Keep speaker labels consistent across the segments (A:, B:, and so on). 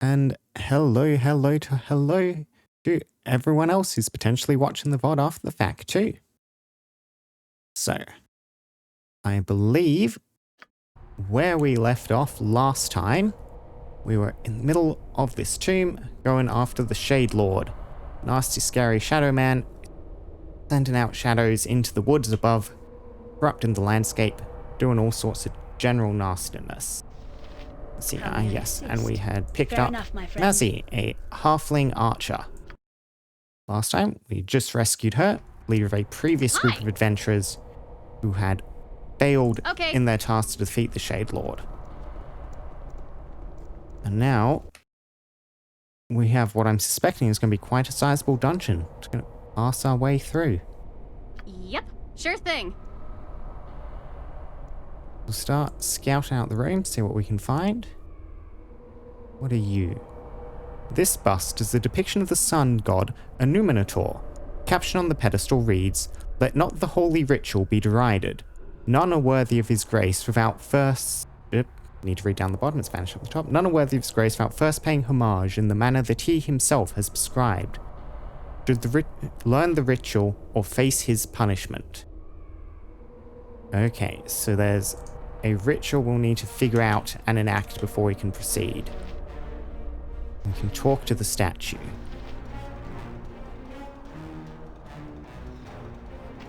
A: And hello to everyone else who's potentially watching the VOD after the fact too. So, I believe where we left off last time, we were in the middle of this tomb going after the Shade Lord. Nasty, scary Shadow Man, sending out shadows into the woods above, corrupting the landscape, doing all sorts of general nastiness. Let's see, yes, and we had picked up Mazzy, a halfling archer. Last time, we just rescued her, leader of a previous group of adventurers who had failed in their task to defeat the Shade Lord. And now, we have what I'm suspecting is going to be quite a sizable dungeon. Just going to pass our way through.
B: Yep, sure thing.
A: We'll start scouting out the room, see what we can find. What are you? This bust is a depiction of the sun god Anuminator. Caption on the pedestal reads, "Let not the holy ritual be derided. None are worthy of his grace without first..." Need to read down the bottom, it's vanished at the top. "None are worthy of his grace without first paying homage in the manner that he himself has prescribed. Should learn the ritual or face his punishment." Okay, so there's a ritual we'll need to figure out and enact before we can proceed. We can talk to the statue.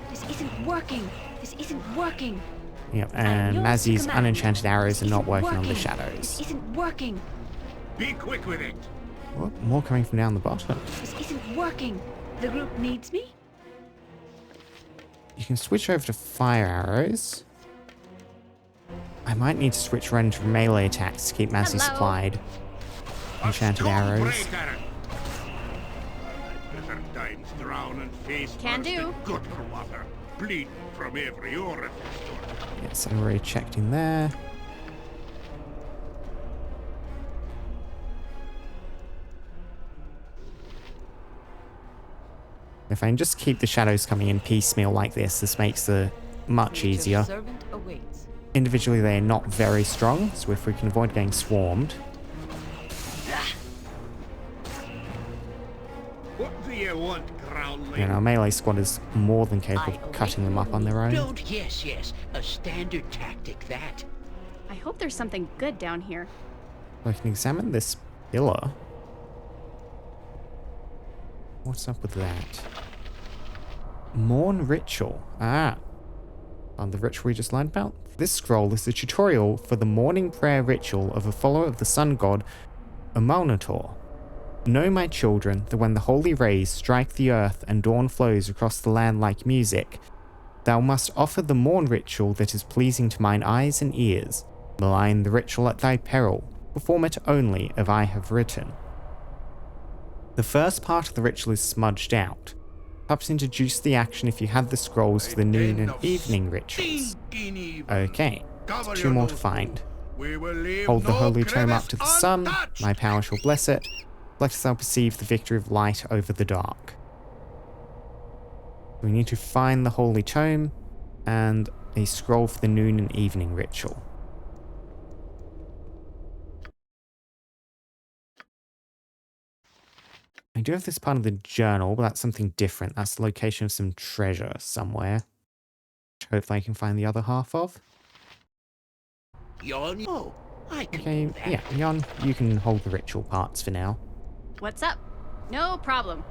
B: This isn't working. This isn't working.
A: Yep, and Mazzy's unenchanted arrows are not working on the shadows.
B: This isn't working.
C: Be quick with it.
A: Oh, more coming from down the bottom.
B: This isn't working. The group needs me?
A: You can switch over to fire arrows. I might need to switch right into melee attacks to keep Mazzy supplied. Enchanted arrows.
B: Can do.
C: Good for water. Bleed from every orifice.
A: Yes, I've already checked in there. If I can just keep the shadows coming in piecemeal like this makes it much easier. Individually, they are not very strong, so if we can avoid getting swarmed.
C: What do you want, Growling?
A: You know, our melee squad is more than capable of cutting them up on their own.
D: Yes. A standard tactic, that.
B: I hope there's something good down here.
A: I can examine this pillar. What's up with that? Morn Ritual. And the ritual we just learned about? This scroll is the tutorial for the morning prayer ritual of a follower of the sun god Amunator. Know, my children, that when the holy rays strike the earth and dawn flows across the land like music, thou must offer the morn ritual that is pleasing to mine eyes and ears. Malign the ritual at thy peril. Perform it only as I have written. The first part of the ritual is smudged out. Perhaps introduce the action if you had the scrolls for the noon and evening rituals. Okay, so 2 more to find. Hold the holy tome up to the sun, my power shall bless it. Let us now perceive the victory of light over the dark. We need to find the holy tome and a scroll for the noon and evening ritual. I do have this part of the journal, but that's something different. That's the location of some treasure somewhere. Which hopefully I can find the other half of.
D: Yon, I can
A: Okay,
D: do that.
A: yeah, Yon, you can hold the ritual parts for now.
B: What's up? No problem.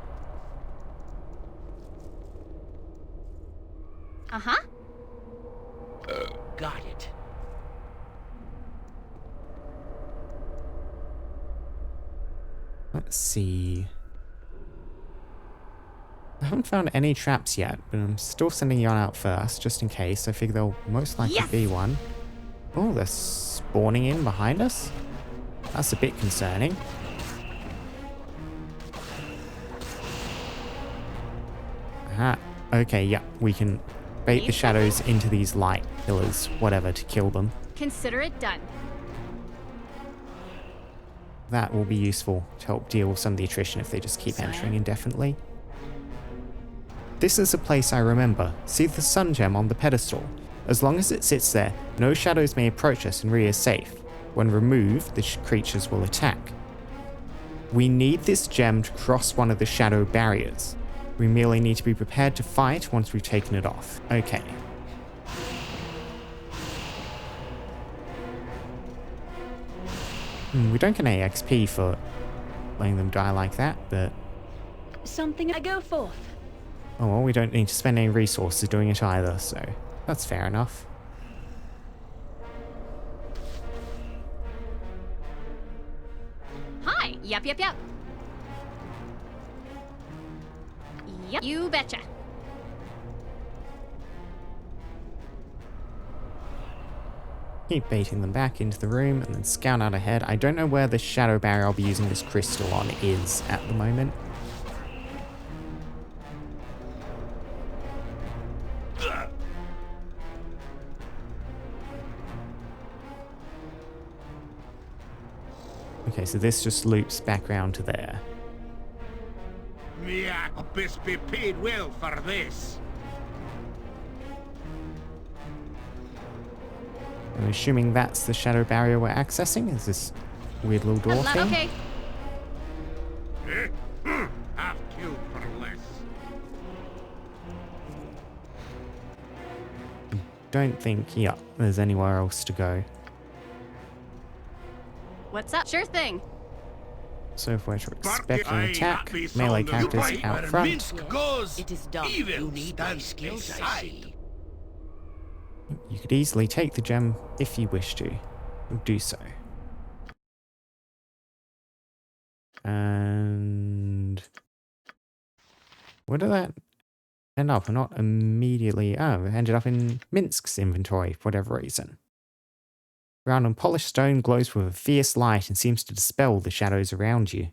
B: Uh-huh.
D: Got it.
A: Let's see. I haven't found any traps yet, but I'm still sending Yon out first, just in case. I figure there'll most likely be one. Oh, they're spawning in behind us? That's a bit concerning. Aha. Okay, yeah, we can bait the shadows into these light pillars, whatever, to kill them.
B: Consider it done.
A: That will be useful to help deal with some of the attrition if they just keep entering indefinitely. This is a place I remember. See the sun gem on the pedestal. As long as it sits there, no shadows may approach us and we are safe. When removed, the creatures will attack. We need this gem to cross one of the shadow barriers. We merely need to be prepared to fight once we've taken it off. Okay. We don't get any XP for letting them die like that, but...
B: Something I go forth.
A: Oh well, we don't need to spend any resources doing it either, so that's fair enough.
E: Hi. Yep. Yep. You betcha.
A: Keep baiting them back into the room and then scout out ahead. I don't know where the shadow barrier I'll be using this crystal on is at the moment. Okay, so this just loops back around to there.
C: Me Harpers be paid well for this.
A: I'm assuming that's the shadow barrier we're accessing. Is this weird little door thing?
E: Okay.
C: Half killed for less.
A: Don't think, yeah, there's anywhere else to go.
E: What's up? Sure thing.
A: So if we're to expect an
C: Aye,
A: attack,
C: happy
A: melee
C: sound of
A: characters
C: you.
A: out front.
C: Minsk goes.
D: It is done.
C: Evil
D: You need my
C: stands
D: skills, I
C: aside.
D: see.
A: You could easily take the gem if you wish to. Do so. And... where did that end up? I'm not immediately... oh, it ended up in Minsk's inventory for whatever reason. Round and polished stone glows with a fierce light and seems to dispel the shadows around you.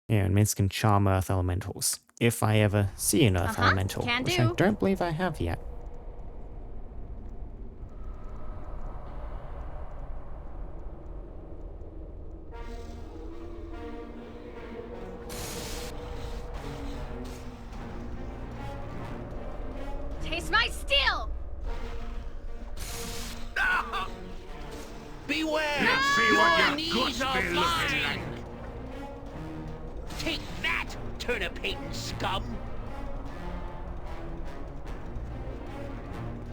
A: Yeah, and Minsk can charm earth elementals. If I ever see an earth elemental,
E: can
A: which
E: do.
A: I don't believe I have yet.
E: Taste my steel.
D: Beware!
C: Let's see
D: Your
C: what your
D: knees
C: guts
D: are
C: be looking like.
D: mine! Take that, turnip-hating scum!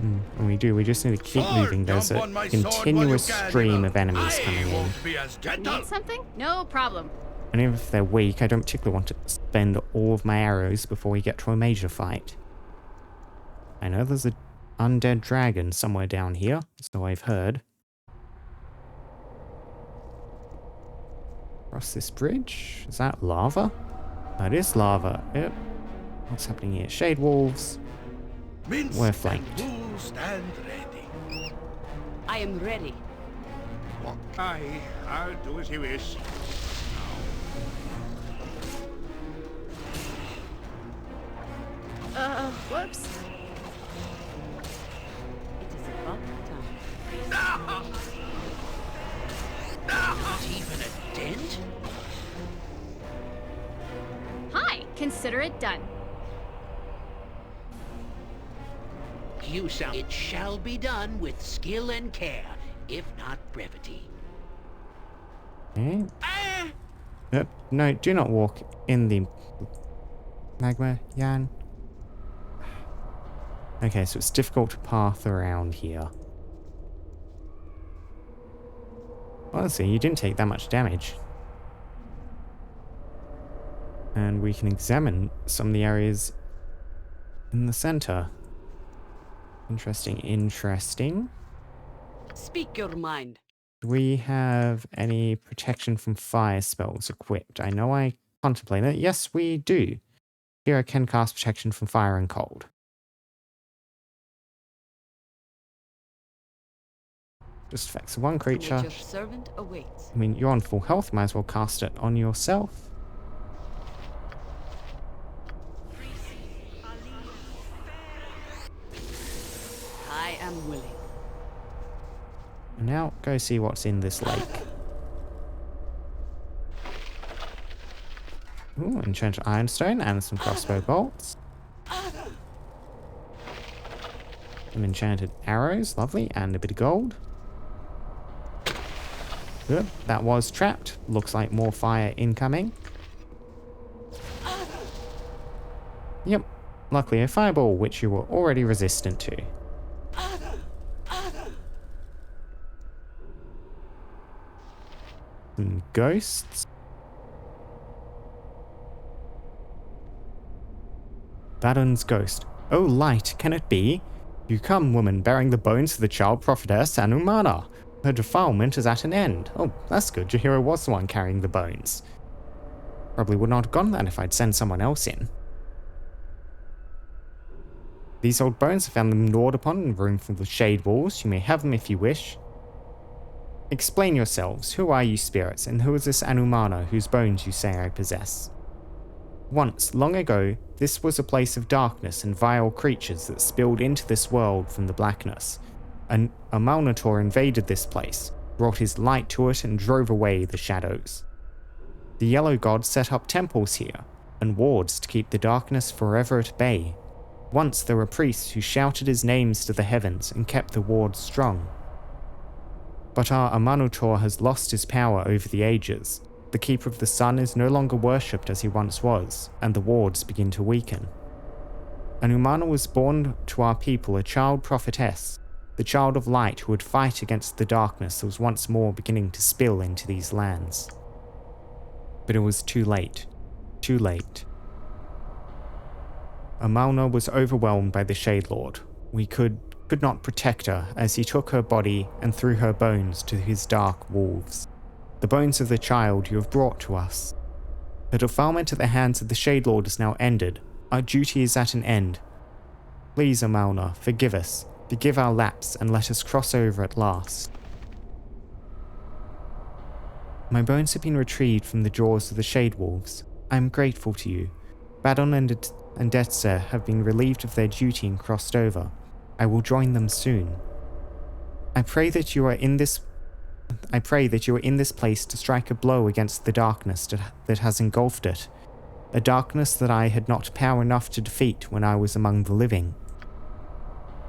A: And we just need to keep
C: Sword,
A: moving. There's
C: jump
A: a
C: on my sword while
A: continuous
C: you can,
A: stream
C: Nibble.
A: of enemies
C: I
A: coming in.
C: won't be as gentle.
E: Need something? No problem.
A: And even if they're weak, I don't particularly want to spend all of my arrows before we get to a major fight. I know there's an undead dragon somewhere down here, so I've heard. Across this bridge? Is that lava? That is lava. Yep. What's happening here? Shade wolves.
C: Minsk
A: We're
C: and
A: flanked.
C: who stand ready.
B: I am ready.
C: Aye, I'll do as you wish.
E: Whoops.
B: It is about time.
D: Not even a dent?
E: Hi. Consider it done.
D: You sound... It shall be done with skill and care, if not brevity.
A: Okay.
D: Ah!
A: Yep. No, do not walk in the magma, Jan. Okay, so it's difficult to path around here. Honestly, you didn't take that much damage. And we can examine some of the areas in the center. Interesting, interesting.
B: Speak your mind.
A: Do we have any protection from fire spells equipped? I know I contemplated it. Yes, we do. Here I can cast protection from fire and cold. Just affects one creature.
B: Nature's servant awaits.
A: I mean, you're on full health. Might as well cast it on yourself.
B: I am willing.
A: And now, go see what's in this lake. Ooh, enchanted ironstone and some crossbow bolts. Some enchanted arrows, lovely, and a bit of gold. Good. That was trapped. Looks like more fire incoming. Yep. Luckily a fireball, which you were already resistant to. Some ghosts. Vadun's ghost. Oh, light, can it be? You come, woman, bearing the bones of the child prophetess Anumana. Her defilement is at an end. Oh, that's good. Jaheira was the one carrying the bones. Probably would not have gone that if I'd sent someone else in. These old bones, I found them gnawed upon in a room full of shade walls. You may have them if you wish. Explain yourselves. Who are you spirits, and who is this Anumana whose bones you say I possess? Once, long ago, this was a place of darkness and vile creatures that spilled into this world from the blackness. A Malnator invaded this place, brought his light to it and drove away the shadows. The Yellow God set up temples here, and wards to keep the darkness forever at bay. Once there were priests who shouted his names to the heavens and kept the wards strong. But our Amanoutor has lost his power over the ages. The Keeper of the Sun is no longer worshipped as he once was, and the wards begin to weaken. Anumana was born to our people a child prophetess, the child of light who would fight against the darkness that was once more beginning to spill into these lands. But it was too late. Too late. Amalna was overwhelmed by the Shade Lord. We could not protect her as he took her body and threw her bones to his dark wolves. The bones of the child you have brought to us. The defilement at the hands of the Shade Lord is now ended. Our duty is at an end. Please, Amalna, forgive us. Forgive our lapse and let us cross over at last. My bones have been retrieved from the jaws of the Shade Wolves. I am grateful to you. Badon and Detzer have been relieved of their duty and crossed over. I will join them soon. I pray that you are in this place to strike a blow against the darkness that has engulfed it, a darkness that I had not power enough to defeat when I was among the living.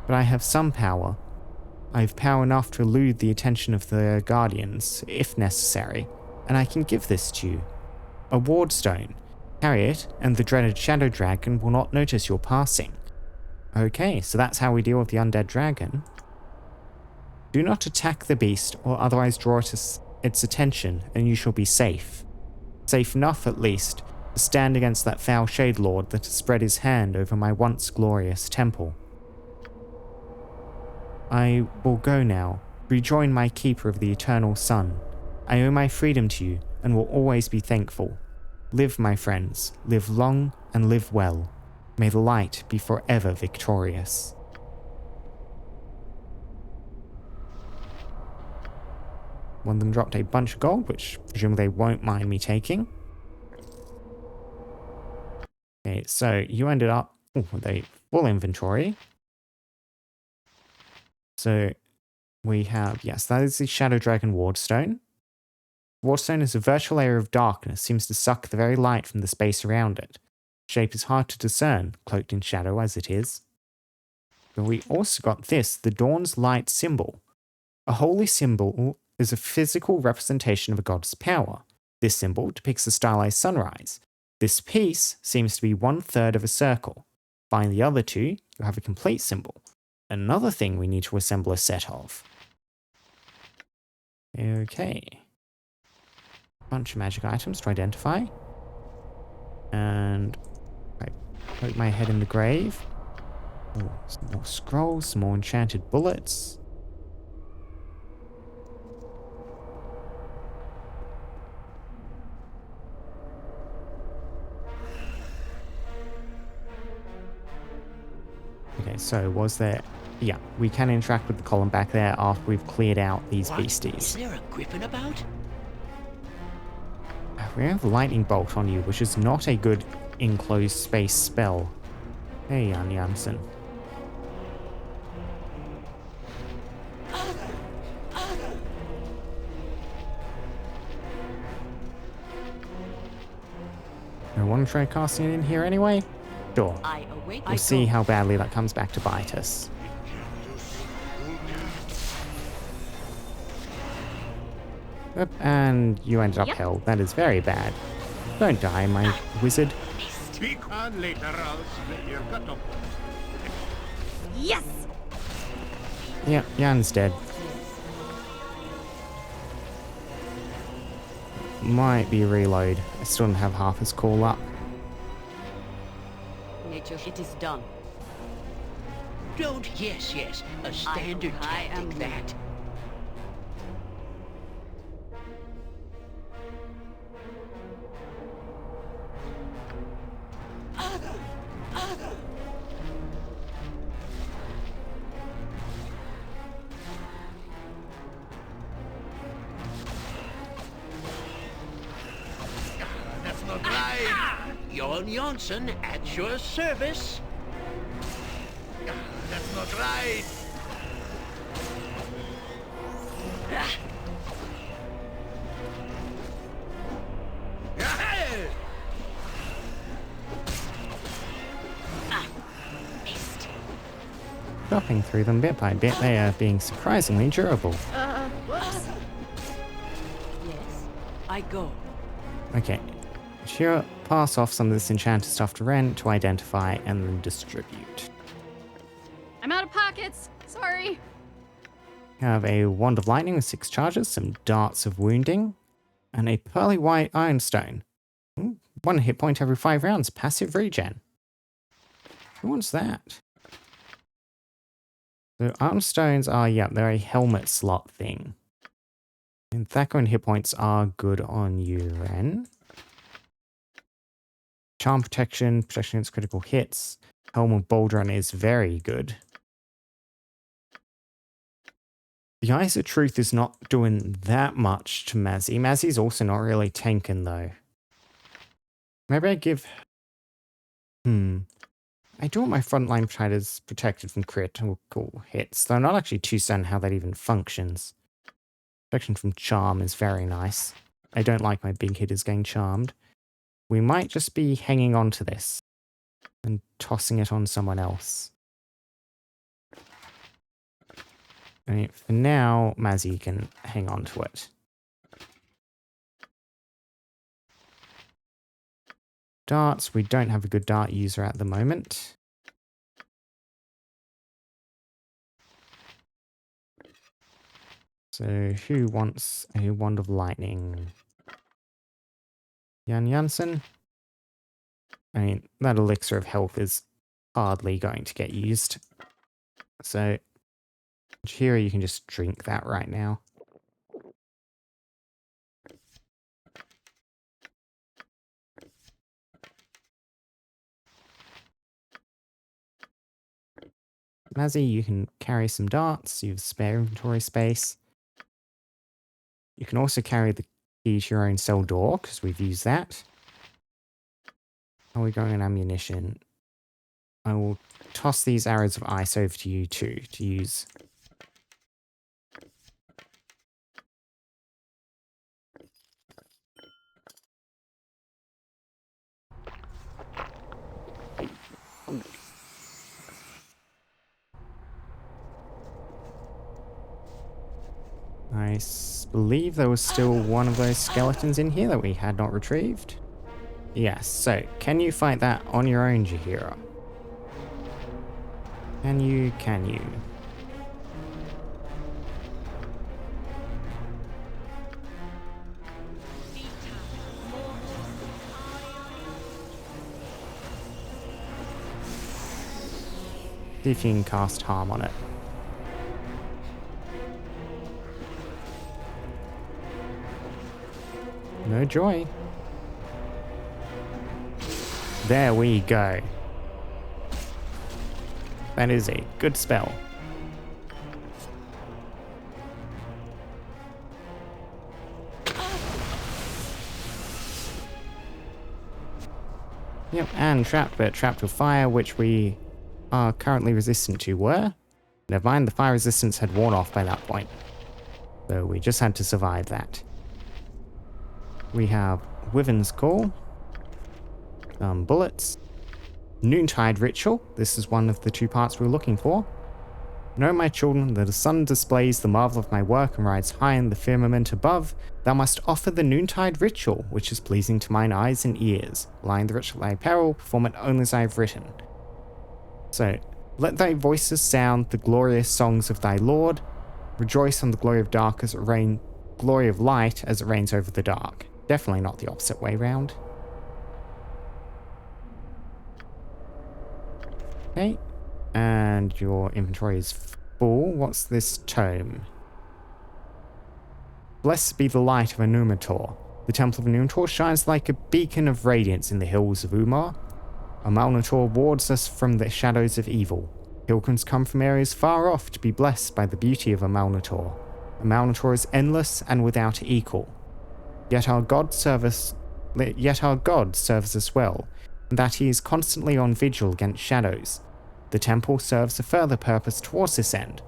A: But I have some power. I have power enough to elude the attention of the guardians, if necessary, and I can give this to you. A ward stone. Carry it, and the dreaded shadow dragon will not notice your passing. Okay, so that's how we deal with the undead dragon. Do not attack the beast, or otherwise draw its attention, and you shall be safe. Safe enough, at least, to stand against that foul Shade Lord that has spread his hand over my once glorious temple. I will go now, rejoin my Keeper of the Eternal Sun. I owe my freedom to you, and will always be thankful. Live, my friends, live long and live well. May the light be forever victorious. One of them dropped a bunch of gold, which presumably they won't mind me taking. Okay, so you ended up with a full inventory. So we have, yes, that is the Shadow Dragon Wardstone. Wardstone is a virtual layer of darkness, seems to suck the very light from the space around it. Shape is hard to discern, cloaked in shadow as it is. But we also got this, the Dawn's Light symbol. A holy symbol is a physical representation of a god's power. This symbol depicts a stylized sunrise. This piece seems to be 1/3 of a circle. Find the other two, you have a complete symbol. Another thing we need to assemble a set of. Okay. Bunch of magic items to identify. And I poke my head in the grave. Oh, some more scrolls, some more enchanted bullets. Okay, so was there... Yeah, we can interact with the column back there after we've cleared out these beasties.
D: Is there a griffin about?
A: We have Lightning Bolt on you, which is not a good enclosed space spell. Hey, Jan Jansen. I want to try casting it in here anyway? Sure. We'll see how badly that comes back to bite us. Yep, and you ended up
E: Yep.
A: held. That is very bad. Don't die, my wizard.
C: Speak on later, I'll split your gut open.
E: Yes!
A: Yep, Jan's dead. Might be reload. I still don't have Harper's call up.
B: Nature, it is done.
D: Don't yes, a standard
B: I am
D: tactic that.
C: That's not right.
D: Jon Jonsson at your service.
C: That's not right.
A: Chopping through them bit by bit, they are being surprisingly durable.
E: Whoops.
B: Yes, I go.
A: Okay. Sure, pass off some of this enchanted stuff to Ren to identify and then distribute.
E: I'm out of pockets. Sorry.
A: Have a Wand of Lightning with 6 charges, some Darts of Wounding, and a Pearly White Ironstone. 1 hit point every 5 rounds, passive regen. Who wants that? So Ironstones are, yeah, they're a helmet slot thing. And Thacker hit points are good on you, Ren. Charm protection, protection against critical hits. Helm of Baldur is very good. The Eyes of Truth is not doing that much to Mazzy. Mazzy's also not really tanking though. Maybe I give... I do want my frontline fighters protected from critical hits, though I'm not actually too certain how that even functions. Protection from charm is very nice. I don't like my big hitters getting charmed. We might just be hanging on to this and tossing it on someone else. I mean, for now, Mazzy can hang on to it. Darts, we don't have a good dart user at the moment. So who wants a Wand of Lightning? Jan Jansen? I mean, that elixir of health is hardly going to get used. So, Jaheira, you can just drink that right now. Mazzy, you can carry some darts. You have spare inventory space. You can also carry the key to your own cell door, because we've used that. Are we going on ammunition? I will toss these arrows of ice over to you too, to use. I believe there was still one of those skeletons in here that we had not retrieved. Yes, so can you fight that on your own, Jaheira? Can you? Can you? See if you can cast harm on it. No joy. There we go. That is a good spell. Yep, and trapped, but trapped with fire, which we are currently resistant to. Never mind, the fire resistance had worn off by that point. So we just had to survive that. We have Wyvern's Call, bullets, Noontide Ritual. This is one of the 2 parts we were looking for. Know, my children, that the sun displays the marvel of my work and rides high in the firmament above. Thou must offer the noontide ritual, which is pleasing to mine eyes and ears. Lying the ritual at thy peril, perform it only as I have written. So, let thy voices sound the glorious songs of thy Lord. Rejoice on the glory of glory of light as it reigns over the dark. Definitely not the opposite way round. Okay. And your inventory is full. What's this tome? Blessed be the light of Anumator. The temple of Anumator shines like a beacon of radiance in the hills of Umar. Amalnator wards us from the shadows of evil. Pilgrims come from areas far off to be blessed by the beauty of Amalnator. Amalnator is endless and without equal. Yet our God serves us well, in that he is constantly on vigil against shadows. The temple serves a further purpose towards this end.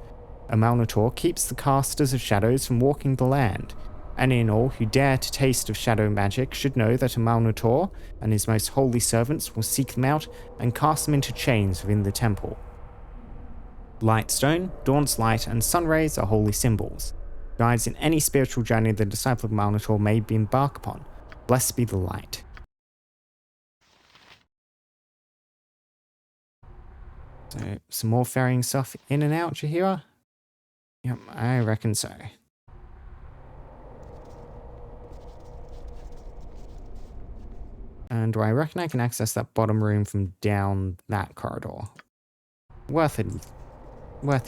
A: Amalnator keeps the casters of shadows from walking the land, and in all who dare to taste of shadow magic should know that Amalnator and his most holy servants will seek them out and cast them into chains within the temple. Lightstone, Dawn's light, and sun rays are holy symbols, guides in any spiritual journey the disciple of Amalnator may be embark upon. Blessed be the light. So, some more ferrying stuff in and out, Jaheira? Yep, I reckon so. And do I reckon I can access that bottom room from down that corridor? Worth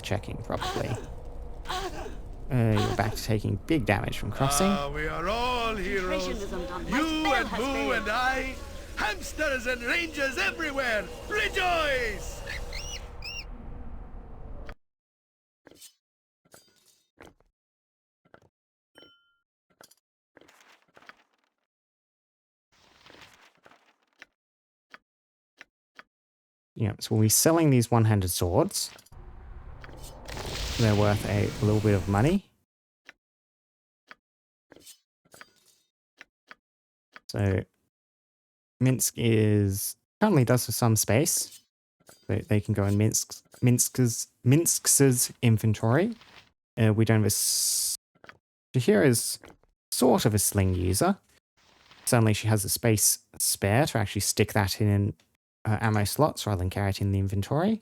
A: checking, probably. You're back to taking big damage from crossing.
C: We are all heroes.
B: Is undone. My
C: You
B: spell
C: and
B: has
C: Moo
B: failed.
C: and I. Hamsters and rangers everywhere. Rejoice!
A: Yeah, so we'll be selling these one-handed swords. They're worth a little bit of money. So Minsk currently does have some space. They can go in Minsk's inventory. We don't have Jaheira is sort of a sling user. Suddenly she has a space spare to actually stick that in ammo slots rather than carry it in the inventory.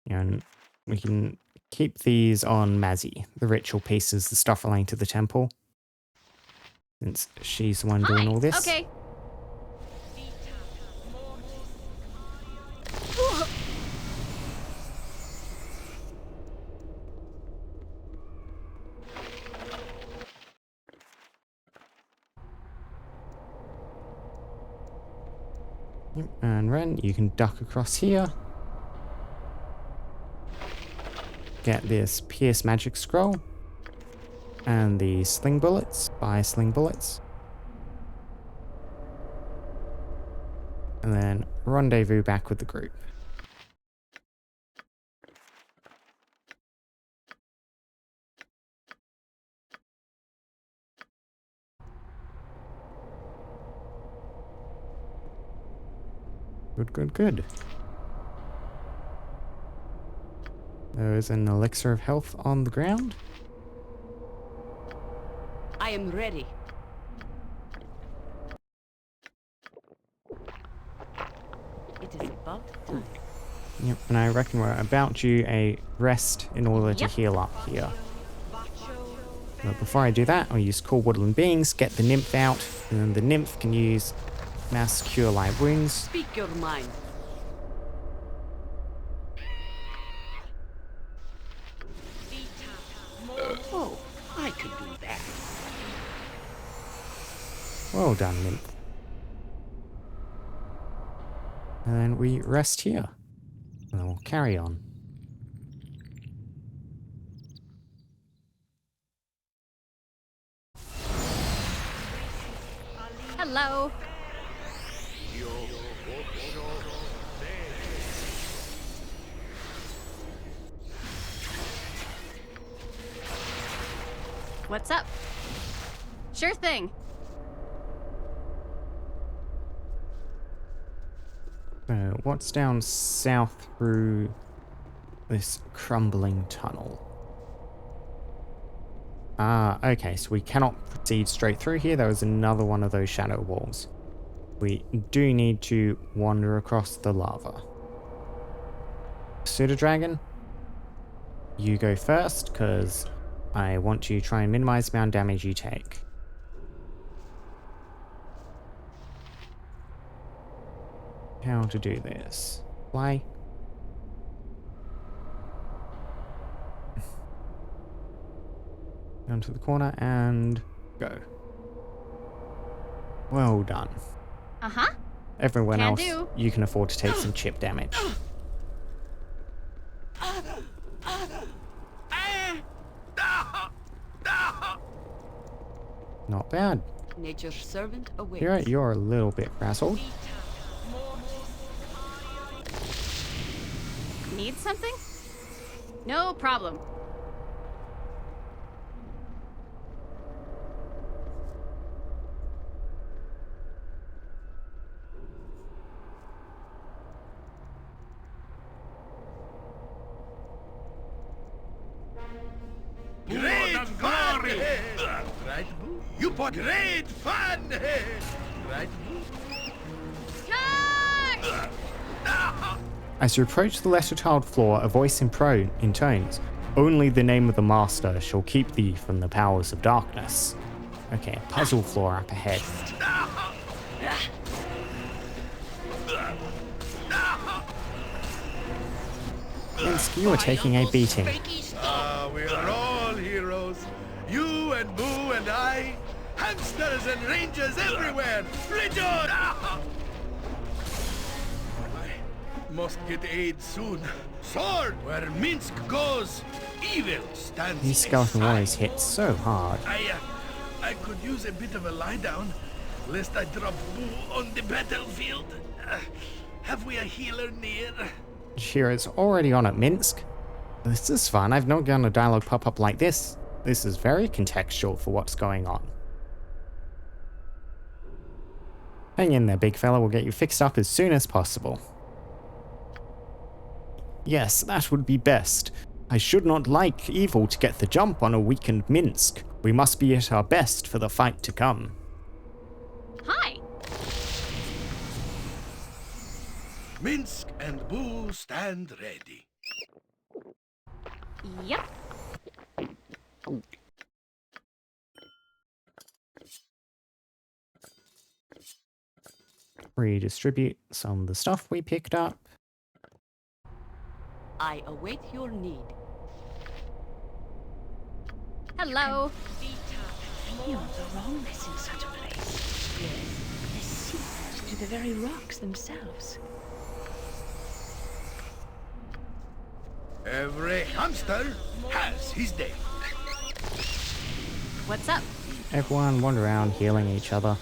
A: And we can keep these on Mazzy, the ritual pieces, the stuff relating to the temple. Since she's the one doing all this.
E: Okay.
A: Yep, and Ren, you can duck across here. Get this Pierce Magic Scroll. And the Sling Bullets. Buy Sling Bullets. And then rendezvous back with the group. Good. There is an elixir of health on the ground.
B: I am ready. It is about time.
A: Yep, and I reckon we're about due a rest in order to heal up here. But before I do that, I'll use Call Woodland Beings, get the nymph out, and then the nymph can use Mass Cure Light Wounds.
B: Speak your mind.
D: Oh, I can do that.
A: Well done, nymph. And then we rest here. And we'll carry on.
E: Hello. What's up? Sure thing.
A: So, what's down south through this crumbling tunnel? Ah, okay, so we cannot proceed straight through here. There was another one of those shadow walls. We do need to wander across the lava. Pseudo Dragon, you go first, because I want to try and minimize the amount of damage you take. How to do this? Fly. Down to the corner and go. Well done.
E: Uh-huh.
A: Everyone
E: Can
A: else,
E: do.
A: you can afford to take some chip damage. Not bad.
B: Nature's servant awaits.
A: You're a little bit frazzled.
E: Need something? No problem.
C: Great fun! Right, Boo? You put great fun! Right, Boo?
E: Charge!
A: As you approach the lesser tiled floor, a voice intones, "Only the name of the master shall keep thee from the powers of darkness." Okay, a puzzle floor up ahead. Minsk, you are taking a beating.
C: We're all heroes. You and Boo and I. Hamsters and rangers everywhere. Rejoice! I must get aid soon. Sword where Minsk goes. Evil stands
A: These skeleton
C: aside.
A: warriors hit so hard.
C: I could use a bit of a lie down, lest I drop Boo on the battlefield. Have we a healer near?
A: Jaheira's already on at Minsk. This is fun. I've not gotten a dialogue pop up like this. This is very contextual for what's going on. Hang in there, big fella. We'll get you fixed up as soon as possible. Yes, that would be best. I should not like evil to get the jump on a weakened Minsk. We must be at our best for the fight to come.
E: Hi.
C: Minsk and Boo stand ready.
E: Yep.
A: Redistribute some of the stuff we picked up.
B: I await your need.
E: Hello.
B: Feel the wrongness in such a place. Yes, a secret to the very rocks themselves.
C: Every hamster has his day.
E: What's up?
A: Everyone wander around healing each other.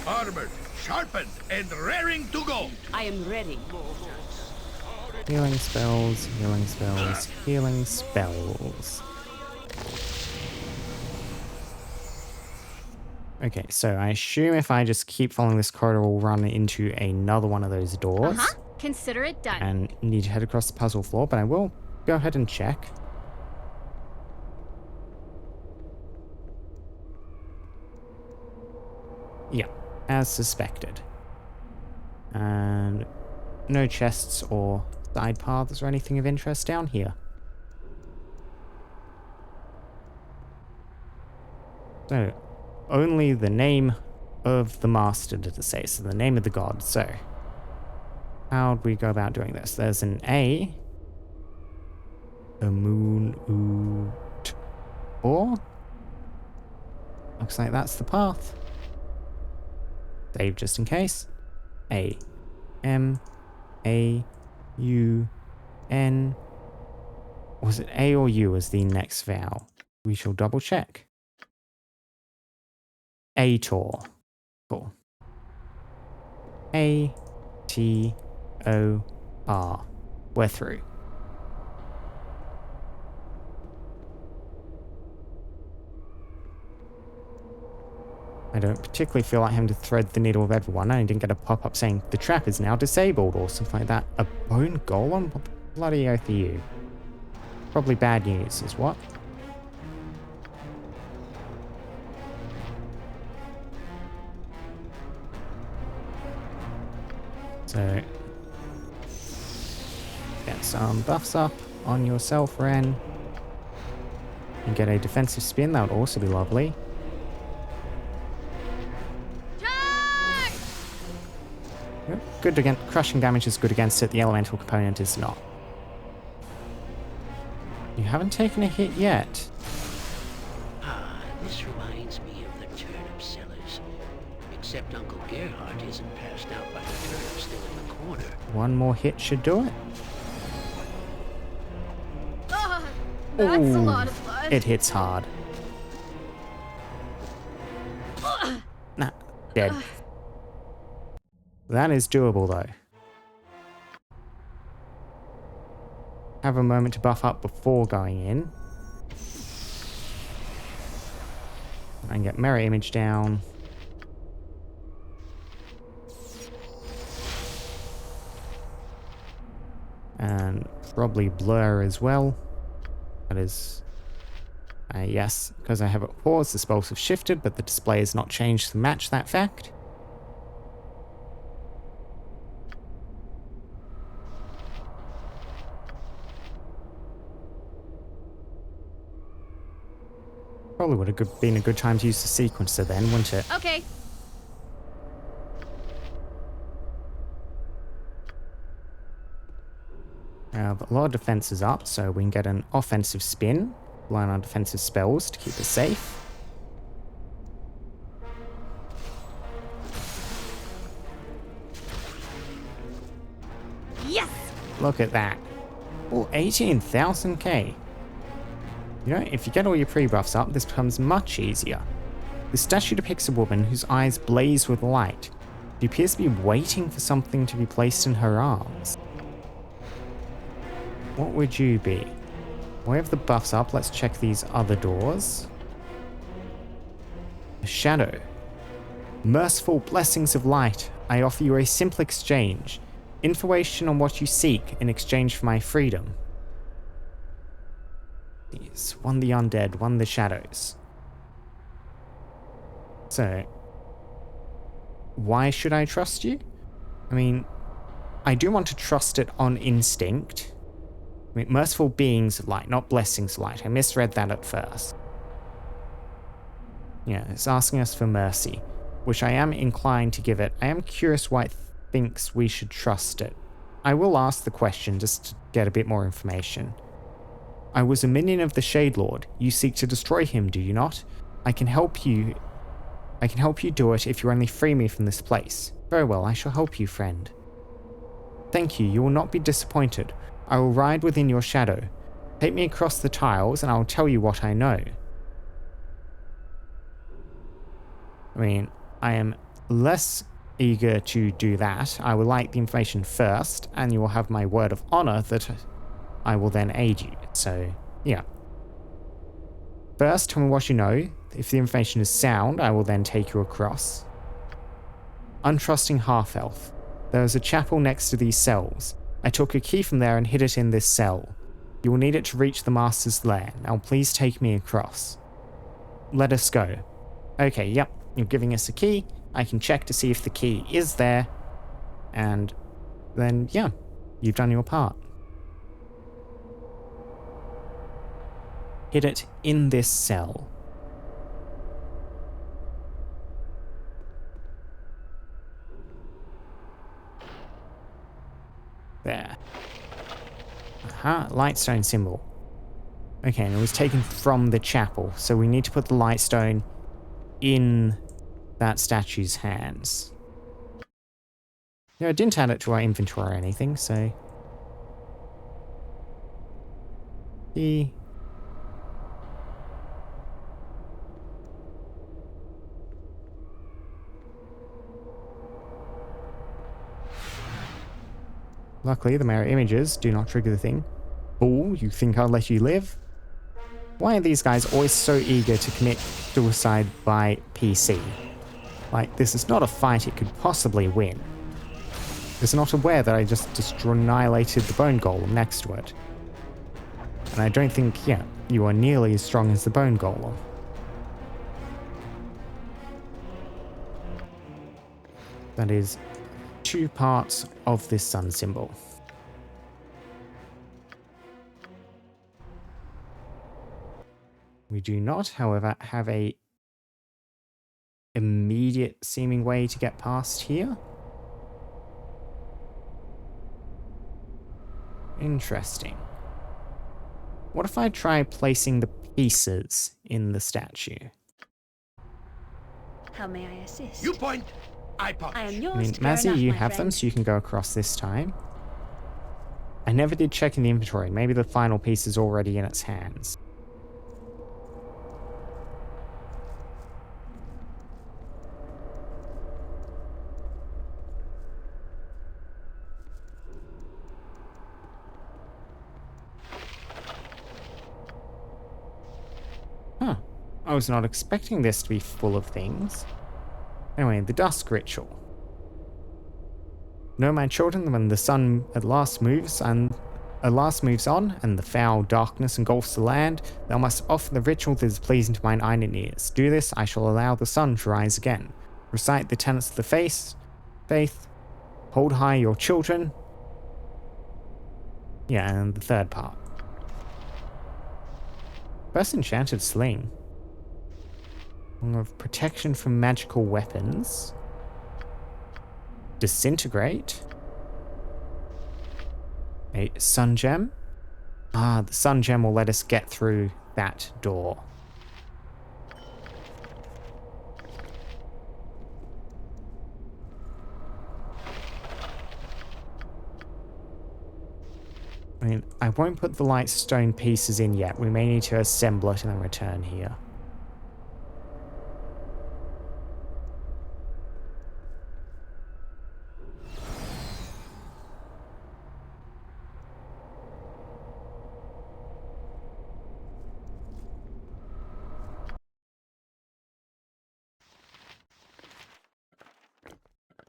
C: Armored, sharpened, and raring to go.
B: I am ready.
A: Healing spells, healing spells, healing spells. Okay, so I assume if I just keep following this corridor, we'll run into another one of those doors.
E: Uh-huh. Consider it done.
A: And need to head across the puzzle floor, but I will go ahead and check. Yeah, as suspected. And no chests or side paths or anything of interest down here. So, only the name of the master did it say, so the name of the god. So, how do we go about doing this? There's an A. A moon oot. Or? Looks like that's the path. Save just in case. A. M. A. U. N. Was it A or U as the next vowel? We shall double check. Ator. Cool. A. T. O. R. We're through. I don't particularly feel like having to thread the needle with everyone. I didn't get a pop-up saying the trap is now disabled or something like that. A bone golem? What the bloody oath are you? Probably bad news, is what? So, get some buffs up on yourself, Ren. And get a defensive spin, that would also be lovely.
E: Charge!
A: Yep, good against crushing damage is good against it, the elemental component is not. You haven't taken a hit yet.
D: Ah, this reminds me of the turnip sellers. Except Uncle Gerhardt isn't passed out by the turnip still in the corner.
A: One more hit should do it.
E: Ugh, that's a
A: Ooh,
E: lot of blood.
A: it hits hard. Nah, dead. That is doable though. Have a moment to buff up before going in. And get mirror image down. And probably blur as well. That is... yes, because I have it paused, the spells have shifted, but the display has not changed to match that fact. Probably would have been a good time to use the sequencer then, wouldn't it?
E: Okay.
A: A lot of defenses up, so we can get an offensive spin. Rely on our defensive spells to keep us safe.
E: Yes!
A: Look at that. Oh, 18,000k. You know, if you get all your pre-buffs up, this becomes much easier. The statue depicts a woman whose eyes blaze with light. She appears to be waiting for something to be placed in her arms. What would you be? We have the buffs up, let's check these other doors. A shadow. Merciful blessings of light, I offer you a simple exchange. Information on what you seek in exchange for my freedom. Yes, one the undead, one the shadows. So, why should I trust you? I mean, I do want to trust it on instinct. I mean, merciful beings of light, not blessings of light. I misread that at first. Yeah, it's asking us for mercy, which I am inclined to give it. I am curious why it thinks we should trust it. I will ask the question just to get a bit more information. I was a minion of the Shade Lord. You seek to destroy him, do you not? I can help you do it if you only free me from this place. Very well, I shall help you, friend. Thank you, you will not be disappointed. I will ride within your shadow. Take me across the tiles and I will tell you what I know. I mean, I am less eager to do that. I would like the information first, and you will have my word of honor that I will then aid you. So, yeah. First, tell me what you know. If the information is sound, I will then take you across. Untrusting half-elf. There is a chapel next to these cells. I took a key from there and hid it in this cell. You will need it to reach the Master's lair. Now please take me across. Let us go. Okay, yep, you're giving us a key. I can check to see if the key is there. And then, yeah, you've done your part. Hid it in this cell. There. Aha, lightstone symbol. Okay, and it was taken from the chapel, so we need to put the lightstone in that statue's hands. No, I didn't add it to our inventory or anything, so... Luckily, the mirror images do not trigger the thing. Fool, you think I'll let you live? Why are these guys always so eager to commit suicide by PC? Like, this is not a fight it could possibly win. It's not aware that I just annihilated the bone golem next to it. And I don't think, yeah, you are nearly as strong as the bone golem. That is 2 parts of this sun symbol. We do not, however, have a immediate seeming way to get past here. Interesting. What if I try placing the pieces in the statue?
B: How may I assist?
C: You point, I punch.
B: I am yours
A: I mean,
B: to care
A: Mazzy,
B: enough,
A: you
B: my
A: have them,
B: friend.
A: so you can go across this time. I never did check in the inventory. Maybe the final piece is already in its hands. Huh. I was not expecting this to be full of things. Anyway, the dusk ritual. Know, my children, when the sun at last moves on, and the foul darkness engulfs the land, thou must offer the ritual that is pleasing to mine eyes and ears. Do this, I shall allow the sun to rise again. Recite the tenets of the faith. Hold high your children. Yeah, and the third part. First enchanted sling. Of protection from magical weapons. Disintegrate. A sun gem. Ah, the sun gem will let us get through that door. I mean, I won't put the light stone pieces in yet. We may need to assemble it and then return here.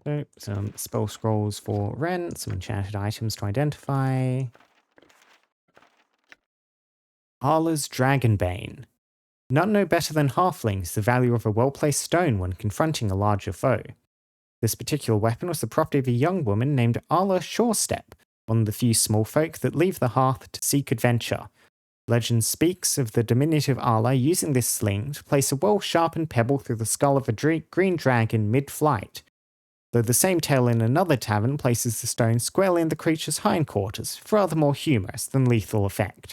A: So, some spell scrolls for rent, some enchanted items to identify. Arla's Dragonbane. None know better than halflings the value of a well-placed stone when confronting a larger foe. This particular weapon was the property of a young woman named Arla Shorestep, one of the few small folk that leave the hearth to seek adventure. Legend speaks of the diminutive Arla using this sling to place a well-sharpened pebble through the skull of a green dragon mid-flight, though the same tale in another tavern places the stone squarely in the creature's hindquarters for rather more humorous than lethal effect.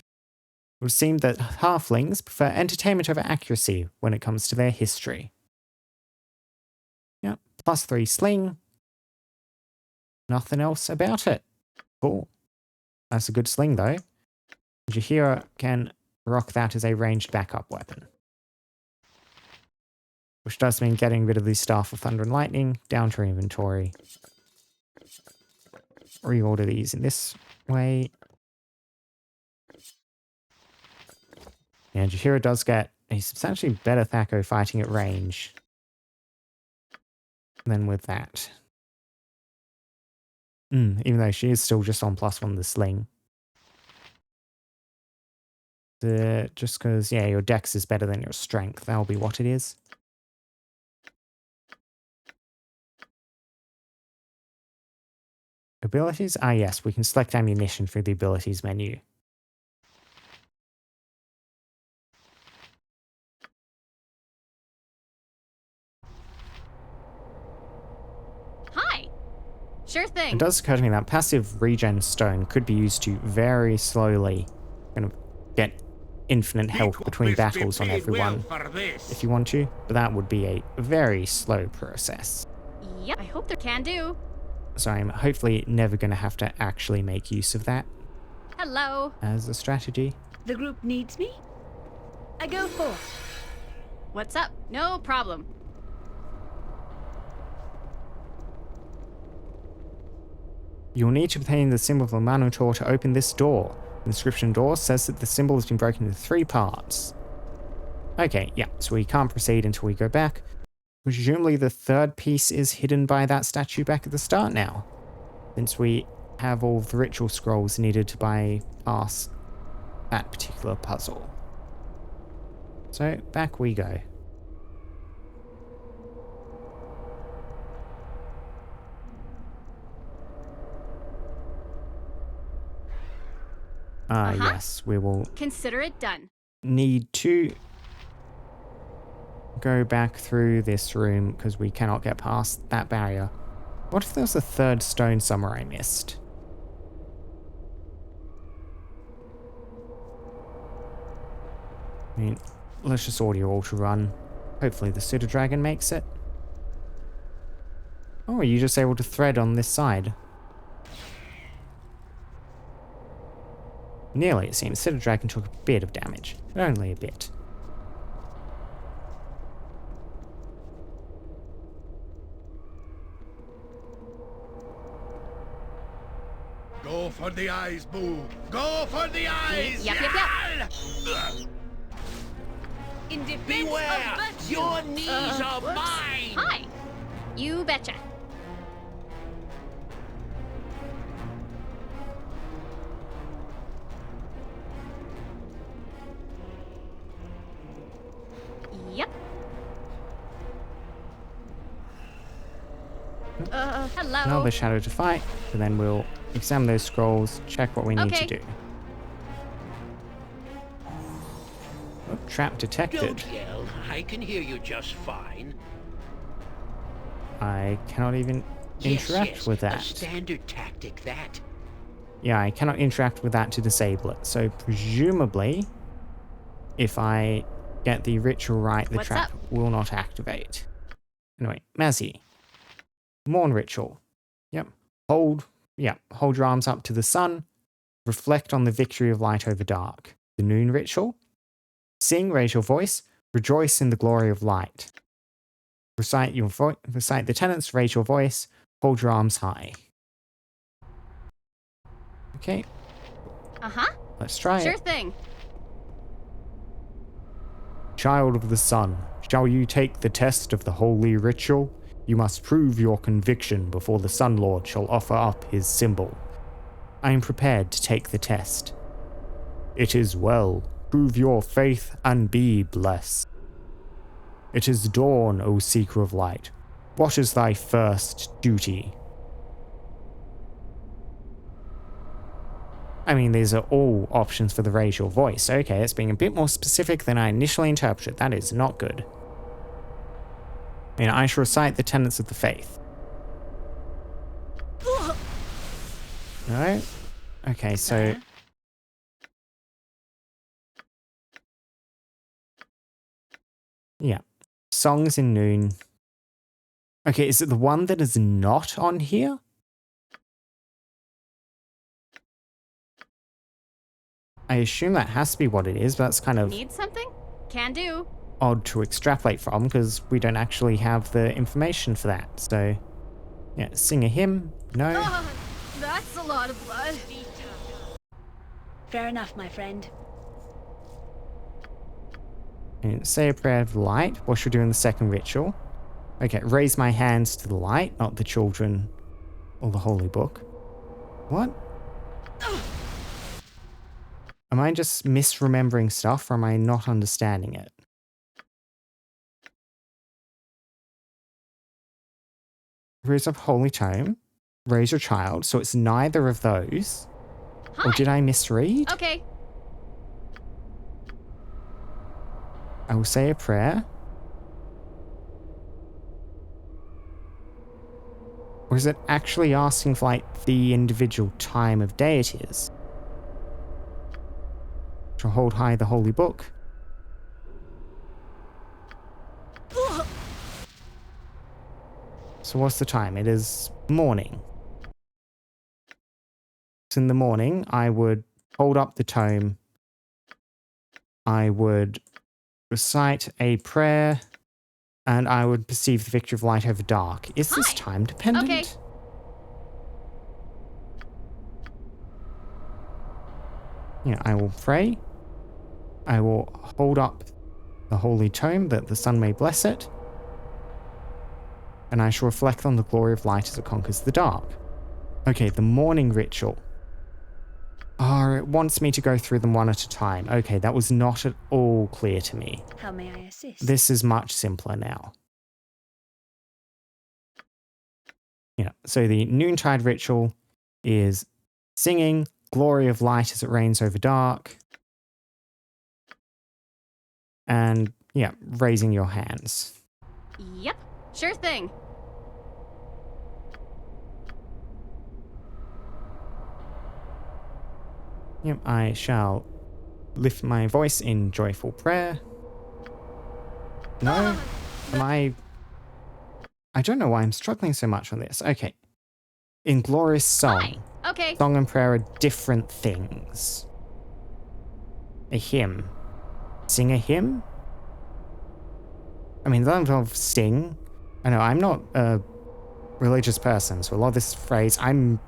A: It would seem that halflings prefer entertainment over accuracy when it comes to their history. Yep, +3 sling. Nothing else about it. Cool. That's a good sling though. Jaheira can rock that as a ranged backup weapon. Which does mean getting rid of the Staff of Thunder and Lightning, down to inventory. Reorder these in this way. And Jaheira does get a substantially better Thaco fighting at range than with that. Even though she is still just on +1 the sling. Just because, yeah, your dex is better than your strength. That'll be what it is. Abilities? Ah, yes, we can select ammunition through the abilities menu.
E: Hi. Sure thing.
A: It does occur to me that passive regen stone could be used to very slowly kind of get infinite health between battles on everyone if you want to, but that would be a very slow process.
E: Yep. I hope there can do.
A: So I'm hopefully never going to have to actually make use of that
E: Hello.
A: as a strategy.
B: The group needs me? I go forth.
E: What's up? No problem.
A: You'll need to obtain the symbol of the Minotaur to open this door. The inscription door says that the symbol has been broken into 3 parts. Okay, yeah, so we can't proceed until we go back. presumably the third piece is hidden by that statue back at the start now, since we have all the ritual scrolls needed to bypass that particular puzzle. So back we go. Yes, we will
E: Consider it done.
A: need to go back through this room because we cannot get past that barrier. What if there's a third stone somewhere I missed? I mean, let's just audio auto run. Hopefully the pseudo dragon makes it. Oh, are you just able to thread on this side? Nearly, it seems. Pseudo dragon took a bit of damage, but only a bit.
C: Go for the eyes, Boo! Go for the eyes!
E: Yep.
B: In defense
D: Beware!
B: of virtue.
D: Your knees are
B: whoops.
D: mine!
E: Hi. You betcha. Yep. Hello.
A: Another shadow to fight, and then we'll examine those scrolls, check what we need
E: Okay.
A: to do. Oh, trap detected.
D: Don't yell. I can hear you just fine.
A: I cannot even interact
D: Yes,
A: with
D: a
A: that.
D: standard tactic, that.
A: Yeah, I cannot interact with that to disable it. So presumably, if I get the ritual right, the
E: What's
A: trap
E: up?
A: will not activate. Anyway, Mazzy. Morn ritual. Yep. Hold your arms up to the sun. Reflect on the victory of light over dark. The noon ritual. Sing, raise your voice. Rejoice in the glory of light. Recite the tenets, raise your voice. Hold your arms high. Okay,
E: Uh-huh.
A: let's try
E: Sure
A: it.
E: thing.
A: Child of the sun, shall you take the test of the holy ritual? You must prove your conviction before the Sun Lord shall offer up his symbol. I am prepared to take the test. It is well. Prove your faith and be blessed. It is dawn, O seeker of light. What is thy first duty? I mean, these are all options for the raise your voice. Okay, it's being a bit more specific than I initially interpreted. That is not good. I mean, I shall recite the tenets of the faith. No? Okay, so... Yeah. Songs in Noon. Okay, is it the one that is not on here? I assume that has to be what it is, but that's kind of
E: Need something? Can do.
A: odd to extrapolate from because we don't actually have the information for that. So, yeah, sing a hymn? No.
E: That's a lot of blood.
B: Fair enough, my friend.
A: And say a prayer of the light. What should we do in the second ritual? Okay, raise my hands to the light, not the children or the holy book. What? Am I just misremembering stuff or am I not understanding it? Raise up holy tome. Raise your child. So it's neither of those.
E: Hi.
A: Or did I misread?
E: Okay.
A: I will say a prayer. Or is it actually asking for like the individual time of day it is? Shall hold high the holy book. So what's the time? It is morning. So in the morning, I would hold up the tome. I would recite a prayer. And I would perceive the victory of light over dark. Is this
E: Hi.
A: time dependent?
E: Okay.
A: Yeah, I will pray. I will hold up the holy tome that the sun may bless it. and I shall reflect on the glory of light as it conquers the dark. Okay, the morning ritual. Oh, it wants me to go through them one at a time. Okay, that was not at all clear to me.
B: How may I assist?
A: This is much simpler now. Yeah, so the noontide ritual is singing glory of light as it reigns over dark. And, yeah, raising your hands.
E: Yep. Sure thing.
A: Yep, I shall lift my voice in joyful prayer. No? Am I don't know why I'm struggling so much on this. Okay. In glorious song.
E: Hi. Okay.
A: Song and prayer are different things. A hymn. Sing a hymn? I mean, that involves sing. I know, I'm not a religious person, so a lot of this phrase, I'm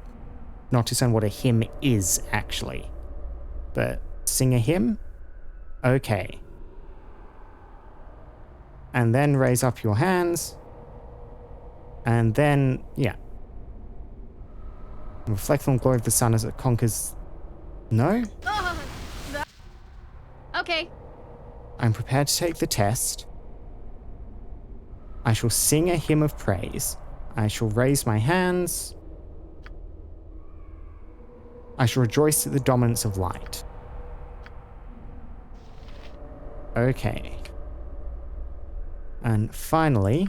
A: not too certain what a hymn is, actually. But sing a hymn? Okay. And then raise up your hands. And then, yeah. Reflect on the glory of the sun as it conquers... No?
E: Okay.
A: I'm prepared to take the test. I shall sing a hymn of praise. I shall raise my hands. I shall rejoice at the dominance of light. Okay. And finally,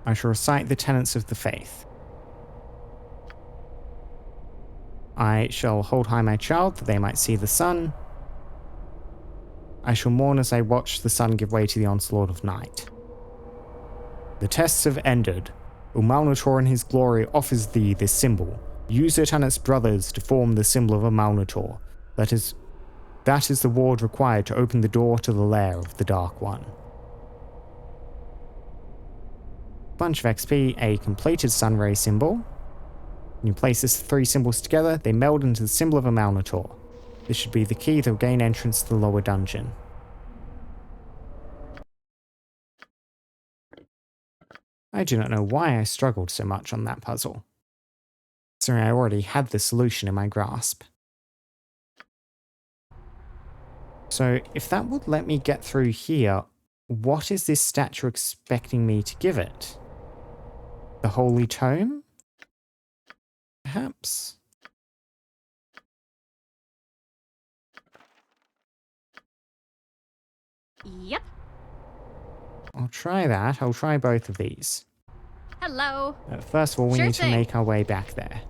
A: I shall recite the tenets of the faith. I shall hold high my child that they might see the sun. I shall mourn as I watch the sun give way to the onslaught of night. The tests have ended. Umalnator in his glory offers thee this symbol. Use it and its brothers to form the symbol of Umalnator. That is the ward required to open the door to the lair of the Dark One. Bunch of XP, a completed sunray symbol. When you place these three symbols together, they meld into the symbol of Umalnator. This should be the key that will gain entrance to the lower dungeon. I do not know why I struggled so much on that puzzle, considering I already had the solution in my grasp. So if that would let me get through here, what is this statue expecting me to give it? The Holy Tome? Perhaps?
E: Yep.
A: I'll try that. I'll try both of these.
E: Hello.
A: First of all, we
E: Sure
A: need to
E: thing.
A: make our way back there.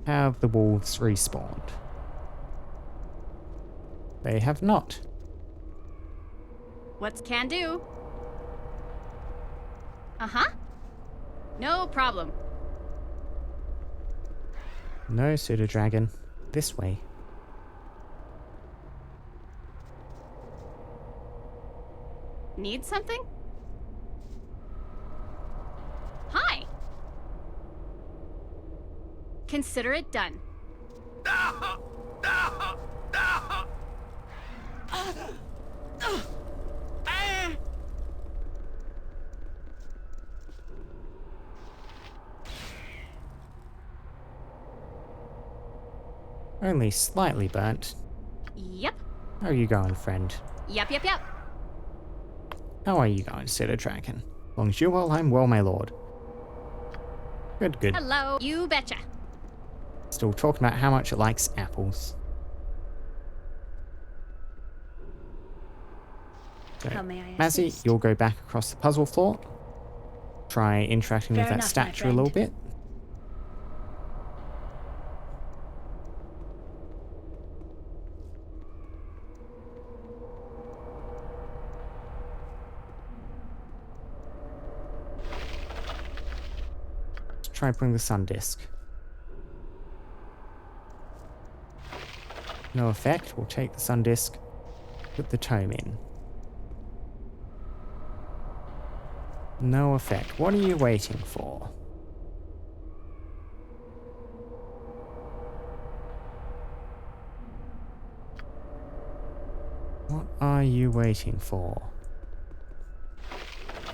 A: Have the wolves respawned? They have not.
E: What's can do? Uh-huh. No problem.
A: No pseudo dragon. This way.
E: Need something? Hi. Consider it done.
A: Only slightly burnt.
E: Yep.
A: How are you going, friend?
E: Yep.
A: How are you going, pseudo dragon? As long as you're well, I'm well, my lord. Good, good.
E: Hello. You betcha.
A: Still talking about how much it likes apples. So,
B: How may I
A: Mazzy,
B: assist?
A: you'll go back across the puzzle floor. Try interacting
B: Fair
A: with that
B: enough, my
A: statue a little
B: friend.
A: bit. Try putting the sun disk. No effect. We'll take the sun disk, put the tome in. No effect. What are you waiting for? What are you waiting for?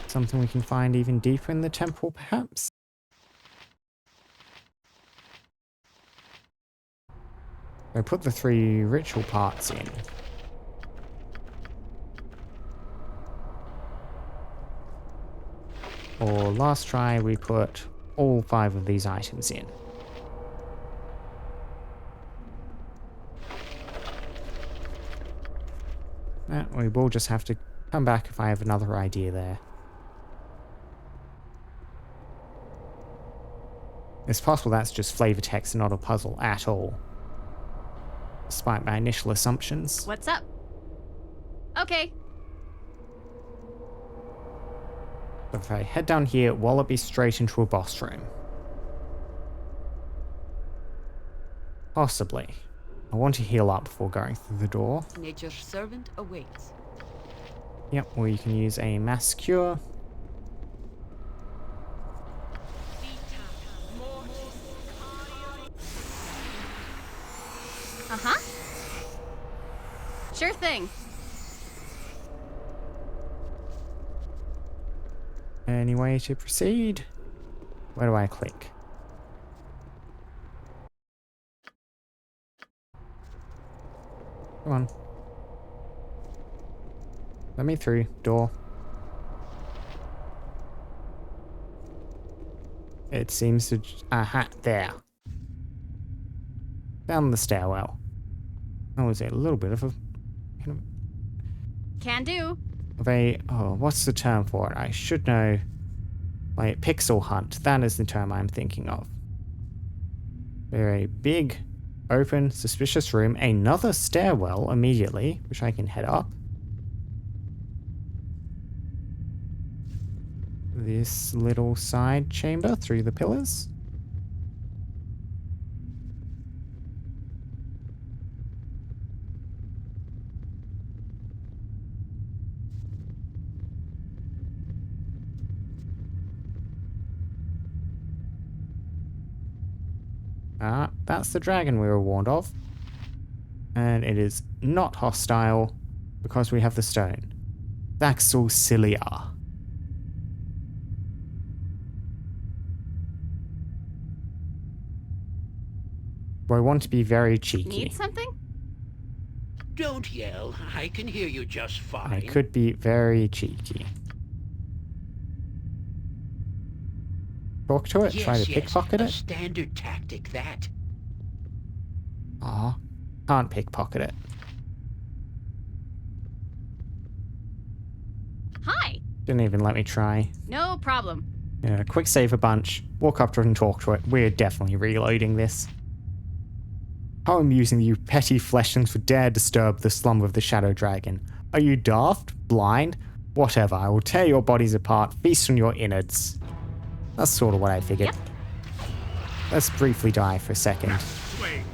A: Something we can find even deeper in the temple, perhaps? So put the 3 ritual parts in. Or last try, we put all 5 of these items in. We will just have to come back if I have another idea there. It's possible that's just flavor text and not a puzzle at all. Despite my initial assumptions.
E: What's up? Okay.
A: So if I head down here, will it be straight into a boss room? Possibly. I want to heal up before going through the door.
B: Nature's servant awaits.
A: Yep, or you can use a mass cure.
E: Uh-huh. Sure thing.
A: Any way to proceed? Where do I click? Come on. Let me through. Door. It seems to... Aha, there. Down the stairwell. Oh, is it a little bit of a...
E: Can do.
A: Oh, what's the term for it? I should know. Like, pixel hunt. That is the term I'm thinking of. Very big, open, suspicious room. Another stairwell immediately, which I can head up. This little side chamber through the pillars. Ah, that's the dragon we were warned of. And it is not hostile because we have the stone. Thaxosilia. I want to be very cheeky.
E: Need something?
D: Don't yell. I can hear you just fine.
A: I could be very cheeky. Talk to it, try to pickpocket
D: a
A: it.
D: standard tactic, that.
A: Aw, can't pickpocket it.
E: Hi.
A: Didn't even let me try.
E: No problem.
A: Yeah, quick save a bunch, walk up to it and talk to it. We're definitely reloading this. How amusing you petty fleshlings would dare disturb the slumber of the Shadow Dragon. Are you daft? Blind? Whatever, I will tear your bodies apart, feast on your innards. That's sort of what I figured.
E: Yep.
A: Let's briefly die for a second.
C: Swing.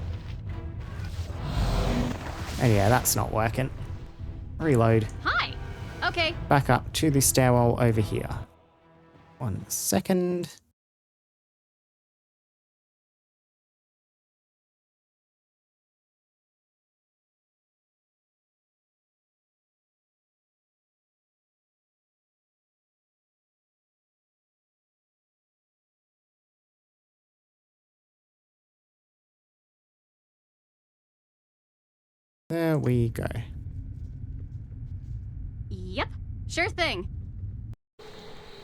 A: And yeah, that's not working. Reload.
E: Hi. Okay.
A: Back up to the stairwell over here. 1 second. There we go.
E: Yep. Sure thing.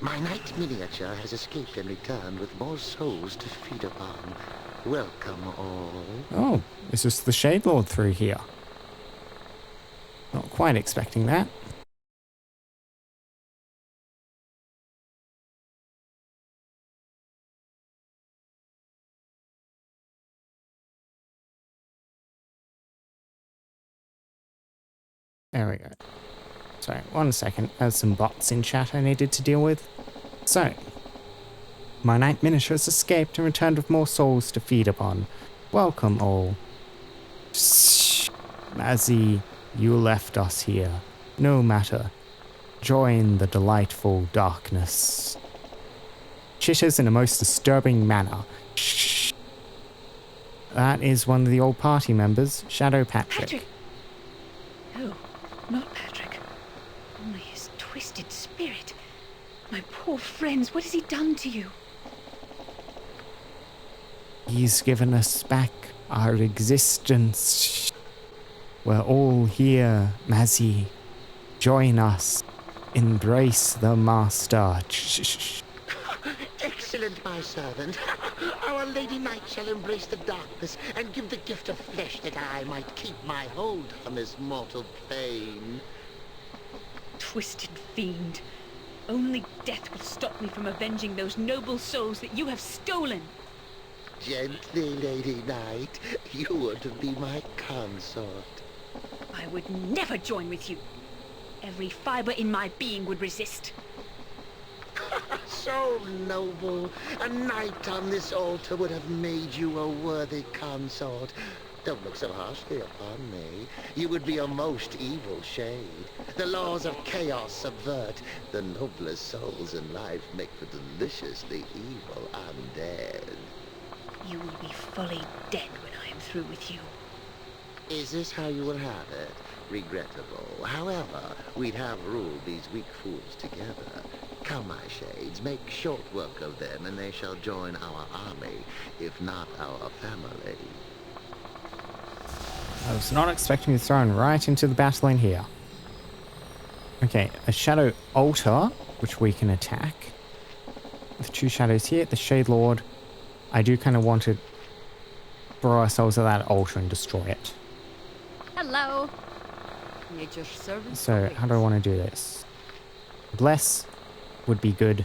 F: My knight miniature has escaped and returned with more souls to feed upon. Welcome all.
A: Oh, is this the Shade Lord through here? Not quite expecting that. There we go. Sorry, 1 second. There's some bots in chat I needed to deal with. So, my knight miniature has escaped and returned with more souls to feed upon. Welcome all. Shh, Mazzy, you left us here. No matter. Join the delightful darkness. Chitters in a most disturbing manner. Shh. That is one of the old party members, Shadow Patrick.
B: Patrick! No, not Patrick. Only his twisted spirit. My poor friends, what has he done to you?
A: He's given us back our existence. We're all here, Mazzy. Join us. Embrace the Master.
F: Excellent, my servant. Our Lady Night shall embrace the darkness and give the gift of flesh that I might keep my hold on this mortal plane.
B: Twisted fiend. Only death will stop me from avenging those noble souls that you have stolen.
F: Gently, Lady Night. You are to be my consort.
B: I would never join with you. Every fiber in my being would resist.
F: So noble. A knight on this altar would have made you a worthy consort. Don't look so harshly upon me. You would be a most evil shade. The laws of chaos subvert. The noblest souls in life make for deliciously evil undead.
B: You will be fully dead when I am through with you.
F: Is this how you will have it? Regrettable. However, we'd have ruled these weak fools together. Come, my shades, make short work of them, and they shall join our army, if not our family.
A: I was not expecting to be thrown right into the battle in here. Okay, a shadow altar, which we can attack. The two shadows here, the Shade Lord. I do kind of want to throw ourselves at that altar and destroy it.
E: Hello.
B: Nature's servant.
A: So, how do I want to do this? Bless would be good.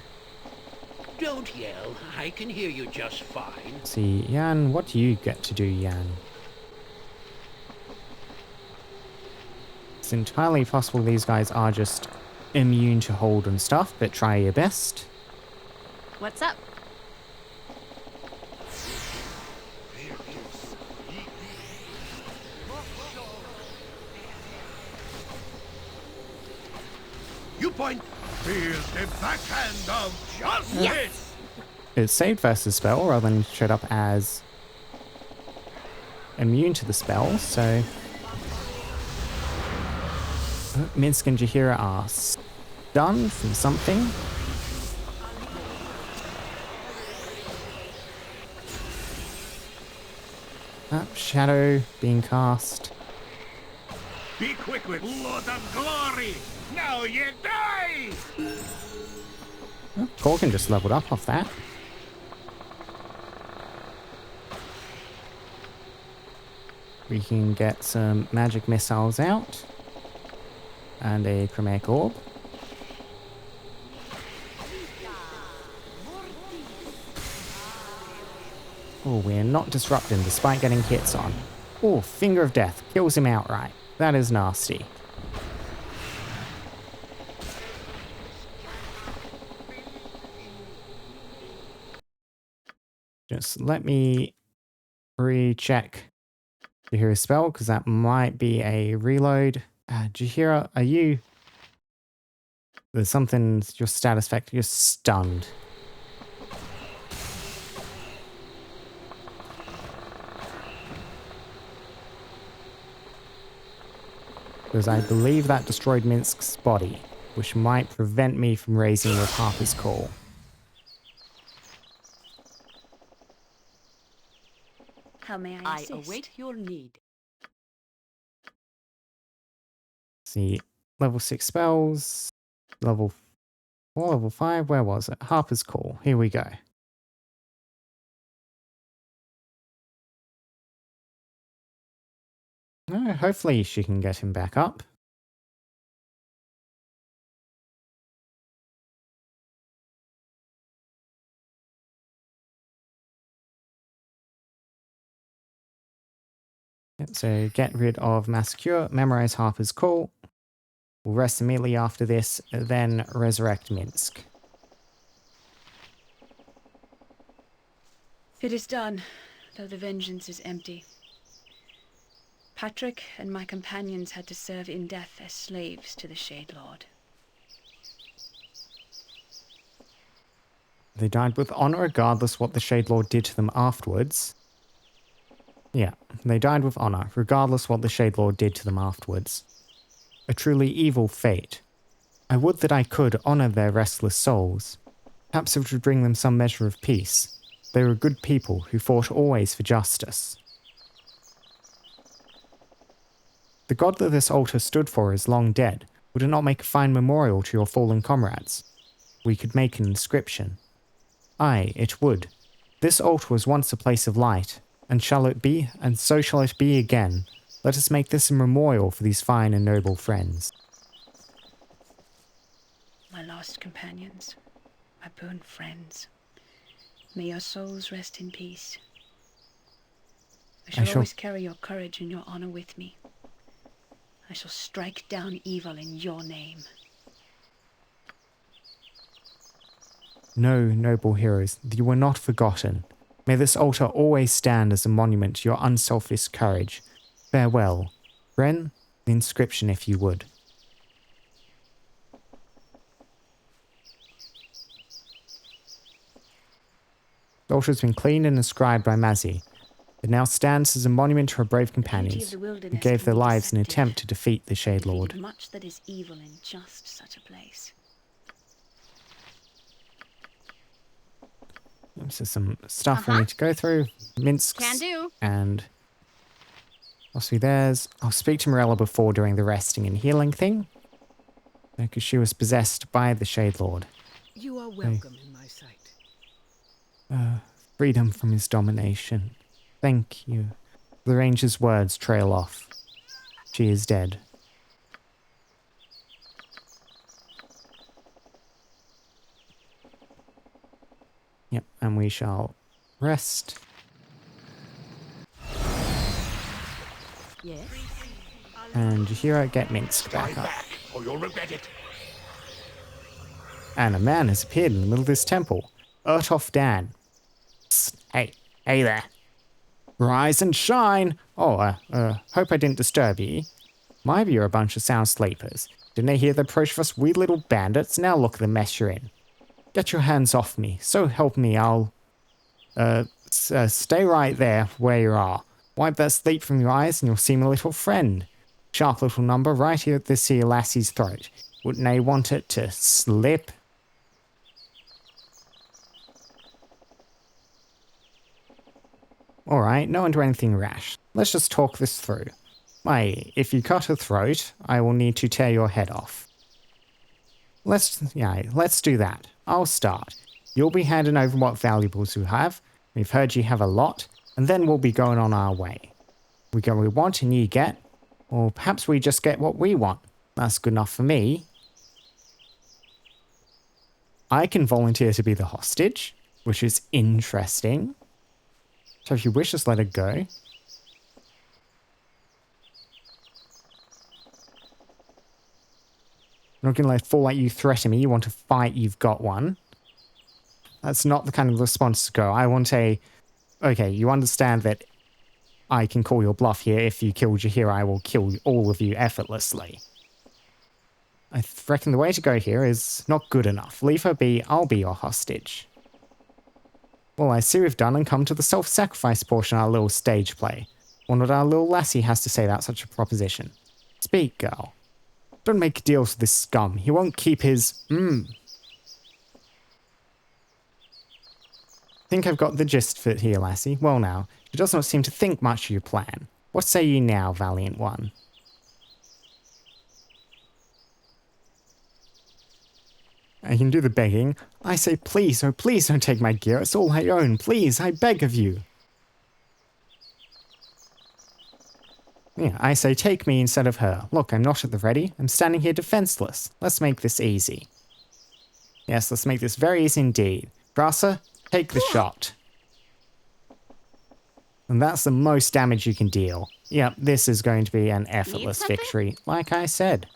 D: Don't yell. I can hear you just fine.
A: Let's see, Yan, what do you get to do, Yan? It's entirely possible these guys are just immune to hold and stuff, but try your best.
E: What's up?
C: You point. Feel the backhand of justice.
E: Yes.
A: It's saved versus spell rather than showed up as immune to the spell, so Minsk and Jaheira are stunned from something. Shadow being cast.
C: Be quick with blood and glory. Now you die.
A: Oh, Gorgon just leveled up off that. We can get some magic missiles out. And a chromatic orb. Oh, we're not disrupting despite getting hits on. Oh, Finger of Death kills him outright. That is nasty. Just let me recheck Jaheira's spell, because that might be a reload. Jaheira, are you... There's something, your status effect, you're stunned. Because I believe that destroyed Minsk's body, which might prevent me from raising with Harper's Call.
B: How may I assist?
G: await your need.
A: See, level 6 spells, level 4, level 5, where was it? Harper's Call, here we go. Hopefully she can get him back up. Yep, so get rid of Mass Cure, memorize Harper's Call. We'll rest immediately after this, then resurrect Minsk.
B: It is done, though the vengeance is empty. Patrick and my companions had to serve in death as slaves to the Shade Lord.
A: They died with honor regardless what the Shade Lord did to them afterwards. Yeah, they died with honor, regardless what the Shade Lord did to them afterwards. A truly evil fate. I would that I could honour their restless souls. Perhaps it would bring them some measure of peace. They were good people who fought always for justice. The god that this altar stood for is long dead. Would it not make a fine memorial to your fallen comrades? We could make an inscription. Aye, it would. This altar was once a place of light, and shall it be, and so shall it be again. Let us make this a memorial for these fine and noble friends.
B: My lost companions, my boon friends, may your souls rest in peace. I shall always carry your courage and your honor with me. I shall strike down evil in your name.
A: No, noble heroes, you were not forgotten. May this altar always stand as a monument to your unselfish courage. Farewell. Ren, the inscription if you would. The altar has been cleaned and inscribed by Mazzy. It now stands as a monument to her brave companions who gave their lives in an attempt to defeat the Shade Lord.
B: Much that is evil in just such a place.
A: So some stuff we need to go through. Minsk.
E: Can do.
A: And possibly theirs. I'll speak to Morella before doing the resting and healing thing. Because she was possessed by the Shade Lord.
G: You are welcome in my sight.
A: Freedom from his domination. Thank you. The ranger's words trail off. She is dead. Yep, and we shall rest.
G: Yes?
A: And Jaheira, get Minsk back up.
C: Or you'll regret it.
A: And a man has appeared in the middle of this temple. Urtoff Dan. Psst, hey there. Rise and shine! Oh, hope I didn't disturb ye. Maybe you're a bunch of sound sleepers. Didn't I hear the approach of us wee little bandits? Now look at the mess you're in. Get your hands off me. So help me, I'll... stay right there where you are. Wipe that sleep from your eyes and you'll see my little friend. Sharp little number right here at this here lassie's throat. Wouldn't they want it to slip? Alright, no one do anything rash. Let's just talk this through. Why, if you cut her throat, I will need to tear your head off. Let's do that. I'll start. You'll be handing over what valuables you have. We've heard you have a lot, and then we'll be going on our way. We get what we want and you get, or perhaps we just get what we want. That's good enough for me. I can volunteer to be the hostage, which is interesting. So if you wish, just let it go. I'm not going to let it fall like you threaten me. You want to fight, you've got one. That's not the kind of response to go. I want a... Okay, you understand that I can call your bluff here. If you kill Jaheira, I will kill all of you effortlessly. I reckon the way to go here is not good enough. Leave her be, I'll be your hostage. Well, I see we've done and come to the self-sacrifice portion of our little stage play. Wonder what our little lassie has to say about such a proposition. Speak, girl. Don't make deals with this scum. He won't keep his... Think I've got the gist of it here, lassie. Well now, she does not seem to think much of your plan. What say you now, valiant one? I can do the begging. I say please, oh please don't take my gear. It's all I own. Please, I beg of you. Yeah, I say take me instead of her. Look, I'm not at the ready. I'm standing here defenseless. Let's make this easy. Yes, let's make this very easy indeed. Grasser, take the shot. And that's the most damage you can deal. Yep, this is going to be an effortless victory, like I said.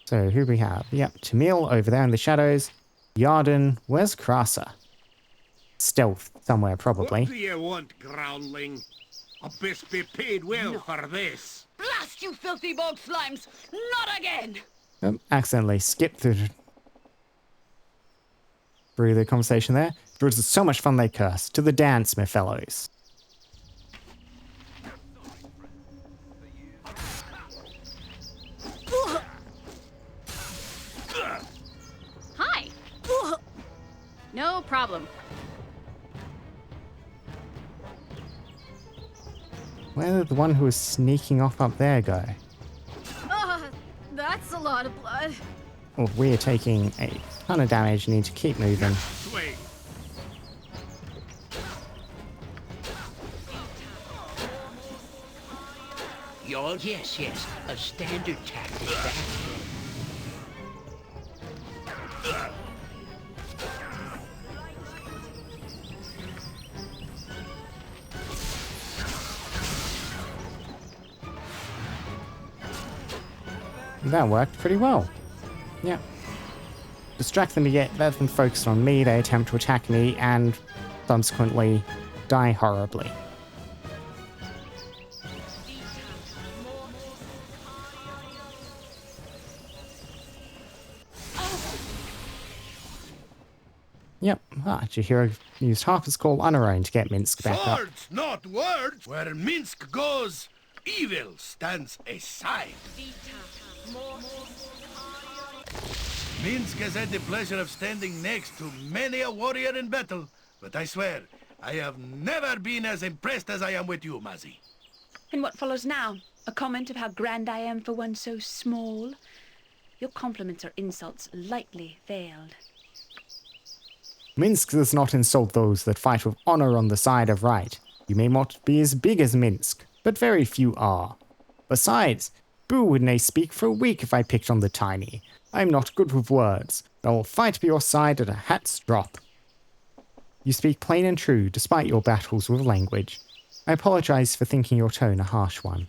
A: So who we have? Yep, Tamil over there in the shadows. Yarden, where's Krasa? Stealth somewhere, probably.
C: What do you want, groundling? I best be paid well for this.
G: Blast you filthy bog slimes! Not again!
A: Accidentally skipped through the conversation there. Druids are so much fun they curse. To the dance, my fellows.
E: problem?
A: Where did the one who was sneaking off up there go?
E: That's a lot of blood.
A: Oh, we are taking a ton of damage. Need to keep moving.
C: Wait.
D: Yes, a standard tactic that.
A: That worked pretty well. Yeah. Distract them to get let them focused on me. They attempt to attack me and subsequently die horribly. Yep. Jaheira used Harper's call on her own to get Minsk back up.
C: Swords, not words. Where Minsk goes, evil stands aside. Minsk has had the pleasure of standing next to many a warrior in battle, but I swear, I have never been as impressed as I am with you, Mazi.
B: And what follows now? A comment of how grand I am for one so small? Your compliments are insults lightly veiled.
A: Minsk does not insult those that fight with honor on the side of right. You may not be as big as Minsk, but very few are. Besides, boo wouldn't I speak for a week if I picked on the tiny. I am not good with words, but I will fight by your side at a hat's drop. You speak plain and true, despite your battles with language. I apologize for thinking your tone a harsh one.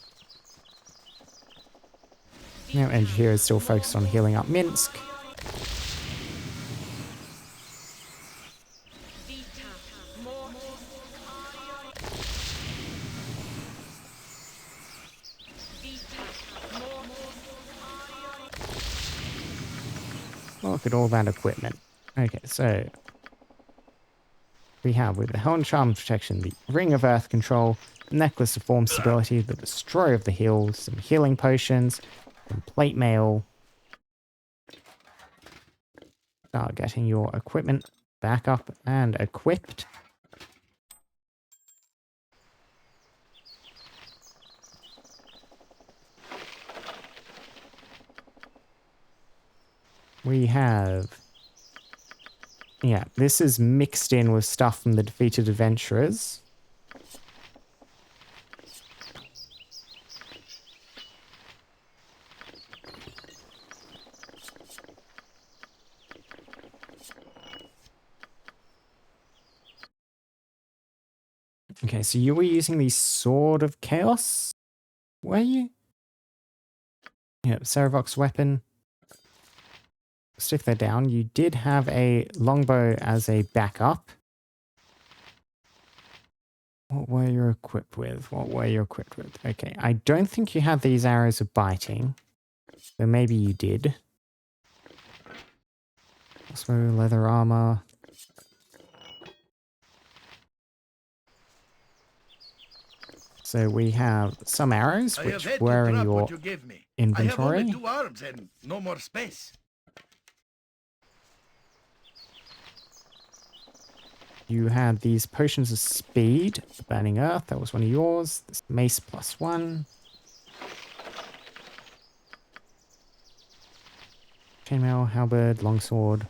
A: Now Jaheira is still focused on healing up Minsk. Look at all that equipment. Okay, so we have with the Helm Charm Protection, the Ring of Earth Control, the Necklace of Form Stability, the Destroyer of the Heals, some healing potions, some plate mail. Start getting your equipment back up and equipped. We have... yeah, this is mixed in with stuff from the defeated adventurers. Okay, so you were using the Sword of Chaos? Were you? Yeah, Cerevox weapon. Stick that down. You did have a longbow as a backup. What were you equipped with? Okay, I don't think you had these arrows of biting. But maybe you did. Also, leather armor. So we have some arrows,
C: I have
A: which
C: had to
A: were in
C: drop
A: your
C: what you gave me.
A: inventory.
C: I have only 2 arms and no more space.
A: You had these potions of speed, burning earth, that was one of yours. This mace +1. Chainmail, halberd, longsword.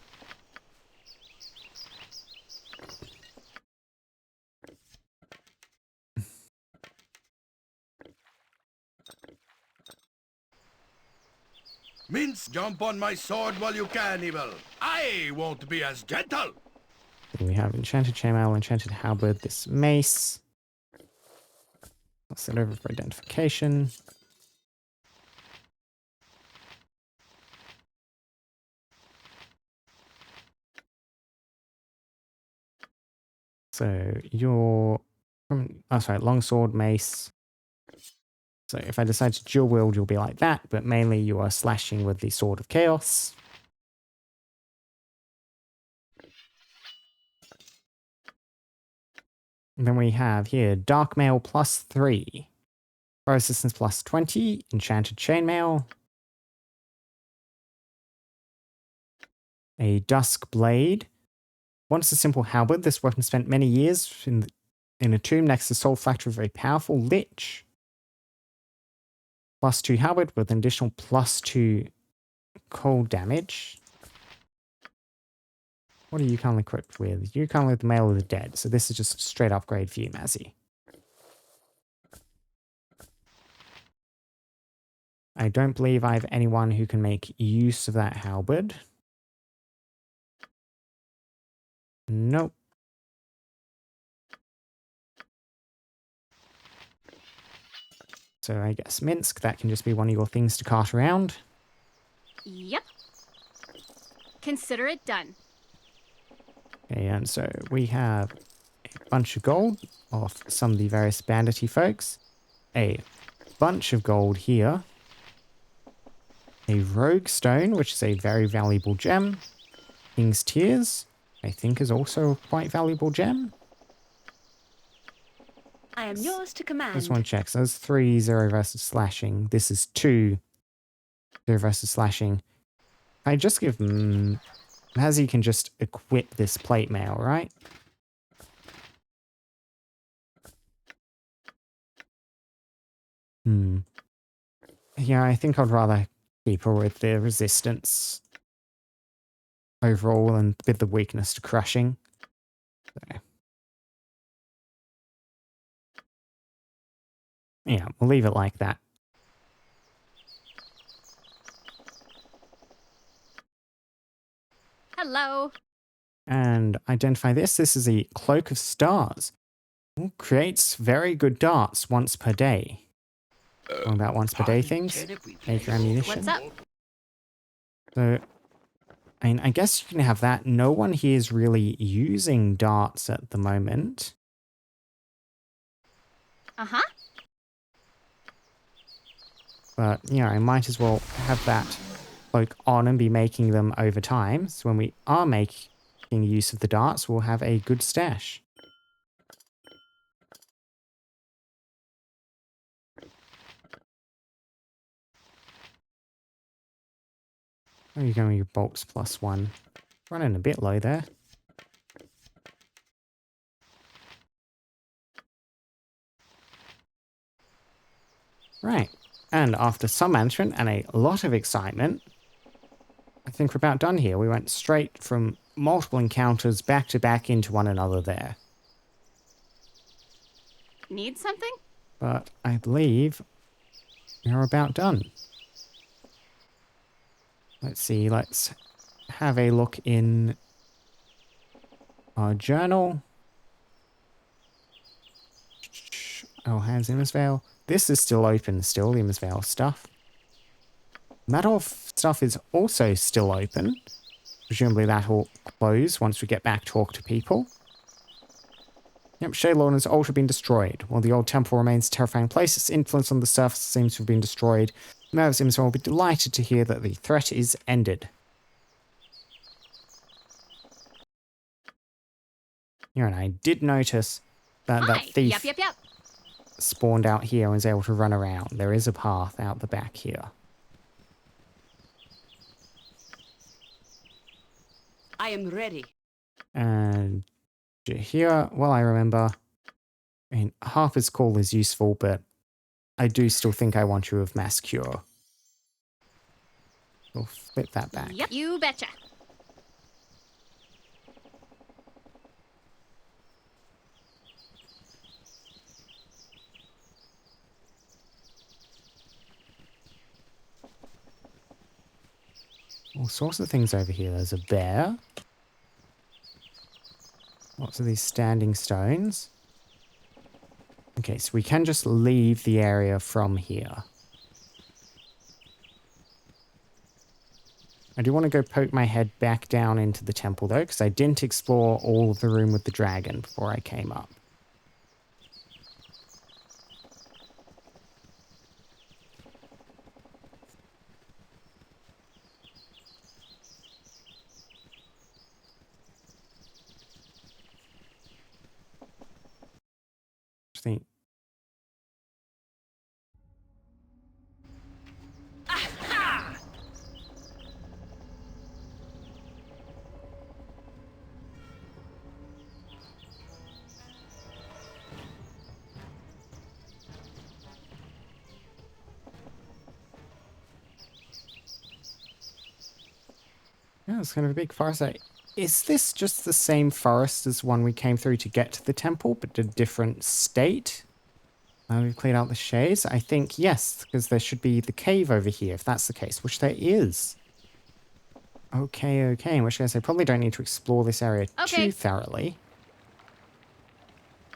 C: Mince, jump on my sword while you can, evil. I won't be as gentle.
A: Then we have enchanted chainmail, enchanted halberd, this mace. I'll set over for identification. So your, longsword, mace. So if I decide to dual wield, you'll be like that, but mainly you are slashing with the Sword of Chaos. And then we have here Dark Mail +3, Fire Resistance +20, Enchanted Chainmail, a Dusk Blade, Once a simple halberd, this weapon spent many years in a tomb next to the soul factor of a powerful lich. +2 halberd with an additional +2 cold damage. What are you currently equipped with? You're currently with the Mail of the Dead, so this is just a straight upgrade for you, Mazzy. I don't believe I have anyone who can make use of that halberd. Nope. So I guess Minsk, that can just be one of your things to cart around.
E: Yep. Consider it done.
A: Okay, and so we have a bunch of gold off some of the various bandity folks. A bunch of gold here. A rogue stone, which is a very valuable gem. King's Tears, I think, is also a quite valuable gem.
B: I am yours to command.
A: Just want to check. So that's 3 0 versus slashing. This is 2 0 versus slashing. I just give Mazzy can just equip this plate mail, right? Yeah, I think I'd rather keep her with the resistance overall and with the weakness to crushing. So. Yeah, we'll leave it like that.
E: Hello.
A: And identify this. This is a Cloak of Stars. Creates very good darts once per day. All about once per day things. Make your ammunition.
E: What's up?
A: So, I mean, I guess you can have that. No one here is really using darts at the moment.
E: Uh-huh.
A: But, yeah, I might as well have that cloak on and be making them over time. So when we are making use of the darts, we'll have a good stash. Where are you going with your bolts +1? Running a bit low there. Right. And after some management and a lot of excitement, I think we're about done here. We went straight from multiple encounters back to back into one another there.
E: Need something?
A: But I believe we're about done. Let's see, let's have a look in our journal. Oh, hands Immersvale. This is still open still, the Immersvale stuff. Madoff stuff is also still open. Presumably that will close once we get back to talk to people. Yep, Shaylorn has also been destroyed. While the old temple remains a terrifying place, its influence on the surface seems to have been destroyed. The Mayor of Immersvale will be delighted to hear that the threat is ended. Yeah, and I did notice that that thief
E: Yep.
A: spawned out here and was able to run around. There is a path out the back here.
G: I am ready.
A: And Jaheira, well, I remember, I mean, Harper's call is useful, but I do still think I want you of mass cure. We'll flip that back.
E: Yep, you betcha.
A: All sorts of things over here. There's a bear. Lots of these standing stones. Okay, so we can just leave the area from here. I do want to go poke my head back down into the temple, though, because I didn't explore all of the room with the dragon before I came up. Think. Oh, it's kind of a big forest. Is this just the same forest as one we came through to get to the temple, but a different state? We've cleared out the shades. I think yes, because there should be the cave over here, if that's the case, which there is. Okay, okay. In which case, I probably don't need to explore this area too thoroughly.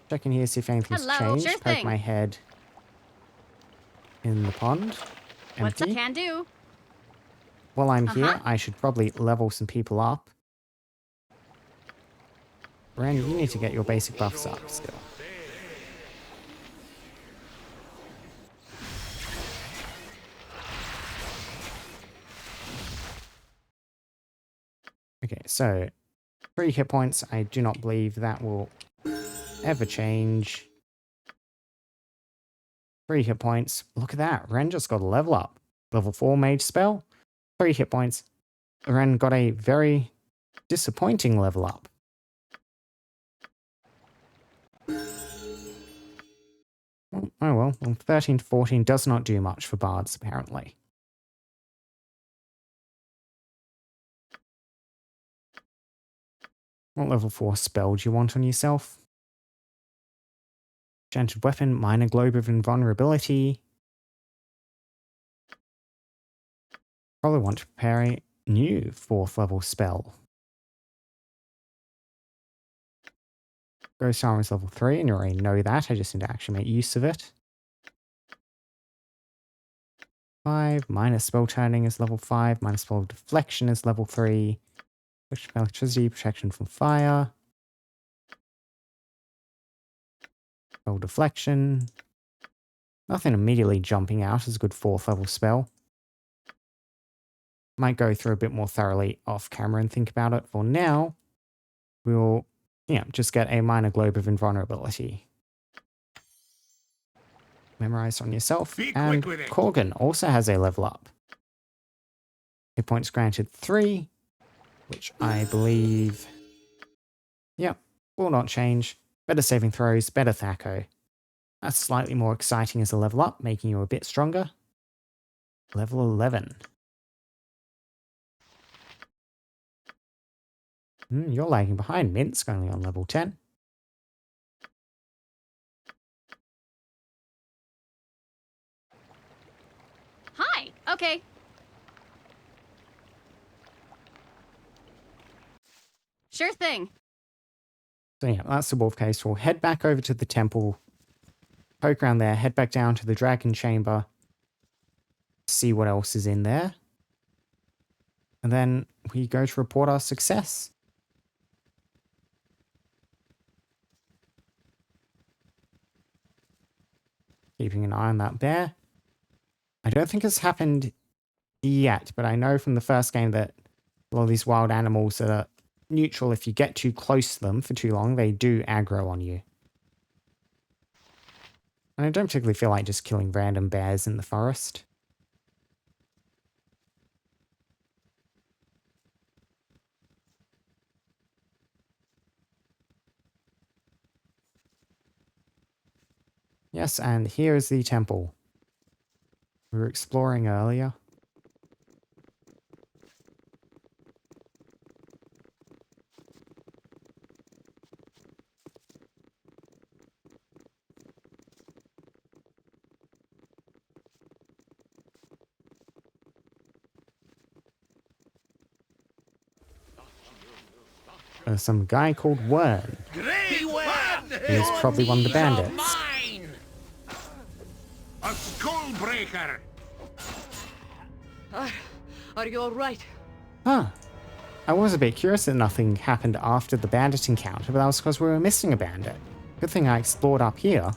A: Check in here, see if anything's changed.
E: Sure
A: Poke
E: thing.
A: my head in the pond.
E: What's a
A: Empty.
E: can do?
A: While I'm here, I should probably level some people up. Ren, you need to get your basic buffs up still. Okay, so 3 hit points. I do not believe that will ever change. 3 hit points. Look at that. Ren just got a level up. Level 4 mage spell. 3 hit points. Ren got a very disappointing level up. Oh well, 13 to 14 does not do much for bards, apparently. What level 4 spell do you want on yourself? Enchanted weapon, minor globe of invulnerability. Probably want to prepare a new 4th level spell. Ghost Armor is level 3, and you already know that. I just need to actually make use of it. 5. Minor spell turning is level 5. Minor spell deflection is level 3. Protection from electricity, protection from fire. Spell deflection. Nothing immediately jumping out as a good 4th level spell. Might go through a bit more thoroughly off camera and think about it. For now, we'll just get a minor globe of invulnerability. Memorize on yourself. And Corgan also has a level up. Hit points granted 3, which I believe, will not change. Better saving throws, better Thaco. That's slightly more exciting as a level up, making you a bit stronger. Level 11. You're lagging behind. Mint's only on level 10.
E: Hi. Okay. Sure thing.
A: So yeah, that's the wolf case. We'll head back over to the temple, poke around there, head back down to the dragon chamber, see what else is in there. And then we go to report our success. Keeping an eye on that bear. I don't think it's happened yet, but I know from the first game that a lot of these wild animals are neutral. If you get too close to them for too long, they do aggro on you. And I don't particularly feel like just killing random bears in the forest. Yes, and here is the temple we were exploring earlier. There's some guy called Wern. He's probably one of the bandits.
C: A skullbreaker!
G: Are you all right?
A: Huh. I was a bit curious that nothing happened after the bandit encounter, but that was because we were missing a bandit. Good thing I explored up here.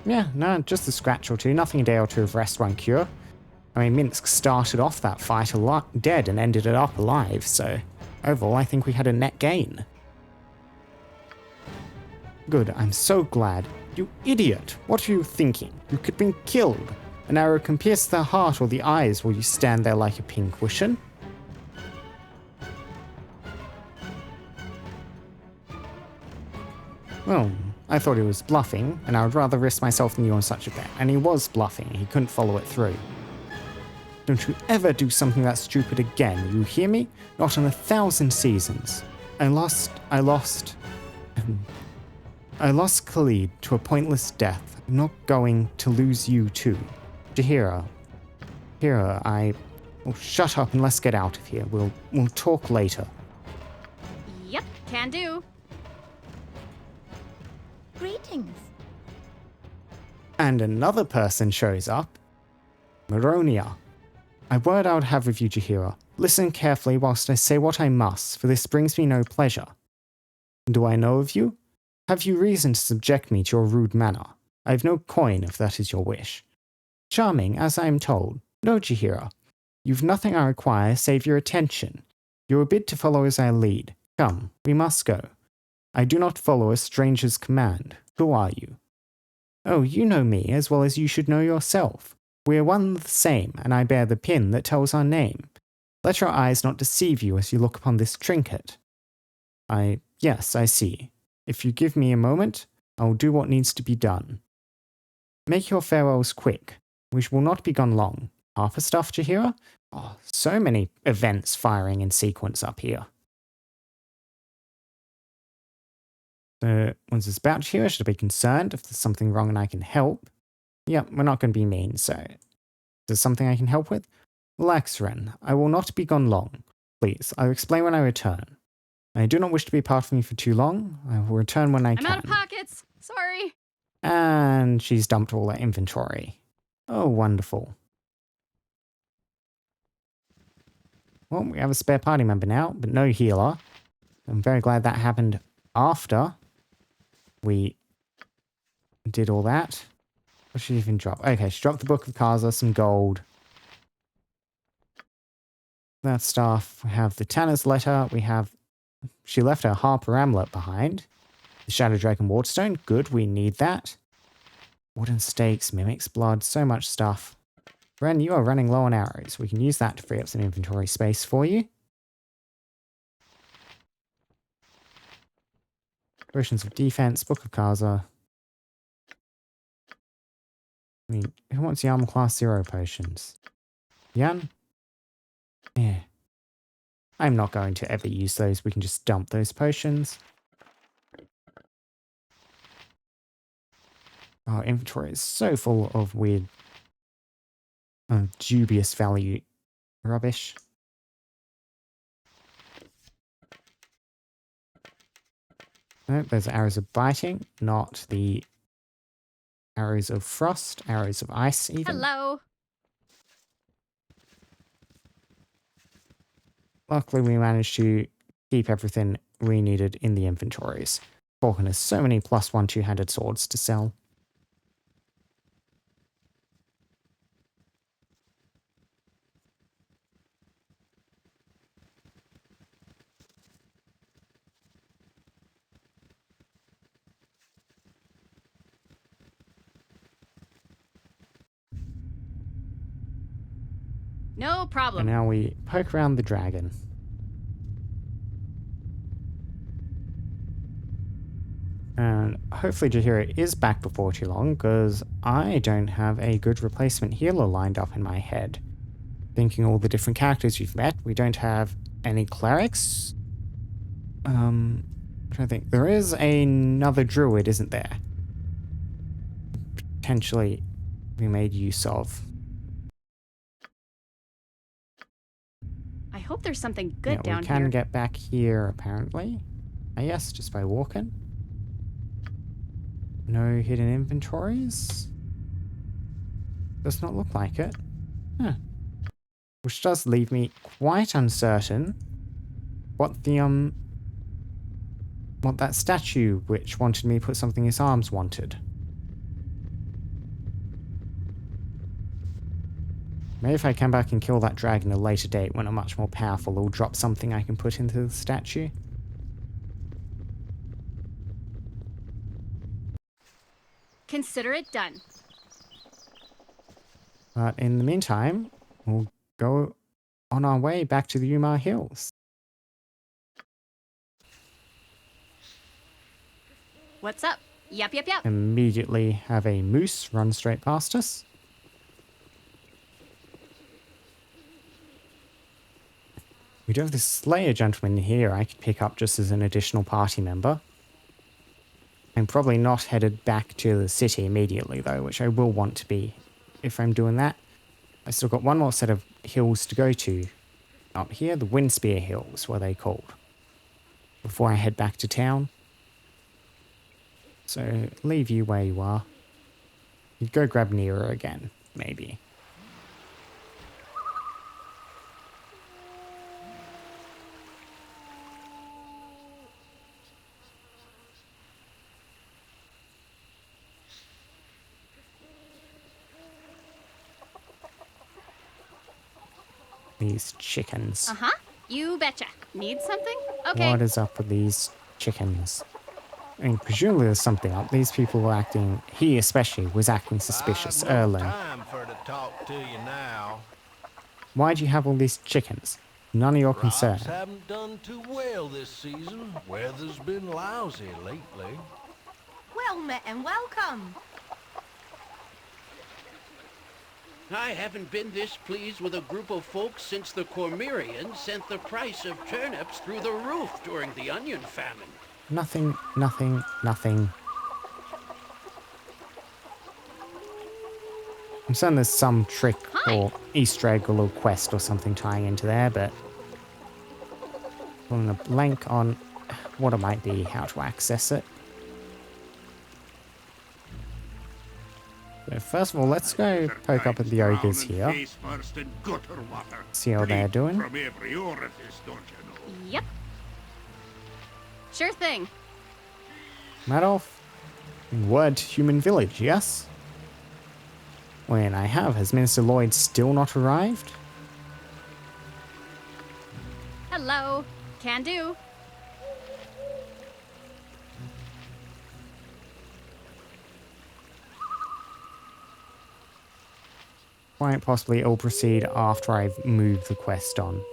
A: Yeah, no, just a scratch or two. Nothing a day or two of rest won't cure. I mean, Minsk started off that fight dead and ended it up alive, so overall I think we had a net gain. Good, I'm so glad. You idiot! What are you thinking? You could be killed. An arrow can pierce the heart or the eyes while you stand there like a pincushion. Well, I thought he was bluffing, and I would rather risk myself than you on such a bet. And he was bluffing, he couldn't follow it through. Don't you ever do something that stupid again, you hear me? Not in 1,000 seasons. I lost Khalid to a pointless death. I'm not going to lose you too. Jaheira. Oh, shut up and let's get out of here. We'll talk later.
E: Yep, can do.
H: Greetings.
A: And another person shows up. Maronia. A word I would have with you, Jaheira. Listen carefully whilst I say what I must, for this brings me no pleasure. Do I know of you? Have you reason to subject me to your rude manner? I have no coin if that is your wish. Charming, as I am told. No, Jaheira. You've nothing I require save your attention. You are bid to follow as I lead. Come, we must go. I do not follow a stranger's command. Who are you? Oh, you know me as well as you should know yourself. We are one and the same, and I bear the pin that tells our name. Let your eyes not deceive you as you look upon this trinket. Yes, I see. If you give me a moment, I will do what needs to be done. Make your farewells quick. We will not be gone long. Half a stuff, Jaheira? Oh, so many events firing in sequence up here. So, once it's about Jaheira, should I be concerned if there's something wrong and I can help? Yep, we're not going to be mean, so... There's something I can help with? Relax, Ren. I will not be gone long. Please, I'll explain when I return. I do not wish to be apart from you for too long. I will return when I can.
E: I'm out of pockets. Sorry.
A: And she's dumped all her inventory. Oh, wonderful. Well, we have a spare party member now, but no healer. I'm very glad that happened after we did all that. What did she even drop? Okay, she dropped the Book of Kaza, some gold. That stuff. We have the Tanner's letter. She left her Harper amulet behind. The Shadow Dragon Wardstone. Good, we need that. Wooden stakes, Mimic's blood, so much stuff. Ren, you are running low on arrows. We can use that to free up some inventory space for you. Potions of Defense, Book of Kaza. I mean, who wants the Armor Class 0 potions? Yan? Yeah. I'm not going to ever use those. We can just dump those potions. Our inventory is so full of weird, dubious value rubbish. Nope, those are arrows of biting, not the arrows of frost, arrows of ice even.
E: Hello.
A: Luckily, we managed to keep everything we needed in the inventories. Falcon has so many +1 two-handed swords to sell.
E: No problem.
A: And now we poke around the dragon. And hopefully Jaheira is back before too long, because I don't have a good replacement healer lined up in my head. Thinking all the different characters we've met, we don't have any clerics. I'm trying to think. There is another druid, isn't there? Potentially we made use of.
E: I hope there's something good
A: Yeah,
E: down
A: we can
E: here.
A: get back here apparently. Yes, just by walking. No hidden inventories? Does not look like it. Huh. Which does leave me quite uncertain what that statue which wanted me to put something in his arms wanted. Maybe if I come back and kill that dragon at a later date when I'm much more powerful, it'll drop something I can put into the statue.
E: Consider it done.
A: But in the meantime, we'll go on our way back to the Umar Hills.
E: What's up? Yep.
A: Immediately have a moose run straight past us. We do have this Slayer gentleman here I could pick up just as an additional party member. I'm probably not headed back to the city immediately though, which I will want to be if I'm doing that. I still got one more set of hills to go to. Up here, the Windspear Hills, what are they called? Before I head back to town. So, leave you where you are. You'd go grab Nero again, maybe. These chickens.
E: Uh-huh. You betcha. Need something? Okay.
A: What is up with these chickens? I mean, presumably there's something up. These people were acting, he especially, was acting suspicious
H: I've no
A: earlier.
H: time for to talk to you now.
A: Why do you have all these chickens? None of your concern.
H: Crops haven't done too well this season. Weather's been lousy lately.
I: Well met and welcome.
D: I haven't been this pleased with a group of folks since the Cormyreans sent the price of turnips through the roof during the onion famine.
A: Nothing, nothing, nothing. I'm certain there's some trick or Easter egg or little quest or something tying into there, but I'm a blank on what it might be, how to access it. So first of all, let's go poke up at the ogres here. See how they're doing.
E: Yep. Sure thing.
A: Madoff? Word to human village, yes? When I have, has Minister Lloyd still not arrived?
E: Hello. Can do.
A: Quite possibly it'll proceed after I've moved the quest on.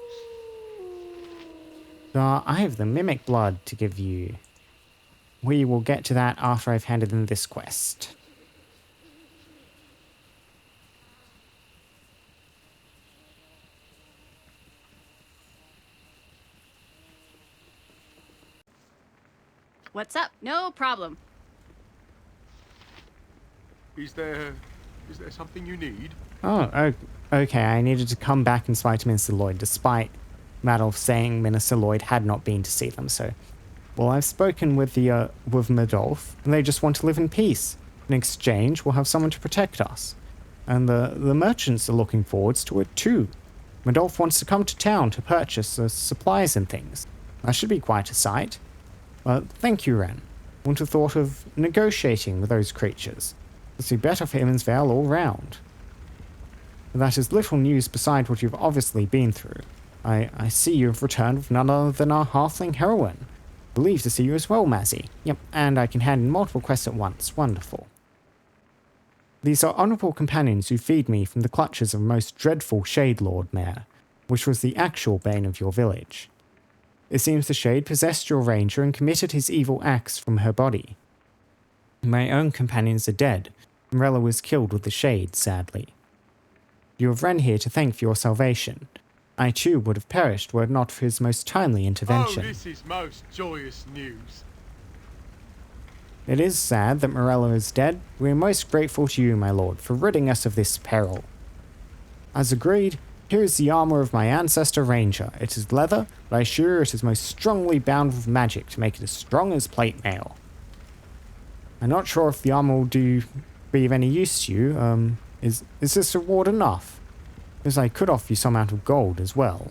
A: I have the Mimic Blood to give you. We will get to that after I've handed in this quest.
E: What's up? No problem.
J: Is there something you need?
A: Oh, okay. I needed to come back and speak to Minister Lloyd, despite Madoff saying Minister Lloyd had not been to see them. So, well, I've spoken with with Madoff, and they just want to live in peace. In exchange, we'll have someone to protect us, and the merchants are looking forwards to it too. Madoff wants to come to town to purchase supplies and things. That should be quite a sight. Thank you, Ren. Wouldn't have thought of negotiating with those creatures. It'd be better for Emmonsvale all round. That is little news beside what you've obviously been through. I see you've returned with none other than our halfling heroine. Relieved to see you as well, Mazzy. Yep, and I can hand in multiple quests at once. Wonderful. These are honourable companions who feed me from the clutches of a most dreadful Shade Lord mare, which was the actual bane of your village. It seems the Shade possessed your ranger and committed his evil acts from her body. My own companions are dead. Morella was killed with the Shade, sadly. You have Ren here to thank for your salvation. I too would have perished were it not for his most timely intervention.
J: Oh, this is most joyous news.
A: It is sad that Morella is dead. We are most grateful to you, my lord, for ridding us of this peril. As agreed, here is the armor of my ancestor ranger. It is leather, but I assure you it is most strongly bound with magic to make it as strong as plate mail. I'm not sure if the armor will be of any use to you. Is this reward enough? Because I could offer you some amount of gold as well.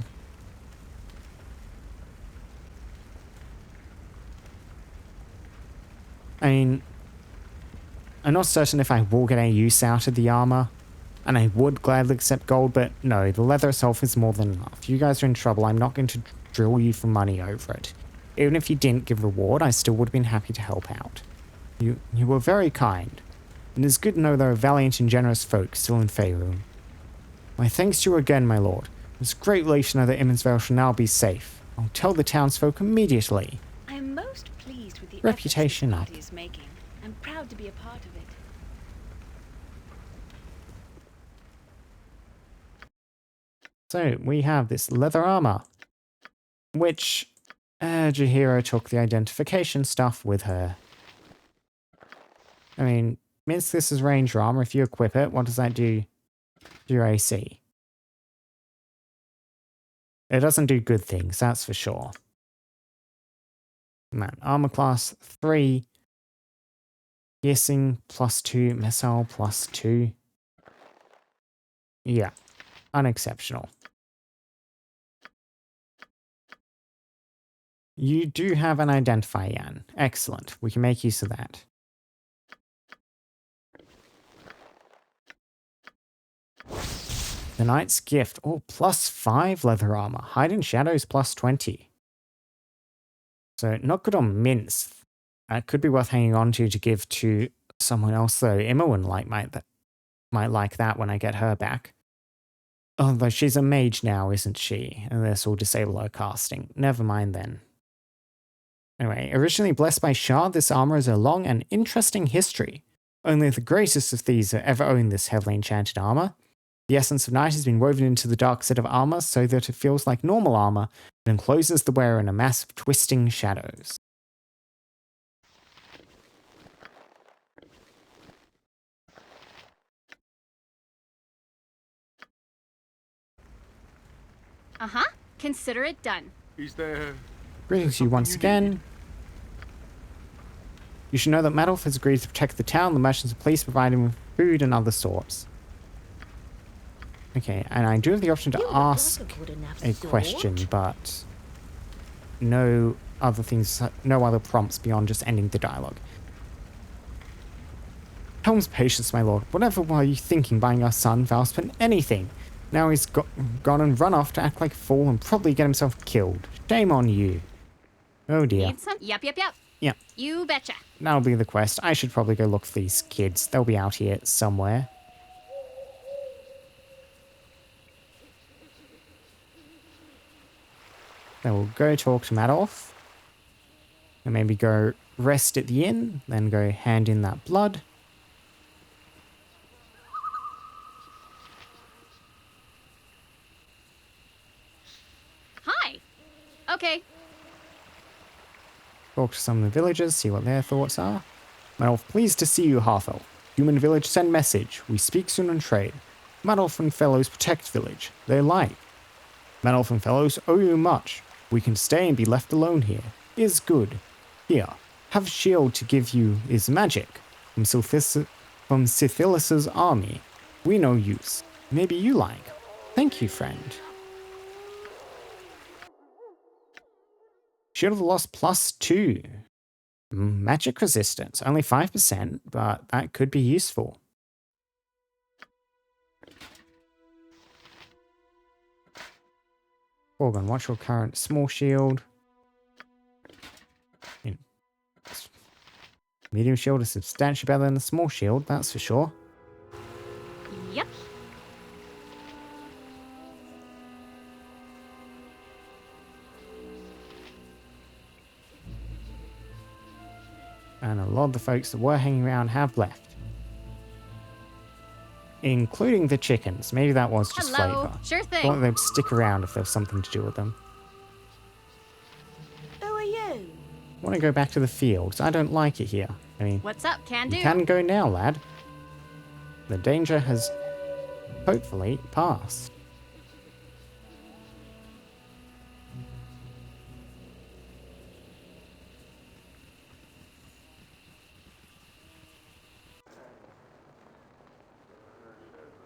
A: I mean, I'm not certain if I will get any use out of the armor, and I would gladly accept gold, but no, the leather itself is more than enough. You guys are in trouble. I'm not going to drill you for money over it. Even if you didn't give reward, I still would have been happy to help out. You were very kind. And it is good to know there are valiant and generous folk still in Faerun. My thanks to you again, my lord. It's a great relief to know that Emmonsvale shall now be safe. I'll tell the townsfolk immediately.
B: I'm most pleased with the
A: Reputation
B: efforts
A: up.
B: this party is making. I'm proud to be a part of it.
A: So, we have this leather armor. Which Jaheira took the identification stuff with her. I mean, since this is ranger armor, if you equip it, what does that do to your AC? It doesn't do good things, that's for sure. Man, armor class 3. Piercing +2, missile +2. Yeah, unexceptional. You do have an identifier, Jan. Excellent. We can make use of that. The Knight's Gift. Oh, +5 leather armor. Hide in Shadows +20. So not good on mints. It could be worth hanging on to give to someone else though. Imowen might like that when I get her back. Although she's a mage now, isn't she? And this will disable her casting. Never mind then. Anyway, originally blessed by Shard, this armor has a long and interesting history. Only the greatest of thieves have ever owned this heavily enchanted armor. The essence of night has been woven into the dark set of armor so that it feels like normal armor and encloses the wearer in a mass of twisting shadows.
E: Uh-huh. Consider it done.
J: Is there...
A: Greetings to you once again. You should know that Madoff has agreed to protect the town. The merchants and police provide him with food and other sorts. Okay, and I do have the option to ask a question, but no other things, no other prompts beyond just ending the dialogue. Helm's patience, my lord. Whatever were you thinking buying our son, Valspin? Anything. Now he's gone and run off to act like a fool and probably get himself killed. Shame on you. Oh dear.
E: Need some? Yep.
A: Yeah.
E: You betcha.
A: That'll be the quest. I should probably go look for these kids. They'll be out here somewhere. Then we'll go talk to Madoff. And maybe go rest at the inn. Then go hand in that blood.
E: Hi. Okay.
A: Talk to some of the villagers, see what their thoughts are. Madoff, pleased to see you, Half-Elf. Human village, send message. We speak soon and trade. Madoff and fellows protect village. They like. Madoff and fellows owe you much. We can stay and be left alone here. Is good. Here, have shield to give you is magic. From Sithilis's army. We no use. Maybe you like. Thank you, friend. Shield of the Lost +2. Magic resistance. Only 5%, but that could be useful. Organ, what's your current small shield? Medium shield is substantially better than the small shield, that's for sure.
E: Yep.
A: And a lot of the folks that were hanging around have left. Including the chickens. Maybe that was just
E: Hello.
A: flavor.
E: Sure
A: I
E: thing.
A: thought they'd stick around if there was something to do with them.
I: Who are you?
A: I want to go back to the fields. I don't like it here. I mean,
E: What's up? Can do.
A: you can go now, lad. The danger has hopefully passed.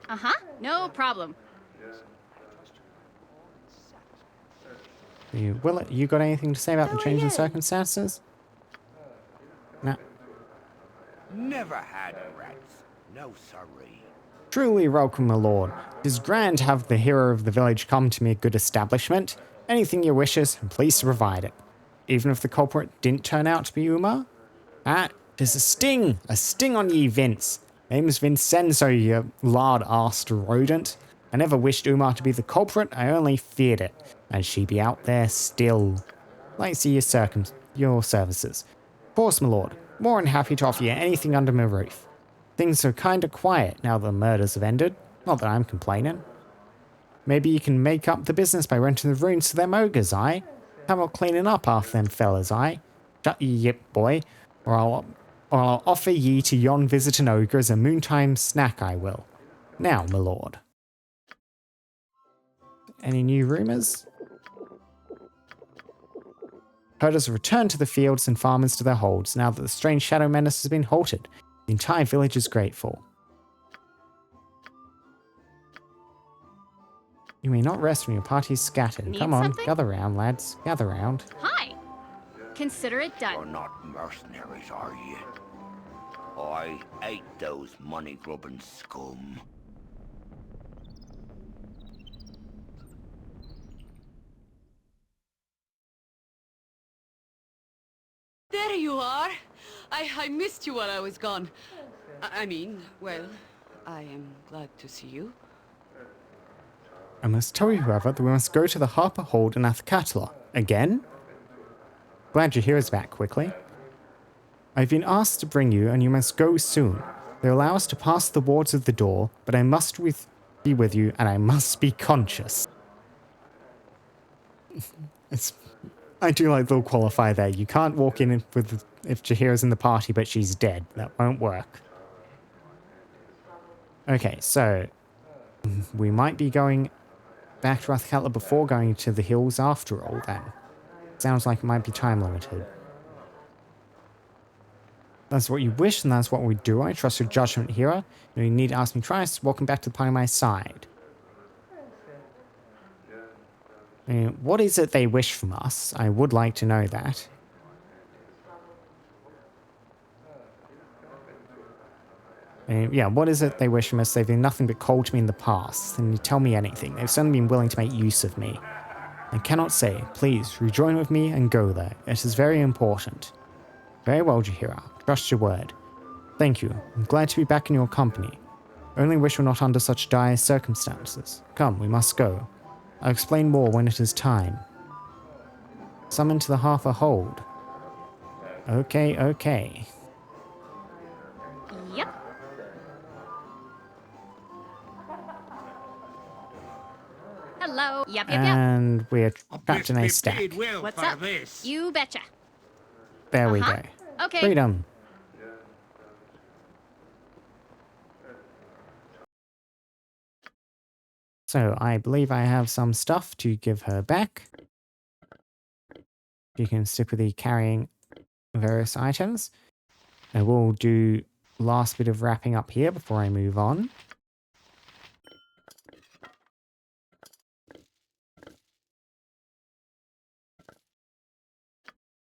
E: Uh-huh. No problem.
A: You got anything to say about the change in circumstances? No.
H: Never had rats. No sorry.
A: Truly welcome, my lord. It is grand to have the hero of the village come to me a good establishment. Anything your wishes, I'm pleased to provide it. Even if the culprit didn't turn out to be Uma? There's a sting on ye, Vince. Name's Vincenzo, you lard-arsed rodent. I never wished Uma to be the culprit, I only feared it. And she be out there still. Like to see your services. Of course, my lord. More than happy to offer you anything under my roof. Things are kinda quiet now that the murders have ended. Not that I'm complaining. Maybe you can make up the business by renting the ruins to them ogres, aye? How about cleaning up after them fellas, aye? Shut your yip, boy, or I'll offer ye to yon visiting ogre as a moontime snack, I will. Now, my lord. Any new rumours? Herders have returned to the fields and farmers to their holds now that the strange shadow menace has been halted. The entire village is grateful. You may not rest when your party is scattered.
E: Need
A: Come on,
E: something?
A: gather round, lads. Gather round.
E: Hi. Consider it
K: You're
E: done.
K: not mercenaries, are you? I hate those money-grubbing scum.
G: There you are. I missed you while I was gone. I mean, well, I am glad to see you.
A: I must tell you, however, that we must go to the Harper Hold in Athkatla. Again? Glad Jaheira's back quickly. I've been asked to bring you, and you must go soon. They allow us to pass the wards of the door, but I must be with you, and I must be conscious. I do like the little qualifier there. You can't walk in with if Jaheira's in the party, but she's dead. That won't work. Okay, so we might be going back to Athkatla before going to the hills after all, then. Sounds like it might be time limited. That's what you wish, and that's what we do. I trust your judgment, Jaheira. You need to ask me twice. Welcome back to the party on my side. What is it they wish from us? I would like to know that. Yeah, what is it they wish from us? They've been nothing but cold to me in the past. Can you tell me anything? They've certainly been willing to make use of me. I cannot say. Please, rejoin with me and go there. It is very important. Very well, Jaheira. Trust your word. Thank you. I'm glad to be back in your company. Only wish we're not under such dire circumstances. Come, we must go. I'll explain more when it is time. Summon to the Harper Hold. Okay, okay.
E: Yep. Hello. Yep.
A: And we're trapped in a stack.
E: What's up? You betcha.
A: There we go.
E: Okay.
A: Freedom. So I believe I have some stuff to give her back. You can stick with the carrying various items. I will do last bit of wrapping up here before I move on.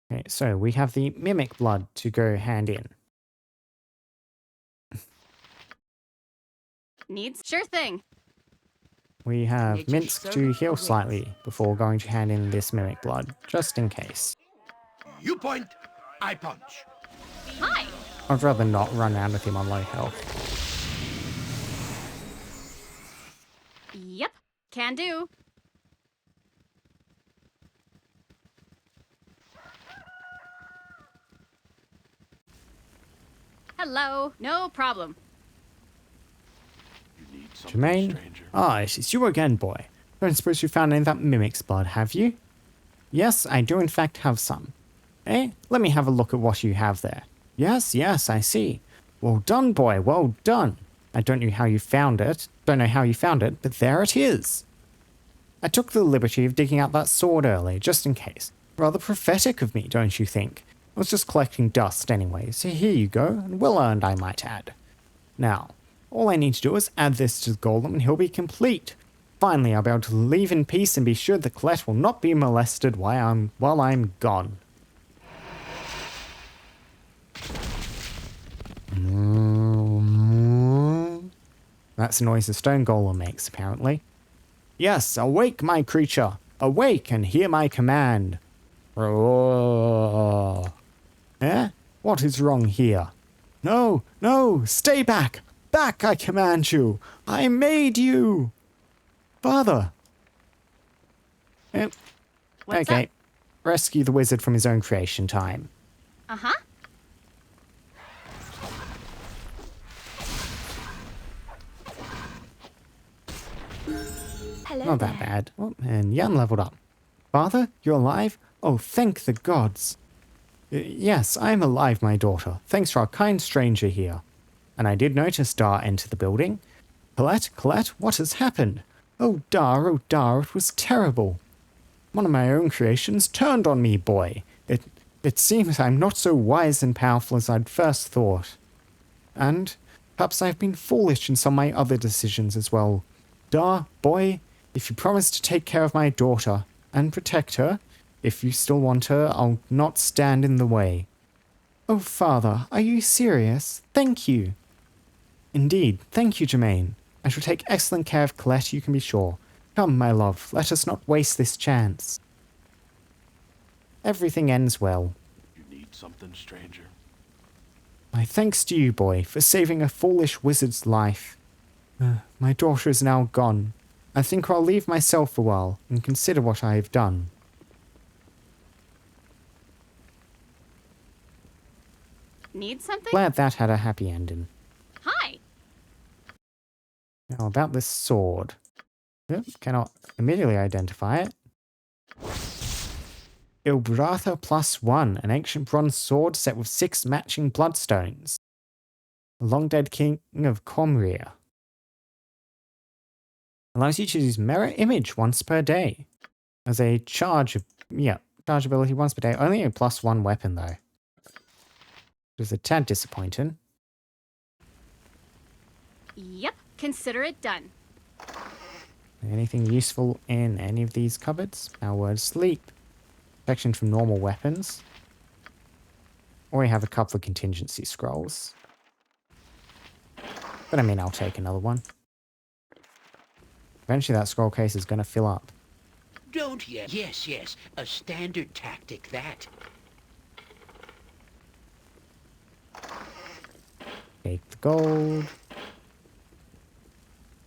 A: Okay, so we have the mimic blood to go hand in.
E: Needs? Sure thing.
A: We have
G: Nature's
A: Minsk to
G: servant
A: heal
G: awaits.
A: slightly before going to hand in this mimic blood, just in case.
C: You point, I punch.
E: Hi.
A: I'd rather not run around with him on low health.
E: Yep. Can do. Hello. No problem.
H: You need something,
A: Jermaine?
H: stranger.
A: Ah, it is you again, boy. Don't suppose you found any of that mimic's blood, have you? Yes, I do in fact have some. Eh? Let me have a look at what you have there. Yes, yes, I see. Well done, boy, well done. I don't know how you found it, but there it is. I took the liberty of digging out that sword earlier, just in case. Rather prophetic of me, don't you think? I was just collecting dust anyway, so here you go, and well earned, I might add. Now, all I need to do is add this to the golem and he'll be complete. Finally, I'll be able to leave in peace and be sure that Colette will not be molested while I'm gone. That's the noise the stone golem makes, apparently. Yes, awake, my creature! Awake and hear my command! Roar. Eh? What is wrong here? No, no, stay back! Back, I command you! I made you! Father!
E: What's
A: okay.
E: up?
A: Rescue the wizard from his own creation time.
E: Uh-huh.
I: Hello
A: Not that
I: there.
A: bad. Oh, and Jan leveled up. Father, you're alive? Oh, thank the gods. Yes, I am alive, my daughter. Thanks to our kind stranger here. And I did notice Dar enter the building. Colette, what has happened? Oh, Dar, it was terrible. One of my own creations turned on me, boy. It seems I'm not so wise and powerful as I'd first thought. And perhaps I've been foolish in some of my other decisions as well. Dar, boy, if you promise to take care of my daughter and protect her, if you still want her, I'll not stand in the way. Oh, Father, are you serious? Thank you. Indeed, thank you, Jermaine. I shall take excellent care of Colette, you can be sure. Come, my love, let us not waste this chance. Everything ends well.
J: You need something, stranger?
A: My thanks to you, boy, for saving a foolish wizard's life. My daughter is now gone. I think I'll leave myself a while and consider what I have done.
E: Need something?
A: Glad that had a happy ending.
E: Hi.
A: Now about this sword. Yep, cannot immediately identify it. Ilbratha +1, an ancient bronze sword set with 6 matching bloodstones. The long-dead king of Comria. Allows you to use mirror image once per day. As a charge ability once per day. Only a +1 weapon though. Which is a tad disappointing.
E: Yep, consider it done.
A: Anything useful in any of these cupboards? Our word sleep. Protection from normal weapons. Or we have a couple of contingency scrolls. But I mean, I'll take another one. Eventually that scroll case is going to fill up.
D: Don't you? Yes. A standard tactic, that.
A: Take the gold.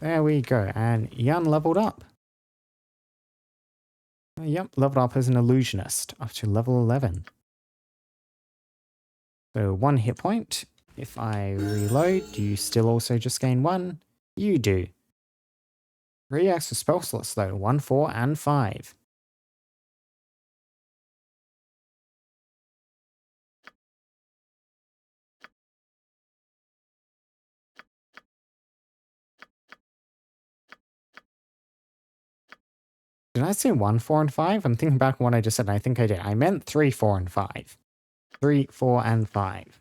A: There we go. And Jan leveled up. Yep, leveled up as an illusionist. Up to level 11. So 1 hit point. If I reload, do you still also just gain 1? You do. Reacts for spell slots though. 1, 4, and 5. Did I say 1, 4, and 5? I'm thinking back on what I just said, and I think I did. I meant 3, 4, and 5. 3, 4, and 5.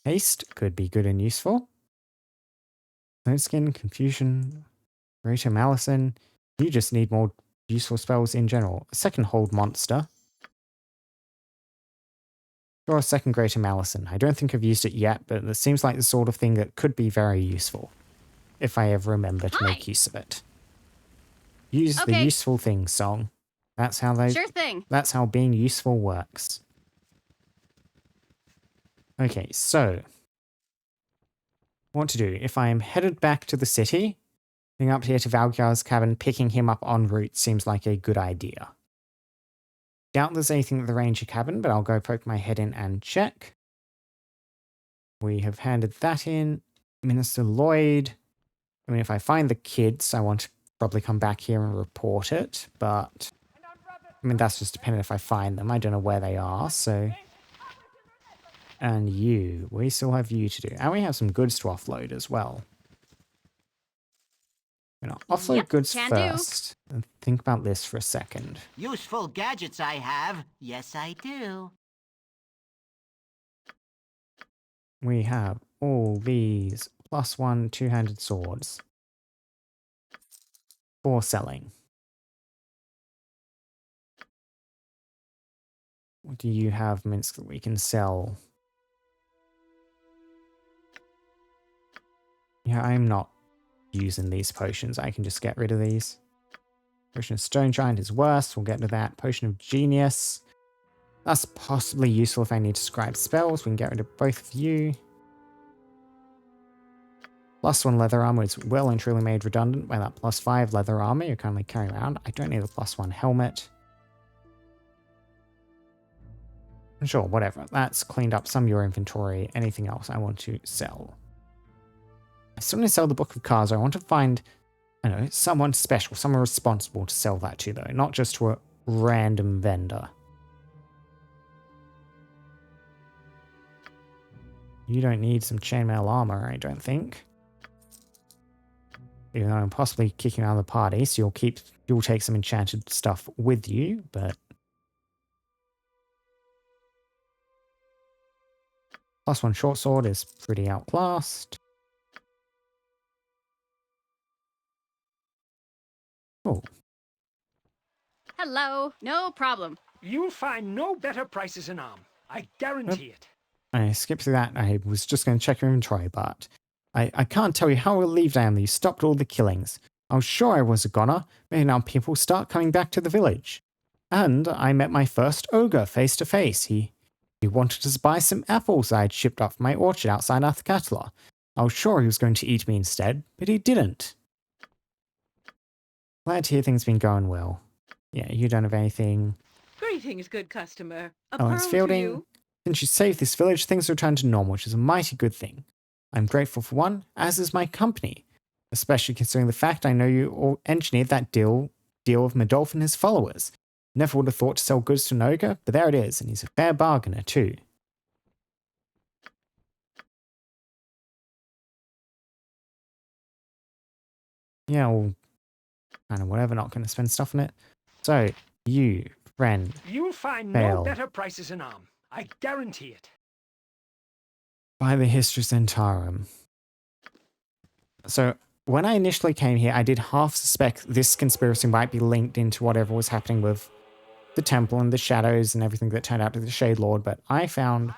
A: Haste could be good and useful. No skin, confusion, greater malison. You just need more useful spells in general. A second hold monster. Or a second greater malison. I don't think I've used it yet, but it seems like the sort of thing that could be very useful. If I ever remember to make use of it. Use the useful thing song. That's how they.
E: Sure thing.
A: That's how being useful works. Okay, so what to do? If I am headed back to the city, going up here to Valgar's cabin, picking him up en route seems like a good idea. Doubt there's anything at the ranger cabin, but I'll go poke my head in and check. We have handed that in. Minister Lloyd. I mean, if I find the kids, I want to probably come back here and report it, but I mean, that's just dependent if I find them. I don't know where they are, so. And you. We still have you to do. And we have some goods to offload as well. You know, offload goods first. And think about this for a second.
L: Useful gadgets I have. Yes, I do.
A: We have all these +1 two-handed swords. For selling. What do you have, Minsk, that we can sell? Yeah, I'm not using these potions. I can just get rid of these. Potion of Stone Giant is worse. We'll get to that. Potion of Genius. That's possibly useful if I need to scribe spells. We can get rid of both of you. +1 leather armor is well and truly made redundant by that +5 leather armor you're currently carrying around. I don't need a +1 helmet. Sure, whatever. That's cleaned up some of your inventory. Anything else I want to sell? I still need to sell the Book of Cards. I want to find I know, someone special, someone responsible to sell that to, though, not just to a random vendor. You don't need some chainmail armor, I don't think. Even though I'm possibly kicking you out of the party, so you'll take some enchanted stuff with you, but +1 short sword is pretty outclassed. Oh.
E: Hello. No problem.
M: You'll find no better prices in Arm. I guarantee it.
A: I skipped through that. I was just going to check your inventory, but I can't tell you how relieved I am that you stopped all the killings. I was sure I was a goner. Maybe now people start coming back to the village. And I met my first ogre face to face. He wanted to buy some apples I had shipped off my orchard outside Athkatla. I was sure he was going to eat me instead, but he didn't. Glad to hear things been going well. Yeah, you don't have anything.
G: Greetings, good customer. A
A: Alex
G: pearl
A: Fielding.
G: to you.
A: Since you saved this village, things returned to normal, which is a mighty good thing. I'm grateful for one, as is my company. Especially considering the fact I know you all engineered that deal with Medolph and his followers. Never would have thought to sell goods to an ogre, but there it is, and he's a fair bargainer too. Yeah, well, kind of whatever, not going to spend stuff on it. So, you, friend.
M: You'll find
A: fail.
M: no better prices in Arm. I guarantee it.
A: By the Histus Centarum. So, when I initially came here, I did half suspect this conspiracy might be linked into whatever was happening with the temple and the shadows and everything that turned out to be the Shade Lord, but I found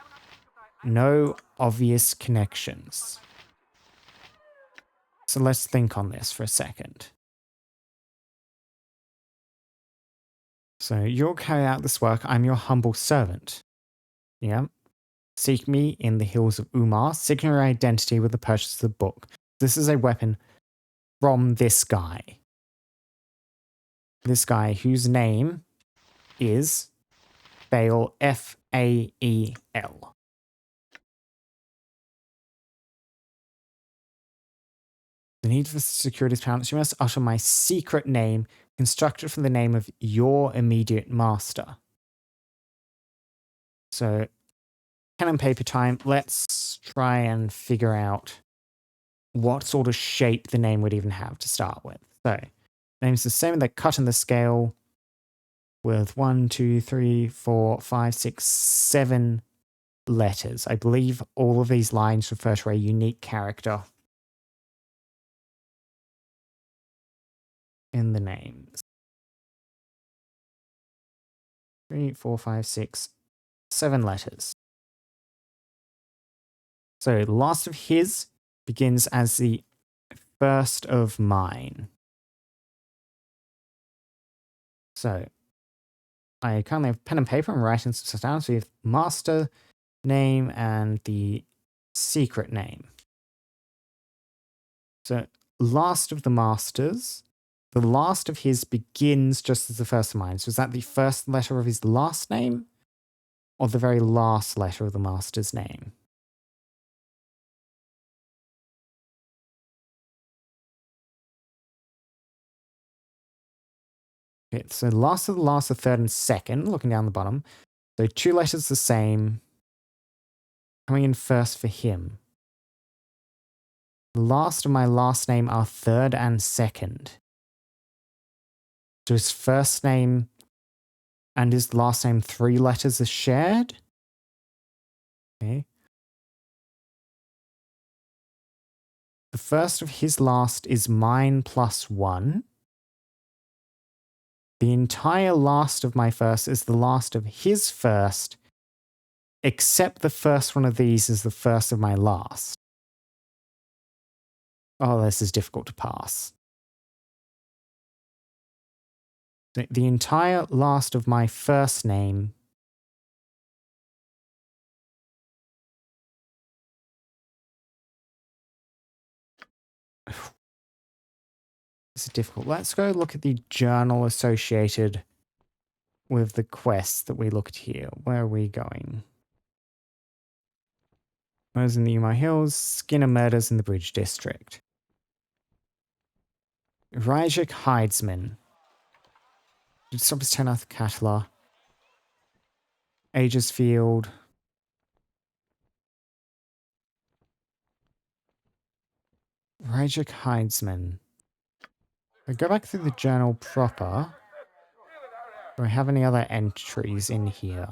A: no obvious connections. So let's think on this for a second. So you'll carry out this work. I'm your humble servant. Yeah. Seek me in the hills of Umar. Signal your identity with the purchase of the book. This is a weapon from this guy. This guy whose name is Fael, Fael. The need for security parents, you must utter my secret name, constructed from the name of your immediate master. So, pen and paper time. Let's try and figure out what sort of shape the name would even have to start with. So, name's the same, they're cut in the scale with 1, 2, 3, 4, 5, 6, 7 letters. I believe all of these lines refer to a unique character in the names. 3, 4, 5, 6, 7 letters. So, last of his begins as the first of mine. So, I currently have pen and paper and writing some stuff down. So, we have master name and the secret name. So, last of the masters. The last of his begins just as the first of mine. So, is that the first letter of his last name? Or the very last letter of the master's name? Okay, so last of the last, the third and second, looking down the bottom. So 2 letters the same. Coming in first for him. The last of my last name are third and second. So his first name and his last name, 3 letters are shared. Okay. The first of his last is mine plus 1. The entire last of my first is the last of his first, except the first one of these is the first of my last. Oh, this is difficult to pass. The entire last of my first name this is difficult. Let's go look at the journal associated with the quests that we looked here. Where are we going? Murders in the Umar Hills, Skinner murders in the Bridge District. Rijik Hidesman. Did stop his turn off Catala. Aegis Field. Rijik Hidesman. If I go back through the journal proper, do I have any other entries in here?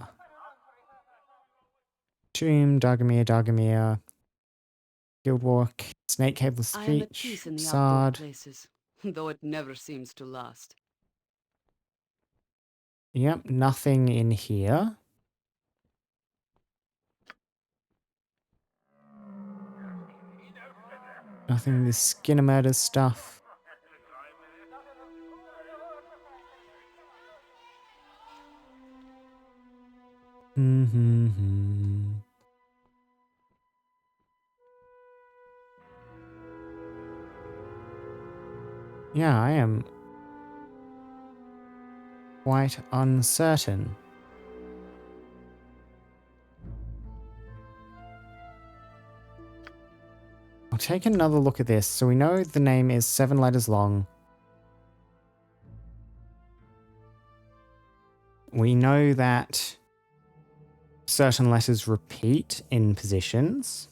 A: Tomb, Dagamir, Guildwalk, Snake Cable
G: I am at
A: Speech,
G: peace in the outdoor
A: Sard.
G: places, though it never seems to last.
A: Yep, nothing in here. Nothing in this Skinner murder stuff. Yeah, I am quite uncertain. I'll take another look at this. So we know the name is 7 letters long. We know that certain letters repeat in positions.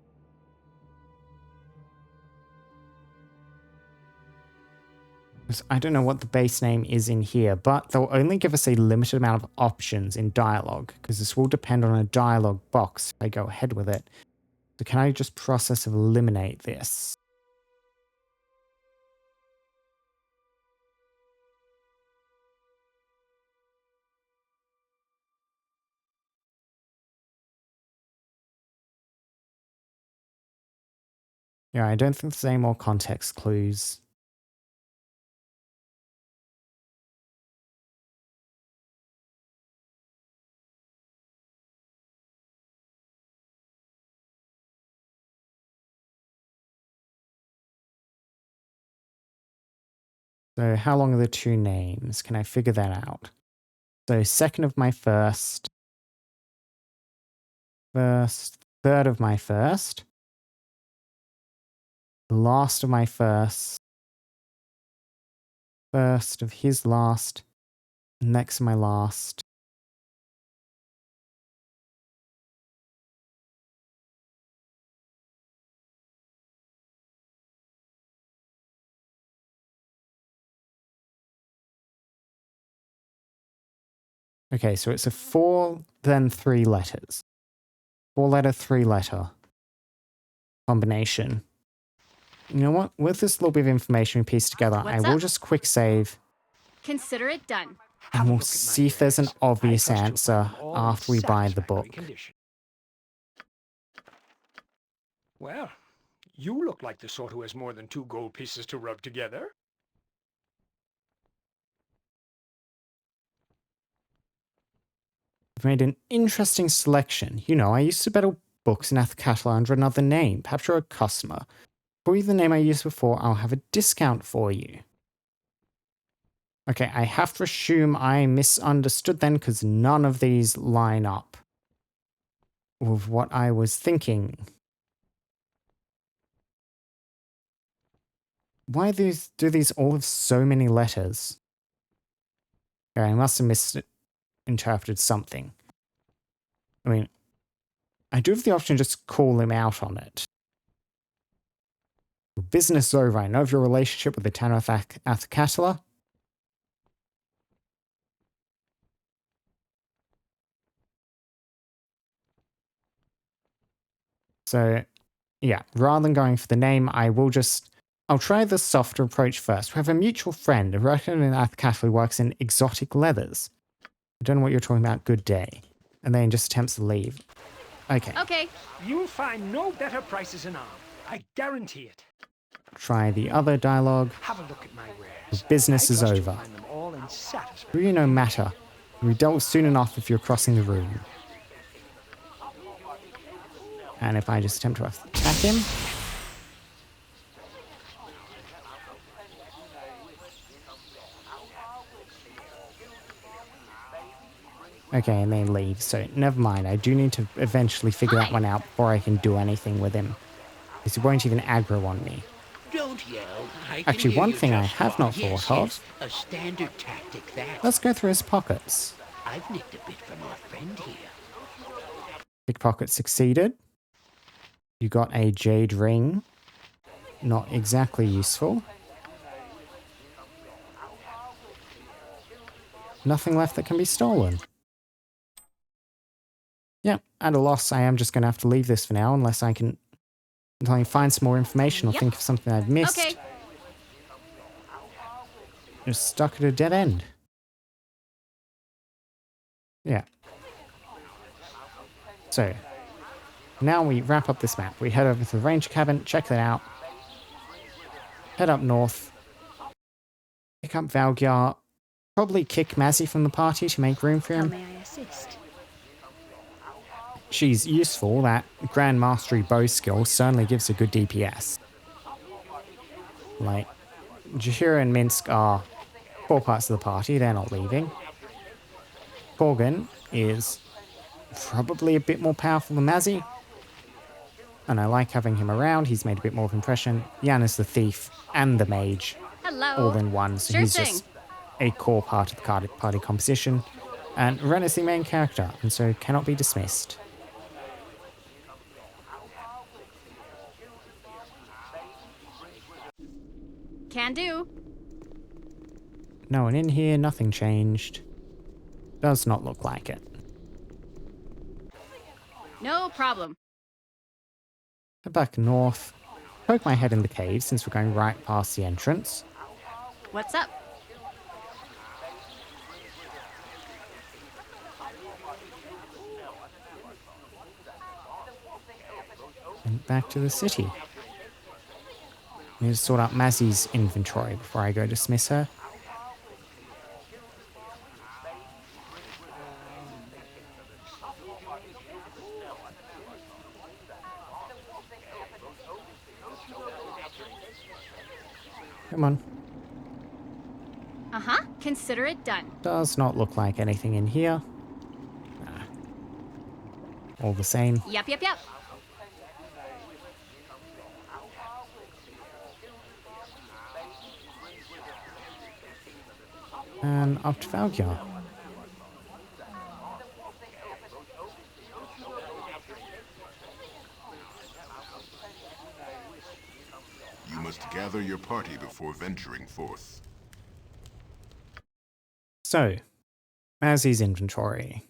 A: I don't know what the base name is in here, but they'll only give us a limited amount of options in dialogue, because this will depend on a dialogue box if I go ahead with it. So can I just process of eliminate this? Yeah, I don't think there's any more context clues. So how long are the two names? Can I figure that out? So second of my first, third of my first, last of my first of his last, next of my last. Okay, so it's a 4, then 3 letters. 4 letter, 3 letter combination. You know what? With this little bit of information we pieced together,
E: What's
A: I will
E: up?
A: just quick save
E: Consider it done.
A: and we'll see if there's an obvious answer after we buy the book.
M: Well, you look like the sort who has more than 2 gold pieces to rub together.
A: I've made an interesting selection. You know, I used to battle books in Athkatla under another name. Perhaps you're a customer. For you the name I used before, I'll have a discount for you. Okay, I have to assume I misunderstood then, because none of these line up with what I was thinking. Why do these all have so many letters? Okay, I must have misinterpreted something. I mean, I do have the option to just call him out on it. Business is over. I know of your relationship with the town of Athkatla. So, yeah, rather than going for the name, I'll try the softer approach first. We have a mutual friend, a resident in Athkatla who works in exotic leathers. I don't know what you're talking about. Good day. And then just attempts to leave. Okay.
E: Okay.
M: You'll find no better prices in Arm. I guarantee it.
A: Try the other dialogue.
M: Have a look at my wares.
A: The business is
M: I trust
A: over.
M: you'll find them all in satisfactory
A: Do you no matter? You'll be dealt with soon enough if you're crossing the room. And if I just attempt to attack him. Okay, and then leave. So never mind. I do need to eventually figure that one out before I can do anything with him. Because he won't even aggro on me.
D: Don't Don't yell. I can
A: Actually,
D: hear
A: one
D: you
A: thing I
D: just
A: have not
D: fine. Yes,
A: thought of.
D: yes, a standard tactic, that.
A: Let's go through his pockets.
D: I've nicked a bit from our friend here.
A: Pickpocket succeeded. You got a jade ring. Not exactly useful. Nothing left that can be stolen. Yeah, at a loss, I am just going to have to leave this for now until I can find some more information or think of something I've missed.
E: Okay.
A: Just stuck at a dead end. Yeah. So, now we wrap up this map. We head over to the ranger cabin, check that out. Head up north. Pick up Valgyar. Probably kick Mazzy from the party to make room for
B: How
A: him.
B: may I assist?
A: She's useful. That Grand Mastery bow skill certainly gives a good DPS. Like, Jaheira and Minsk are core parts of the party. They're not leaving. Korgan is probably a bit more powerful than Mazzy. And I like having him around. He's made a bit more of an impression. Yan is the thief and the mage.
E: Hello.
A: All in one. So
E: Sure
A: he's
E: thing.
A: just a core part of the party composition. And Ren is the main character, and so cannot be dismissed.
E: Can do.
A: No one in here, nothing changed. Does not look like it.
E: No problem.
A: Head back north. Poke my head in the cave since we're going right past the entrance.
E: What's up?
A: And back to the city. I need to sort out Mazzy's inventory before I go dismiss her. Come on.
E: Uh-huh. Consider it done.
A: Does not look like anything in here. Nah. All the same.
E: Yep.
A: And up to Valgyar.
N: You must gather your party before venturing forth.
A: So, Mazzy's inventory.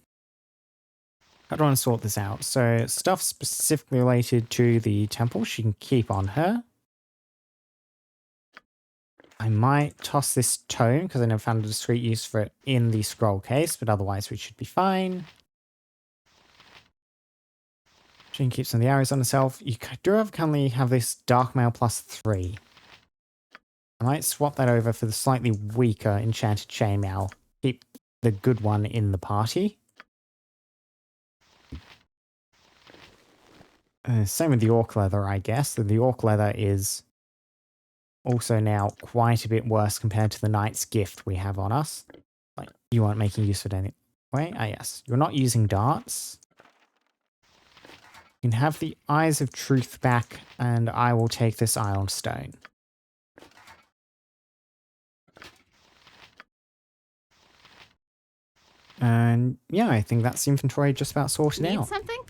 A: How do I want to sort this out? So, stuff specifically related to the temple she can keep on her. I might toss this tome because I never found a discreet use for it in the scroll case, but otherwise we should be fine. She can keep some of the arrows on herself. You do currently have this Dark Mail +3. I might swap that over for the slightly weaker Enchanted Chainmail. Keep the good one in the party. Same with the Orc Leather, I guess. The Orc Leather is also now quite a bit worse compared to the Knight's Gift we have on us. Like, you aren't making use of it anyway. Ah, yes. You're not using darts. You can have the Eyes of Truth back, and I will take this Iron Stone. And yeah, I think that's the inventory just about sorted
E: Need
A: out.
E: something?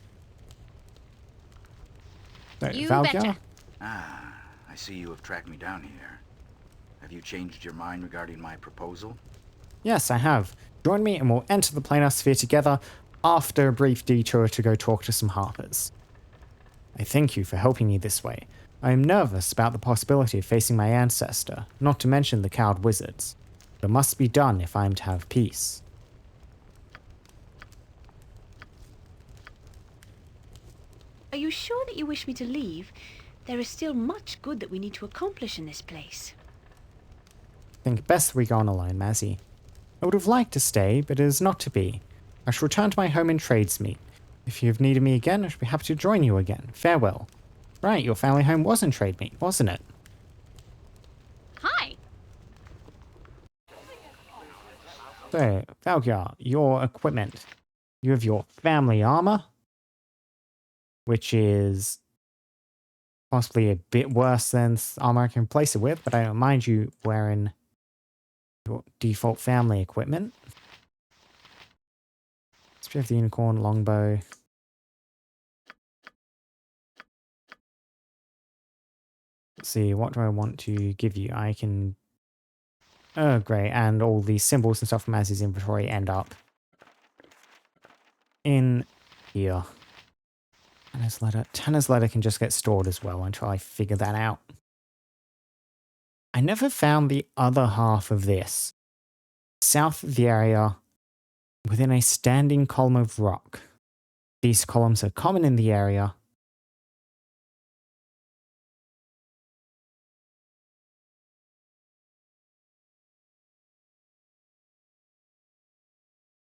A: So,
E: You
A: Valgyar?
E: betcha.
O: Ah, I see you have tracked me down here. Have you changed your mind regarding my proposal?
A: Yes, I have. Join me and we'll enter the planar sphere together after a brief detour to go talk to some Harpers. I thank you for helping me this way. I am nervous about the possibility of facing my ancestor, not to mention the cowed wizards. But it must be done if I am to have peace.
B: Are you sure that you wish me to leave? There is still much good that we need to accomplish in this place.
A: I think best we go on alone, Mazzy. I would have liked to stay, but it is not to be. I shall return to my home in Tradesmeet. If you have needed me again, I shall be happy to join you again. Farewell. Right, your family home was in Tradesmeet, wasn't it?
E: Hi.
A: So, Valgyar, your equipment. You have your family armor, which is Possibly a bit worse than armor I can replace it with, but I don't mind you wearing your default family equipment. Spear of the Unicorn, longbow. Let's see, what do I want to give you? I can... Oh, great. And all the symbols and stuff from Azzy's inventory end up in here. Tanner's letter. Tanner's letter can just get stored as well until I figure that out. I never found the other half of this. South of the area, within a standing column of rock. These columns are common in the area.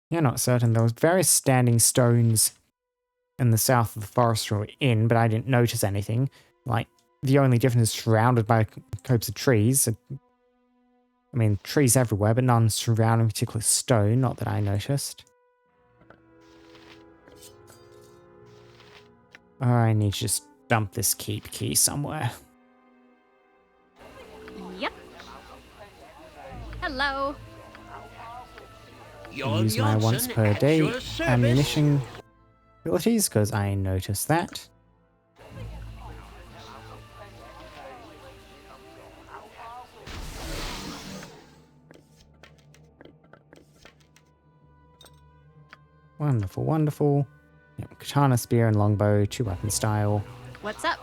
A: You're not certain. There was various standing stones in the south of the forest we were in, but I didn't notice anything. Like, the only difference is surrounded by copes of trees. I mean, trees everywhere, but none surrounding a particular stone, not that I noticed. Oh, I need to just dump this keep key somewhere.
E: Yep. Hello.
A: Use my once per day ammunition abilities, because I noticed that. Wonderful, wonderful. Yep, katana, spear, and longbow, 2-weapon style.
E: What's up?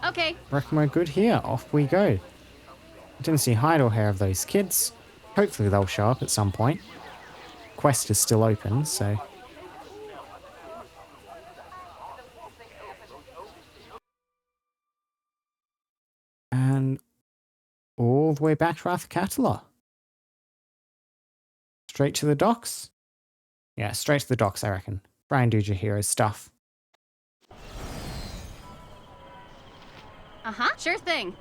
E: Okay.
A: Reckon we're good here. Off we go. I didn't see hide or hair of those kids. Hopefully they'll show up at some point. Quest is still open, so... And all the way back to Rathcatala. Straight to the docks? Yeah, straight to the docks, I reckon. Try and do Jaheira's stuff.
E: Uh-huh, sure thing.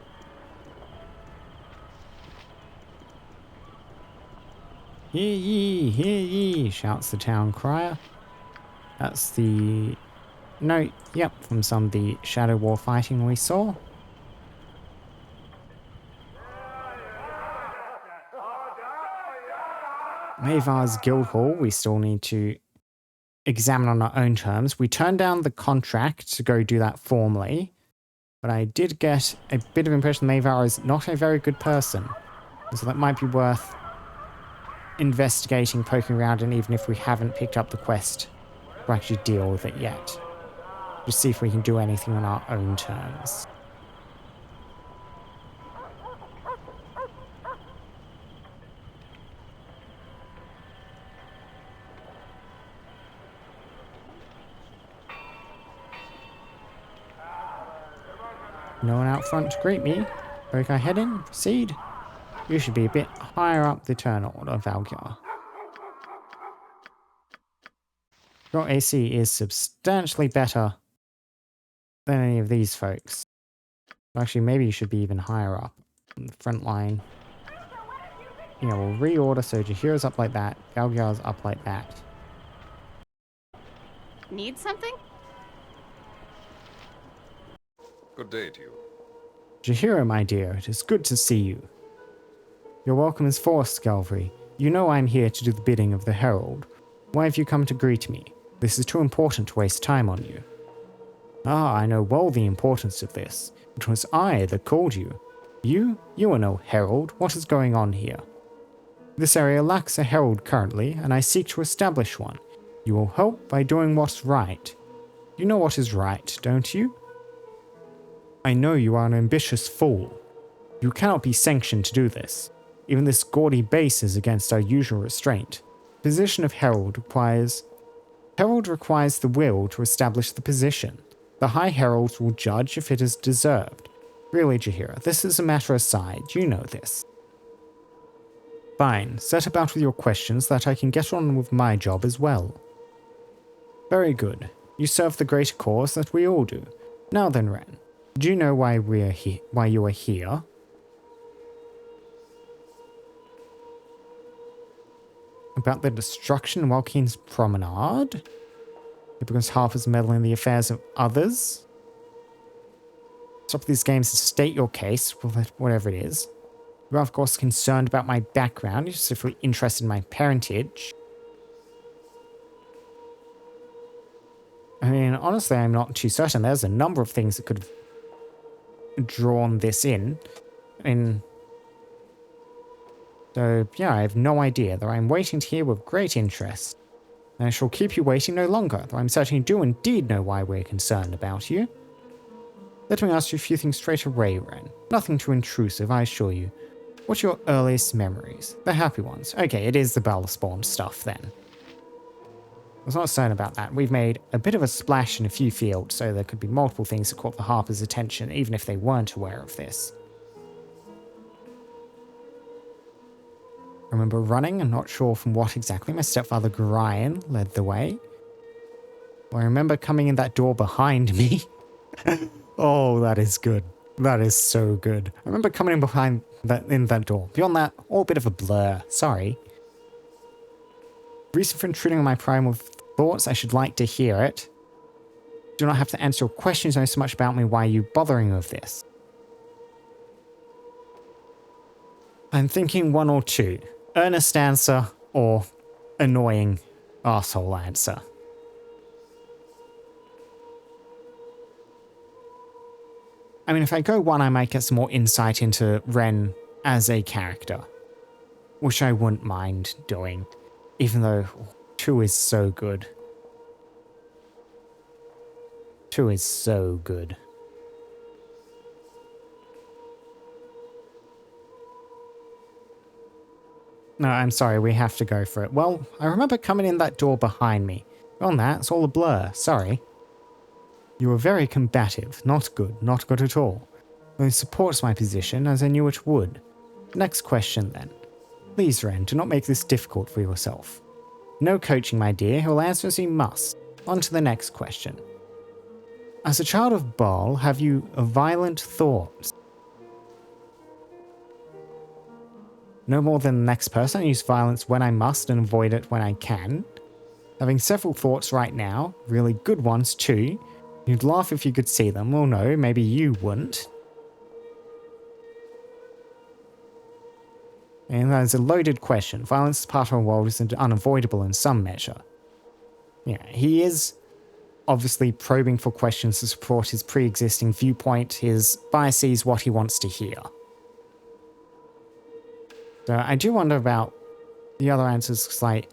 A: Hear ye, shouts the town crier. That's the note, yep, from some of the Shadow War fighting we saw. Mavar's Guildhall, we still need to examine on our own terms. We turned down the contract to go do that formally, but I did get a bit of impression Mavar is not a very good person. So that might be worth investigating, poking around, and even if we haven't picked up the quest, we'll actually deal with it yet. Just see if we can do anything on our own terms. No one out front to greet me. Break our head in, proceed. You should be a bit higher up the turn order, Valgyar. Your AC is substantially better than any of these folks. Actually, maybe you should be even higher up on the front line. Yeah, we'll reorder so Jaheira's up like that, Valgyar's up like that.
E: Need something?
J: Good day to you.
A: Jaheira, my dear, it is good to see you. Your welcome is forced, Galvery. You know I am here to do the bidding of the Herald. Why have you come to greet me? This is too important to waste time on you. Ah, I know well the importance of this. It was I that called you. You are no herald. What is going on here? This area lacks a herald currently, and I seek to establish one. You will help by doing what's right. You know what is right, don't you? I know you are an ambitious fool. You cannot be sanctioned to do this. Even this gaudy base is against our usual restraint. Position of herald requires the will to establish the position. The High Heralds will judge if it is deserved. Really, Jaheira, this is a matter aside. You know this. Fine. Set about with your questions that I can get on with my job as well. Very good. You serve the greater cause that we all do. Now then, Ren, do you know why you are here? About the destruction of Walkeen's Promenade? Because Harpers meddle in the affairs of others? Stop these games and state your case, whatever it is. You are, of course, concerned about my background. You're specifically interested in my parentage. I mean, honestly, I'm not too certain. There's a number of things that could have drawn this in. So, yeah, I have no idea, though I'm waiting to hear with great interest. And I shall keep you waiting no longer, though I'm certain you do indeed know why we're concerned about you. Let me ask you a few things straight away, Ren. Nothing too intrusive, I assure you. What are your earliest memories? The happy ones. Okay, it is the Baldur spawn stuff, then. I was not certain about that. We've made a bit of a splash in a few fields, so there could be multiple things that caught the Harpers' attention, even if they weren't aware of this. I remember running, I'm not sure from what exactly. My stepfather Brian led the way. I remember coming in that door behind me. Oh, that is good. That is so good. I remember coming in behind that door. Beyond that, all a bit of a blur. Sorry. Reason for intruding on my primal thoughts, I should like to hear it. Do not have to answer your questions, know so much about me. Why are you bothering with this? I'm thinking one or two. Earnest answer or annoying arsehole answer. I mean, if I go one, I might get some more insight into Ren as a character, which I wouldn't mind doing, even though 2 is so good. 2 is so good. No, I'm sorry, we have to go for it. Well, I remember coming in that door behind me. Beyond that, it's all a blur, sorry. You were very combative. Not good at all. Though it supports my position, as I knew it would. Next question, then. Please, Ren, do not make this difficult for yourself. No coaching, my dear. He will answer as he must. On to the next question. As a child of Baal, have you violent thoughts? No more than the next person. I use violence when I must and avoid it when I can. Having several thoughts right now. Really good ones, too. You'd laugh if you could see them. Well, no, maybe you wouldn't. And that is a loaded question. Violence as part of our world is unavoidable in some measure. Yeah, he is obviously probing for questions to support his pre-existing viewpoint, his biases, what he wants to hear. So I do wonder about the other answers, because like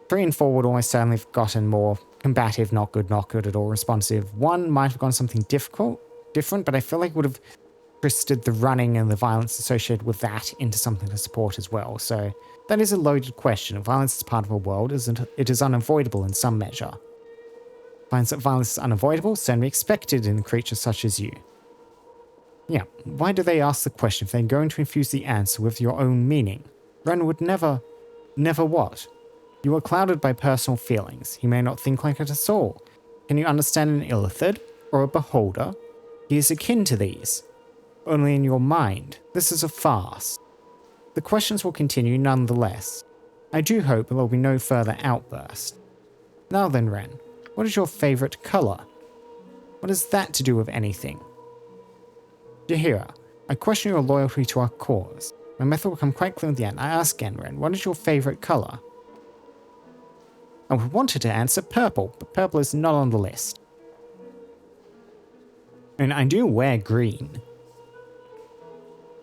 A: 3 and 4 would almost certainly have gotten more combative, not good at all, responsive. 1 might have gone something different, but I feel like it would have twisted the running and the violence associated with that into something to support as well. So that is a loaded question. Violence is part of a world, it is unavoidable in some measure. Finds that violence is unavoidable, certainly expected in creatures such as you. Yeah, why do they ask the question if they're going to infuse the answer with your own meaning? Ren would never what? You are clouded by personal feelings. He may not think like it at all. Can you understand an illithid or a beholder? He is akin to these. Only in your mind. This is a farce. The questions will continue nonetheless. I do hope there will be no further outburst. Now then, Ren, what is your favourite colour? What has that to do with anything? Jaheira, I question your loyalty to our cause. My method will come quite clear at the end. I ask again, Ren, what is your favourite colour? I would want her to answer purple, but purple is not on the list. And I do wear green.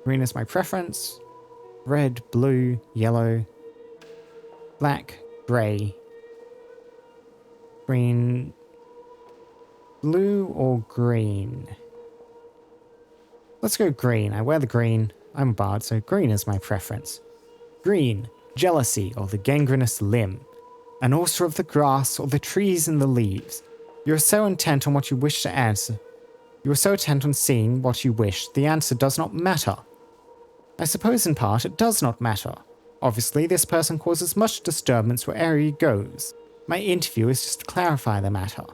A: Green is my preference. Red, blue, yellow, black, grey, green, blue or green? Let's go green. I wear the green. I'm a bard, so green is my preference. Green, jealousy or the gangrenous limb. An ulcer of the grass or the trees and the leaves. You are so intent on what you wish to answer. You are so intent on seeing what you wish, the answer does not matter. I suppose in part it does not matter. Obviously, this person causes much disturbance wherever he goes. My interview is just to clarify the matter.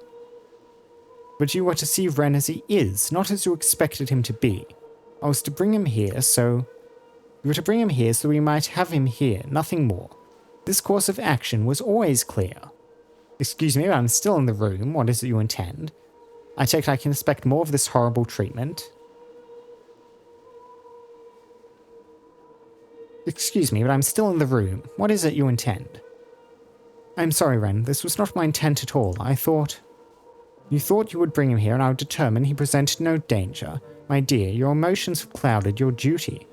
A: But you were to see Ren as he is, not as you expected him to be. I was to bring him here, so... You were to bring him here so we might have him here, nothing more. This course of action was always clear. Excuse me, but I'm still in the room. What is it you intend? I take it I can expect more of this horrible treatment. Excuse me, but I'm still in the room. What is it you intend? I'm sorry, Ren. This was not my intent at all. You thought you would bring him here and I would determine he presented no danger. My dear, your emotions have clouded your duty.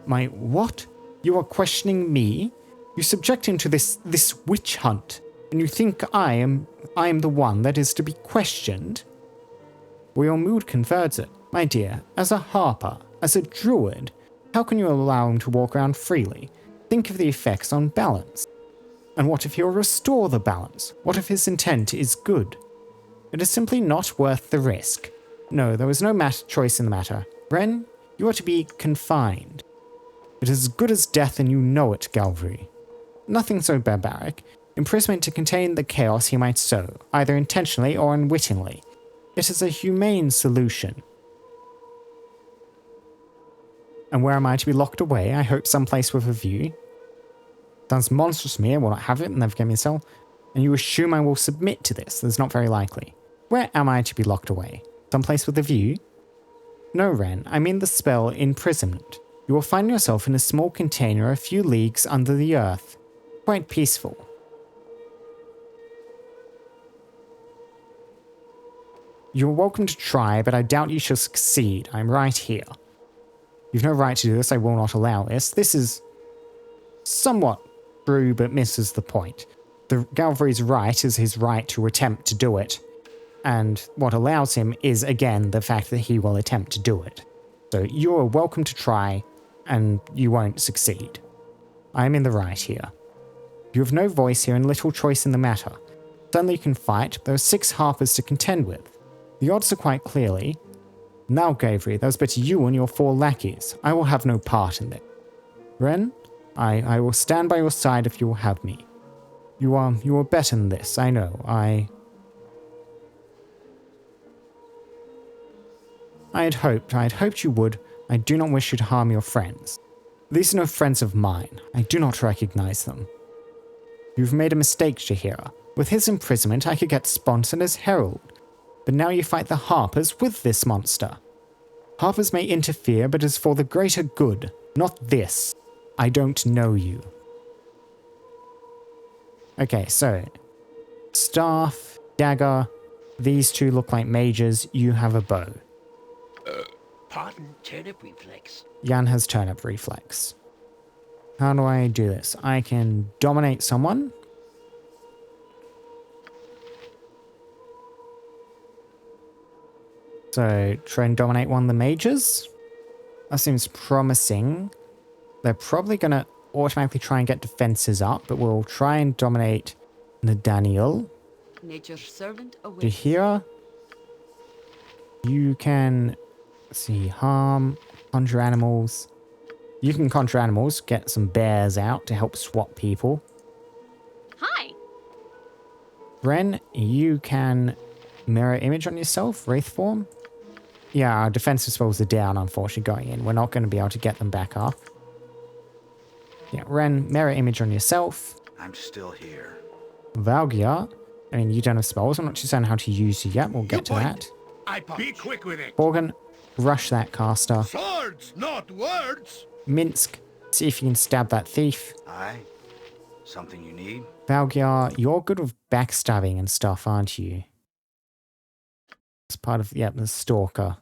A: My what? You are questioning me? You subject him to this witch hunt, and you think I am the one that is to be questioned? Well, your mood converts it. My dear, as a harper, as a druid, how can you allow him to walk around freely? Think of the effects on balance. And what if he'll restore the balance? What if his intent is good? It is simply not worth the risk. No, there was no choice in the matter. Ren, you are to be confined. It is as good as death and you know it, Galvery. Nothing so barbaric. Imprisonment to contain the chaos he might sow, either intentionally or unwittingly. It is a humane solution. And where am I to be locked away? I hope someplace with a view. Sounds monstrous to me, I will not have it and never get me a cell. And you assume I will submit to this? That's not very likely. Where am I to be locked away? Someplace with a view? No, Ren, I mean the spell imprisonment. You will find yourself in a small container a few leagues under the earth. Quite peaceful. You're welcome to try, but I doubt you shall succeed. I'm right here. You've no right to do this, I will not allow this. This is somewhat true, but misses the point. The Galvery's right is his right to attempt to do it. And what allows him is, again, the fact that he will attempt to do it. So you are welcome to try, and you won't succeed. I am in the right here. You have no voice here and little choice in the matter. Certainly you can fight, but there are 6 Harpers to contend with. The odds are quite clearly. Now, Gabriel, there's but you and your 4 lackeys. I will have no part in it. Ren, I will stand by your side if you will have me. You are better than this, I know. I had hoped you would. I do not wish you to harm your friends. These are no friends of mine. I do not recognize them. You've made a mistake, Jaheira. With his imprisonment, I could get sponsored as herald. But now you fight the Harpers with this monster. Harpers may interfere, but it is for the greater good, not this. I don't know you. Okay, so staff, dagger, these 2 look like mages, you have a bow.
D: Pardon, turnip reflex.
A: Jan has turnip reflex. How do I do this? I can dominate someone. So try and dominate one of the mages. That seems promising. They're probably going to automatically try and get defenses up, but we'll try and dominate Nathaniel.
G: Nature's servant awaits.
A: Jaheira. You can, let's see, harm, conjure animals. You can conjure animals, get some bears out to help swap people.
E: Hi.
A: Ren, you can mirror image on yourself, wraith form. Yeah, our defensive spells are down, unfortunately, going in. We're not going to be able to get them back up. Yeah, Ren, mirror image on yourself.
O: I'm still here.
A: Valgia, I mean, you don't have spells. I'm not too certain how to use you yet. We'll get to that.
C: Be quick with it.
A: Borgen, rush that caster.
C: Swords, not words.
A: Minsk, see if you can stab that thief.
O: Aye. Something you need?
A: Valgia, you're good with backstabbing and stuff, aren't you? It's part of, the stalker.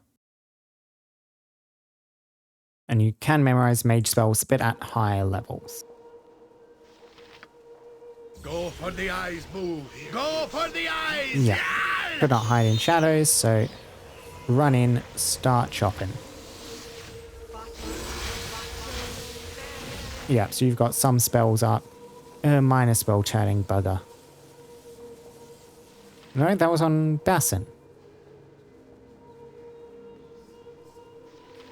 A: And you can memorize mage spells, but at higher levels.
C: Go for the eyes, Boo. Go for the eyes.
A: Yeah. Could not hide in shadows, so run in, start chopping. Yeah, so you've got some spells up. Minor spell turning bugger. No, that was on Bassin.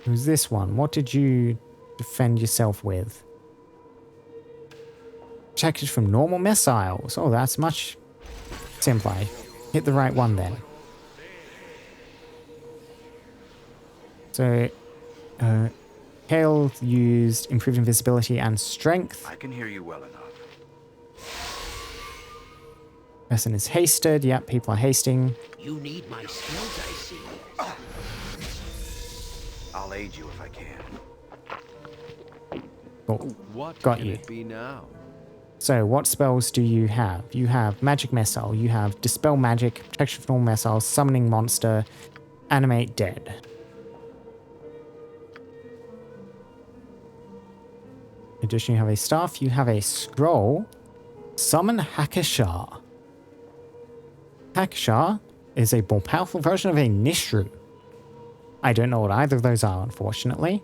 A: Who's this one? What did you defend yourself with? Protected from normal missiles. Oh, that's much simpler. Hit the right one then. So, Kale used improved invisibility and strength.
O: I can hear you well enough.
A: Person is hasted. Yep, people are hasting.
D: You need my skills, I see.
O: I'll aid you if I can.
A: Cool.
J: What
A: Got
J: can
A: you.
J: it be now?
A: So, what spells do you have? You have Magic Missile, you have Dispel Magic, Protection from all missiles, Summoning Monster, Animate Dead. In addition, you have a staff, you have a scroll, Summon Hakashar. Hakashar is a more powerful version of a Nishru. I don't know what either of those are, unfortunately.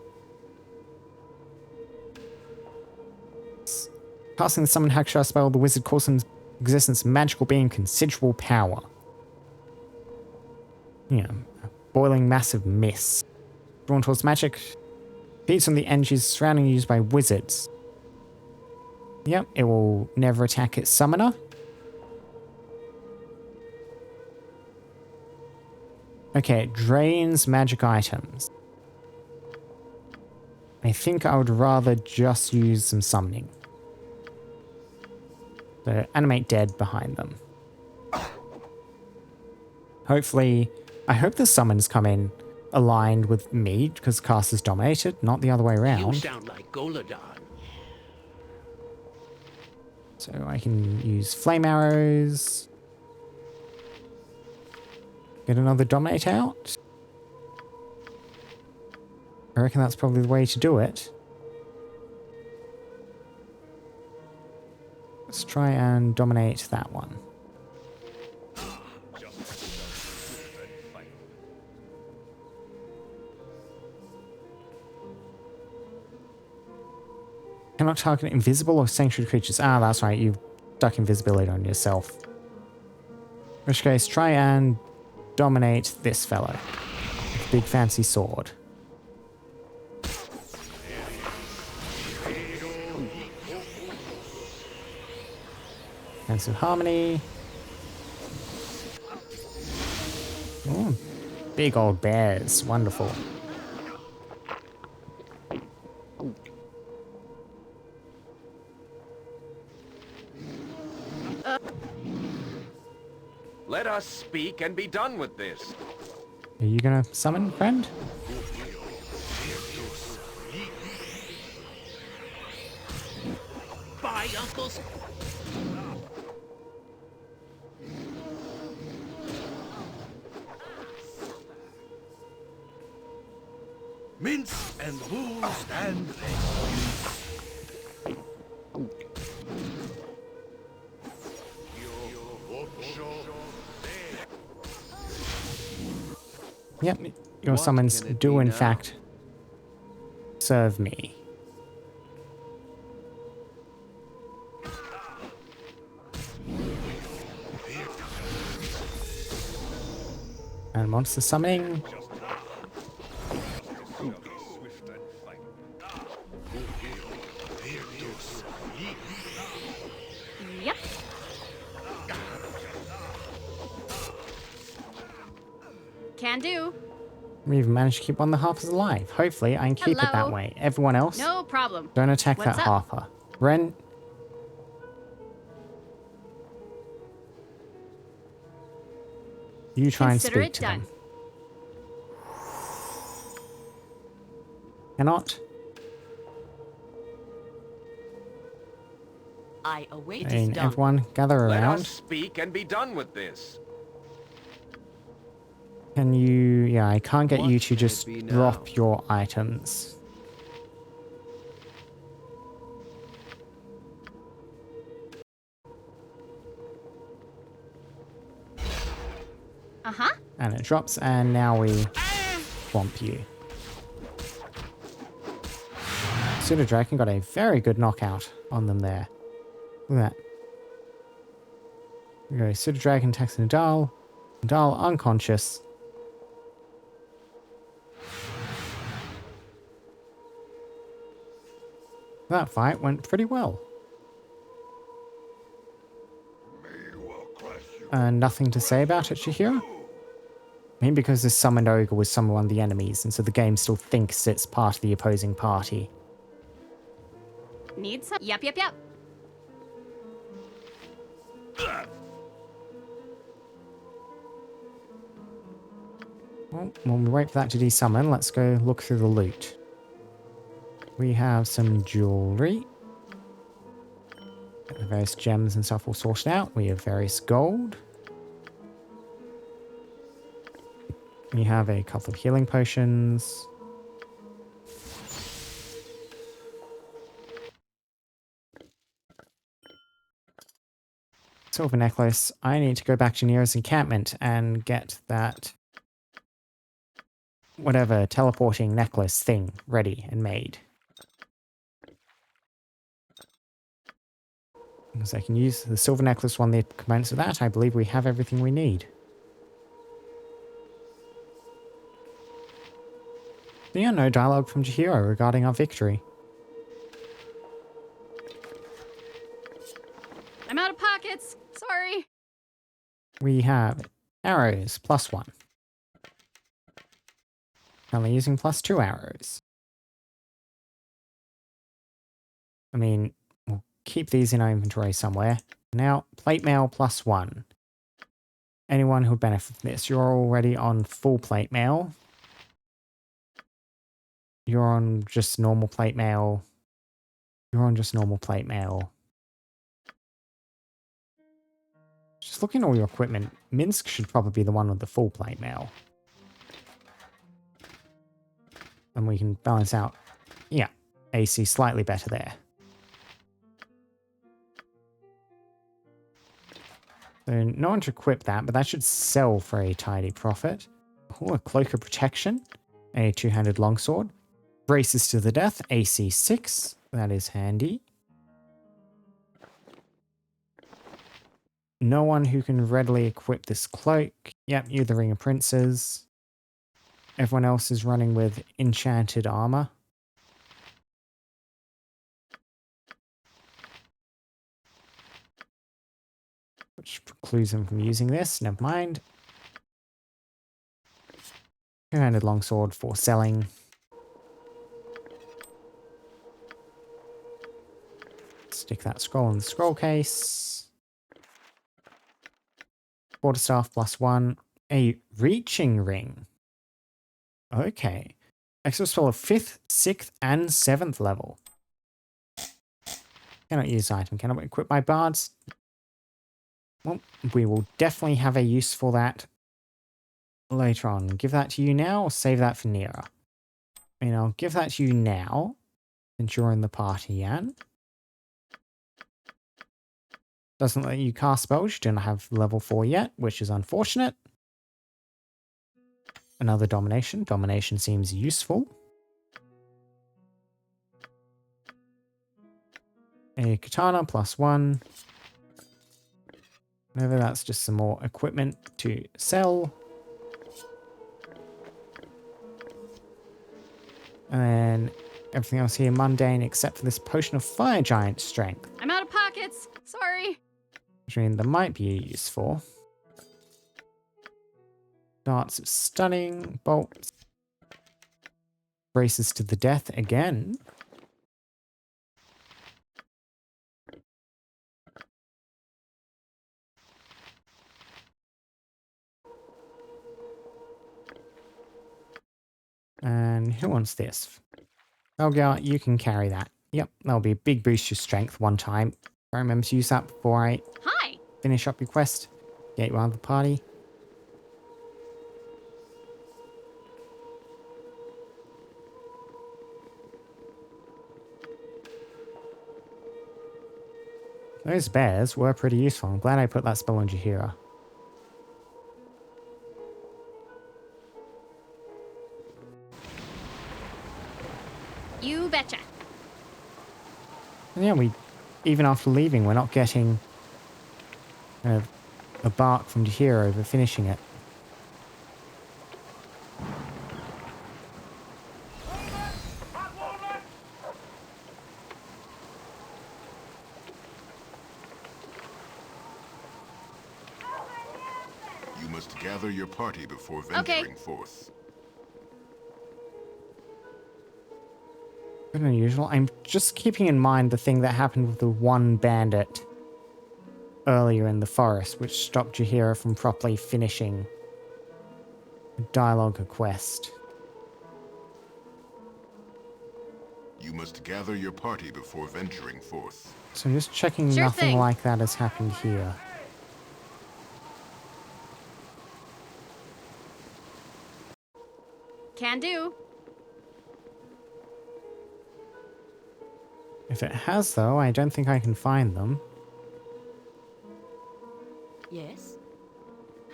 A: Casting the Summon Hakashar spell, the wizard calls into existence a magical being considerable power. You know, a boiling mass of mist. Drawn towards magic, feeds from the energies surrounding used by wizards. Yep, it will never attack its summoner. Okay, it drains magic items. I think I would rather just use some summoning. So animate dead behind them. Hopefully, I hope the summons come in aligned with me because cast is dominated, not the other way
D: You
A: around.
D: sound like Goladon.
A: So I can use flame arrows. Get another dominate out. I reckon that's probably the way to do it. Let's try and dominate that one. Cannot target invisible or sanctuary creatures. Ah, that's right. You've stuck invisibility on yourself. In which case, try and dominate this fellow. With a big fancy sword. Sense of harmony. Ooh, big old bears. Wonderful.
P: Let us speak and be done with this.
A: Are you gonna summon, friend?
D: Bye, uncles.
C: Mince and Bull stand ready.
A: Yep, your summons do in fact serve me. And monster summoning.
E: Yep. Can do.
A: We even managed to keep one of the Harpers alive. Hopefully, I can keep it that
E: Hello.
A: way. Everyone else,
E: No problem.
A: don't attack
E: What's
A: that
E: up?
A: Harper. Ren, you try
E: Consider
A: and
E: it
A: speak to
E: done.
A: them. Cannot.
G: I await
A: I mean,
G: this done.
A: everyone gather
P: Let
A: around.
P: us speak and be done with this.
A: Can you... Yeah, I can't get you to
J: can it
A: just
J: be
A: drop
J: now?
A: your items.
E: Uh-huh.
A: And it drops, and now we swamp you. Pseudo Dragon got a very good knockout on them there. Look at that. We go Pseudo Dragon attacks Nadal. Nadal unconscious. That fight went pretty well. Nothing to say about it, Jaheira? Maybe because this summoned ogre was summoned one of the enemies, and so the game still thinks it's part of the opposing party.
E: Need some? Yep, yep, yep.
A: Well, while we wait for that to desummon, let's go look through the loot. We have some jewelry. The various gems and stuff all sorted out. We have various gold. We have a couple of healing potions. Silver necklace. I need to go back to Nero's encampment and get that whatever teleporting necklace thing ready and made. Because I can use the silver necklace on the components of that. I believe we have everything we need. Yeah, no dialogue from Jaheira regarding our victory.
E: I'm out of pockets. Sorry.
A: We have arrows, +1. Currently using +2 arrows. I mean, we'll keep these in our inventory somewhere. Now, plate mail +1. Anyone who would benefit from this, you're already on full plate mail. You're on just normal plate mail. You're on just normal plate mail. Just looking at all your equipment, Minsk should probably be the one with the full plate mail. And we can balance out, yeah, AC slightly better there. So no one to equip that, but that should sell for a tidy profit. Oh, a cloak of protection, a two-handed longsword, braces to the death, AC 6, that is handy. No one who can readily equip this cloak. Yep, you the Ring of Princes. Everyone else is running with enchanted armor. Which precludes them from using this. Never mind. Two-handed longsword for selling. Stick that scroll in the scroll case. Quarterstaff +1. A reaching ring. Okay. Extra spell of 5th, 6th, and 7th level. Cannot use item. Cannot equip my bards. Well, we will definitely have a use for that later on. Give that to you now or save that for Nera? I mean, I'll give that to you now, since you're in the party, Yan. Doesn't let you cast spells. You do not have level 4 yet, which is unfortunate. Another domination. Domination seems useful. A katana +1. Maybe that's just some more equipment to sell. And then everything else here mundane except for this potion of fire giant strength.
E: I'm out of pockets. Sorry.
A: Which I mean, that might be useful. Darts of stunning, bolts. Braces to the death again. And who wants this? Elgar, you can carry that. Yep, that'll be a big boost to your strength one time. I remember to use that before I finish up your quest. Get you out of the party. Those bears were pretty useful. I'm glad I put that spell on Jaheira.
E: You betcha.
A: And yeah, even after leaving, we're not getting a bark from Jaheira over finishing it.
N: You must gather your party before venturing forth.
A: Bit unusual. I'm just keeping in mind the thing that happened with the one bandit earlier in the forest, which stopped Jaheira from properly finishing Dialogue a quest.
N: You must gather your party before venturing forth.
A: So I'm just checking
E: Sure
A: nothing
E: thing.
A: like that has happened here.
E: Can do.
A: If it has, though, I don't think I can find them.
G: Yes?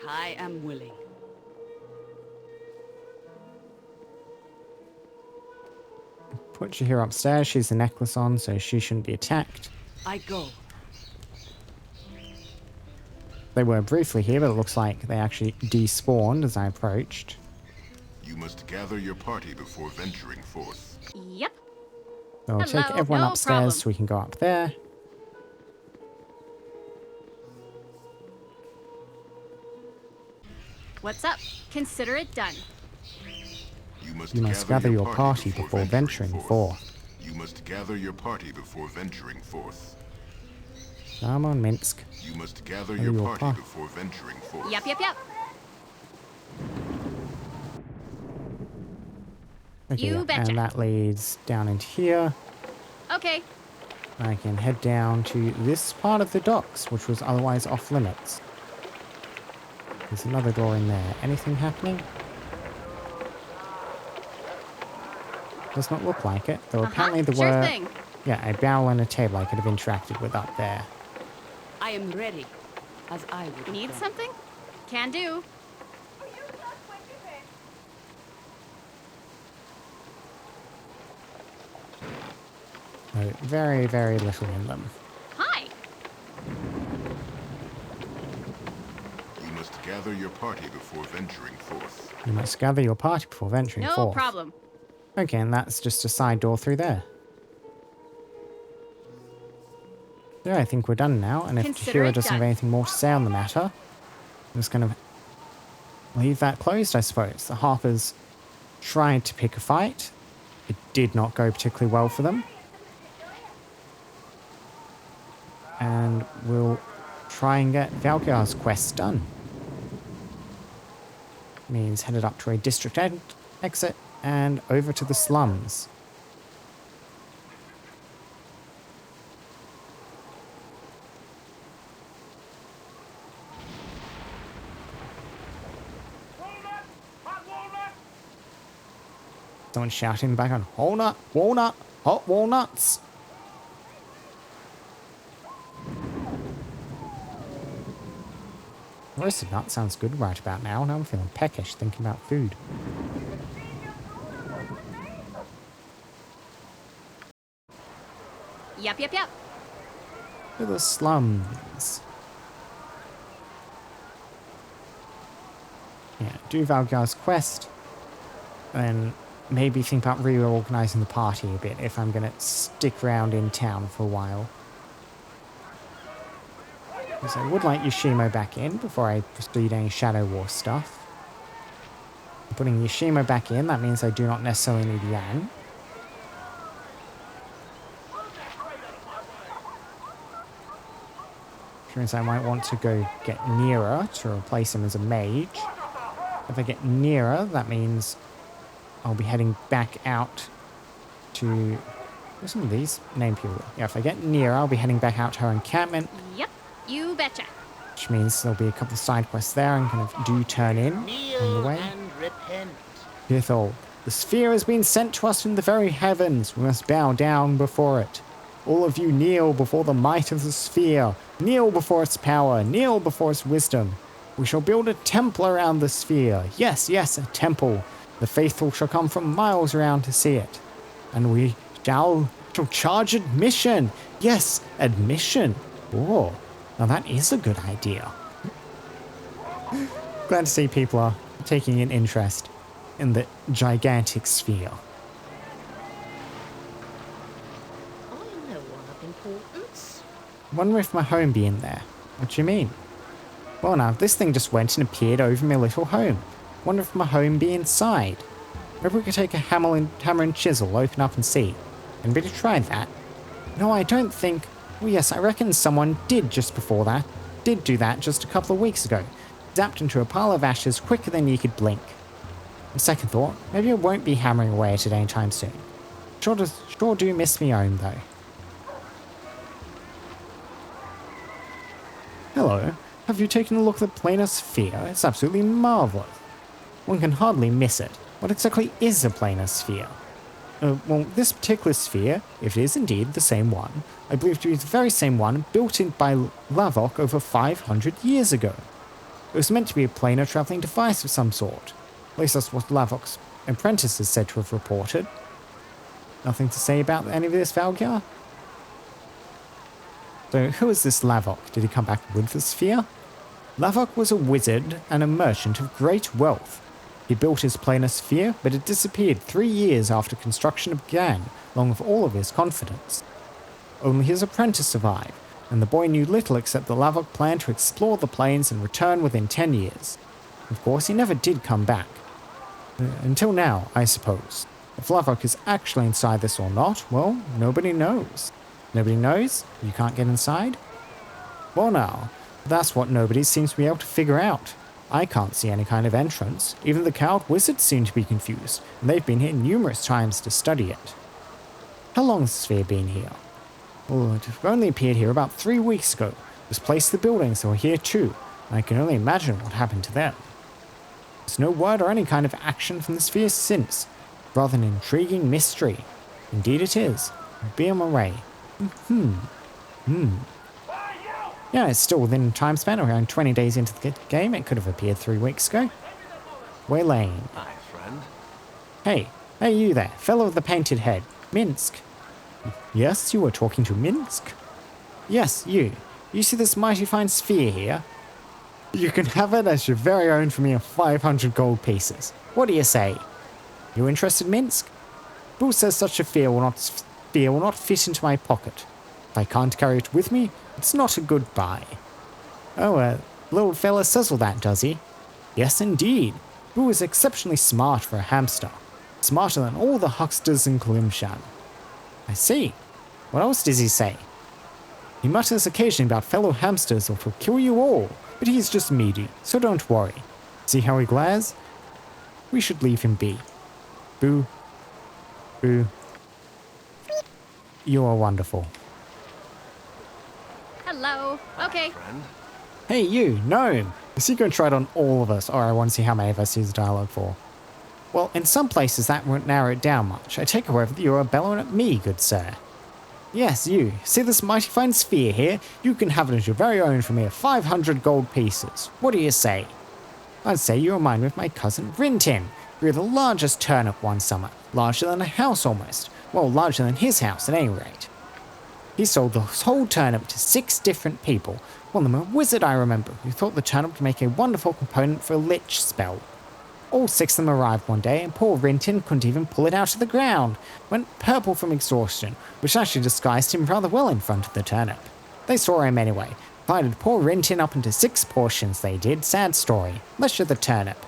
G: I am willing.
A: Put Jaheira upstairs. She's the necklace on, so she shouldn't be attacked.
G: I go.
A: They were briefly here, but it looks like they actually despawned as I approached.
N: You must gather your party before venturing forth.
E: Yep.
A: So I'll take
E: Hello,
A: everyone
E: no
A: upstairs
E: problem.
A: so we can go up there.
E: What's up? Consider it done.
N: You
A: must gather your party before venturing forth.
N: You must gather your party before venturing forth.
A: Come on, Minsk.
N: You must gather
A: Gather
N: your
A: your
N: party before venturing forth.
E: Yep, yep, yep.
A: Okay,
E: You
A: yeah,
E: betcha.
A: and that leads down into here.
E: Okay.
A: I can head down to this part of the docks, which was otherwise off limits. There's another door in there. Anything happening? Does not look like it, though apparently there
E: Sure
A: were...
E: thing.
A: Yeah, a barrel and a table I could have interacted with up there.
G: I am ready, as I would.
E: Need
G: have done.
E: something? Can do.
A: So very, very little in them.
E: Hi.
N: You must gather your party before venturing forth.
A: You must gather your party before venturing
E: No
A: forth.
E: problem.
A: Okay, and that's just a side door through there. Yeah, I think we're done now, and if
E: Consider
A: Jaheira
E: it
A: doesn't
E: done.
A: have anything more to say on the matter, I'm just going to leave that closed, I suppose. The Harpers tried to pick a fight. It did not go particularly well for them. And we'll try and get Valgar's quest done. Means headed up to a district exit and over to the slums. Someone shouting in the background, "Walnut, walnut, hot walnuts!" Roasted nut sounds good right about now. Now I'm feeling peckish thinking about food.
E: Yep, yep, yep.
A: To the slums. Yeah, do Valgar's quest. Then maybe think about reorganizing the party a bit if I'm going to stick around in town for a while. Because I would like Yoshimo back in before I proceed any Shadow War stuff. Putting Yoshimo back in, that means I do not necessarily need Yang. Which means I might want to go get nearer to replace him as a mage. If I get nearer, that means I'll be heading back out to... Where's some of these name people? Yeah, if I get nearer, I'll be heading back out to her encampment.
E: Yep. You betcha.
A: Which means there'll be a couple of side quests there and kind of do turn in on the
F: Kneel
A: way.
F: and repent.
A: Pithol, the sphere has been sent to us from the very heavens. We must bow down before it. All of you kneel before the might of the sphere. Kneel before its power. Kneel before its wisdom. We shall build a temple around the sphere. Yes, yes, a temple. The faithful shall come from miles around to see it. And we shall charge admission. Yes, admission. Oh, now that is a good idea. Glad to see people are taking an interest in the gigantic sphere.
I: I know one of importance.
A: Wonder if my home be in there. What do you mean? Well now, this thing just went and appeared over my little home. Wonder if my home be inside. Maybe we could take a hammer and chisel, open up and see. And better try that. No, I don't think... Well, yes, I reckon someone did just before that. Did do that just a couple of weeks ago. Zapped into a pile of ashes quicker than you could blink. On second thought, maybe I won't be hammering away at it anytime soon. Sure do miss me home, though. Hello, have you taken a look at the planar sphere? It's absolutely marvelous. One can hardly miss it. What exactly is a planar sphere? Well, this particular sphere, if it is indeed the same one, I believe to be the very same one built in by Lavok over 500 years ago. It was meant to be a planar travelling device of some sort. At least that's what Lavok's apprentice is said to have reported. Nothing to say about any of this, Valgyr? So who is this Lavok? Did he come back with the sphere? Lavok was a wizard and a merchant of great wealth. He built his planar sphere, but it disappeared 3 years after construction began, along with all of his confidence. Only his apprentice survived, and the boy knew little except that Lavok planned to explore the plains and return within 10 years. Of course, he never did come back. Until now, I suppose. If Lavok is actually inside this or not, well, nobody knows. Nobody knows? You can't get inside? Well now, that's what nobody seems to be able to figure out. I can't see any kind of entrance. Even the coward wizards seem to be confused, and they've been here numerous times to study it. How long has the sphere been here? Well, it only appeared here about 3 weeks ago. Displaced the buildings that were here too, and I can only imagine what happened to them. There's no word or any kind of action from the sphere since. Rather an intriguing mystery. Indeed it is. Be on my way. Yeah, it's still within time span, around 20 days into the game. It could have appeared 3 weeks ago. Waylane.
H: Hi, friend.
A: Hey you there, fellow with the painted head. Minsk. Yes, you were talking to Minsk? Yes, you. You see this mighty fine sphere here? You can have it as your very own for me of 500 gold pieces. What do you say? You interested, Minsk? Boo says such a sphere will not fit into my pocket. If I can't carry it with me, it's not a good buy. Oh, little fella says all that, does he? Yes, indeed. Boo is exceptionally smart for a hamster. Smarter than all the hucksters in Klimshan. I see. What else does he say? He mutters occasionally about fellow hamsters or will kill you all, but he's just meaty, so don't worry. See how he glares? We should leave him be. Boo. Boo. You are wonderful.
E: Hello. Okay.
A: Hey you, gnome! Is he going to try it on all of us, or I want to see how many of us use the dialogue for? Well, in some places that won't narrow it down much. I take it, however, that you are bellowing at me, good sir. Yes, you. See this mighty fine sphere here? You can have it as your very own for me at 500 gold pieces. What do you say? I'd say you remind me of my cousin Rintin. We were the largest turnip one summer. Larger than a house almost. Well, larger than his house at any rate. He sold the whole turnip to 6 different people. One of them a wizard, I remember, who thought the turnip would make a wonderful component for a lich spell. All 6 of them arrived one day, and poor Rintin couldn't even pull it out of the ground. Went purple from exhaustion, which actually disguised him rather well in front of the turnip. They saw him anyway. Divided poor Rintin up into 6 portions, they did. Sad story. Let's show the turnip.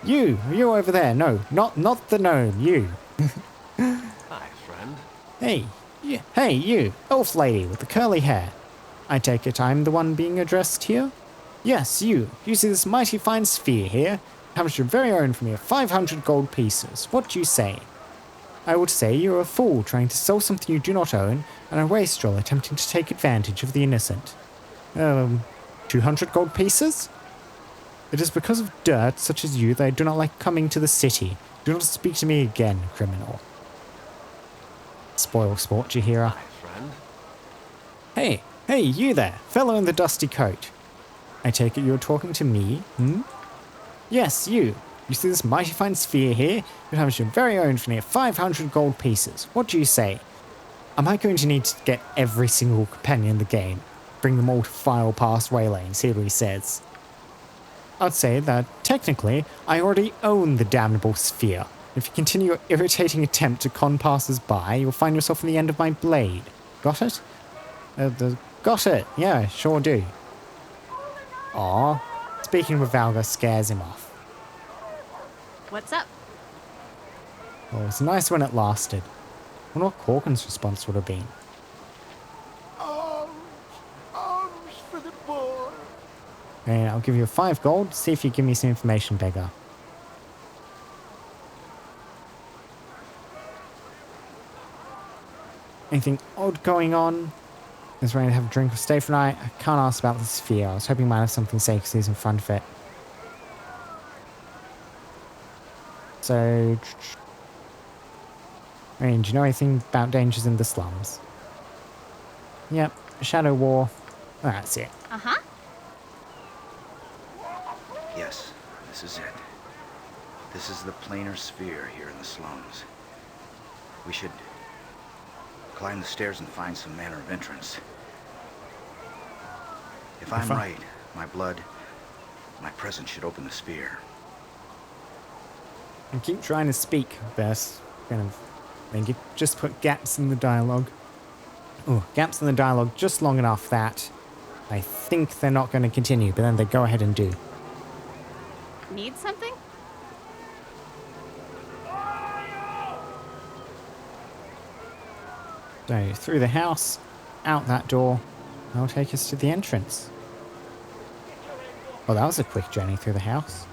A: You over there. No, not the gnome, you.
H: Hi, friend.
A: Hey, you, elf lady with the curly hair. I take it I'm the one being addressed here? Yes, you. You see this mighty fine sphere here? Have it your very own for me of 500 gold pieces. What do you say? I would say you're a fool trying to sell something you do not own, and a wastrel attempting to take advantage of the innocent. 200 gold pieces? It is because of dirt such as you that I do not like coming to the city. Do not speak to me again, criminal. Spoil sport, Jaheira.
H: Hi, friend.
A: Hey, you there, fellow in the dusty coat. I take it you're talking to me, Yes, you. You see this mighty fine sphere here? You have your very own for near 500 gold pieces. What do you say? Am I going to need to get every single companion in the game? Bring them all to file past Waylane, see what he says. I'd say that, technically, I already own the damnable sphere. If you continue your irritating attempt to con passers-by, you'll find yourself in the end of my blade. Got it? Got it. Yeah, sure do. Aw, speaking with Valga scares him off.
E: What's up?
A: Well, it was nice when it lasted. I wonder what Corkin's response would have been.
F: Arms for the boy.
A: Okay, I'll give you 5 gold, see if you give me some information, beggar. Anything odd going on? Is ready to have a drink or stay for night? I can't ask about the sphere. I was hoping you might have something sacred in front of it. So, I mean, do you know anything about dangers in the slums? Yep, Shadow War. That's it.
E: Uh-huh.
O: Yes, this is it. This is the planar sphere here in the slums. We should climb the stairs and find some manner of entrance. If I'm right, my blood, my presence should open the sphere.
A: I keep trying to speak, Bess. Kind of think you just put gaps in the dialogue. Oh, gaps in the dialogue just long enough that I think they're not going to continue, but then they go ahead and do.
E: Need something?
A: So, through the house, out that door, that'll take us to the entrance. Well, that was a quick journey through the house.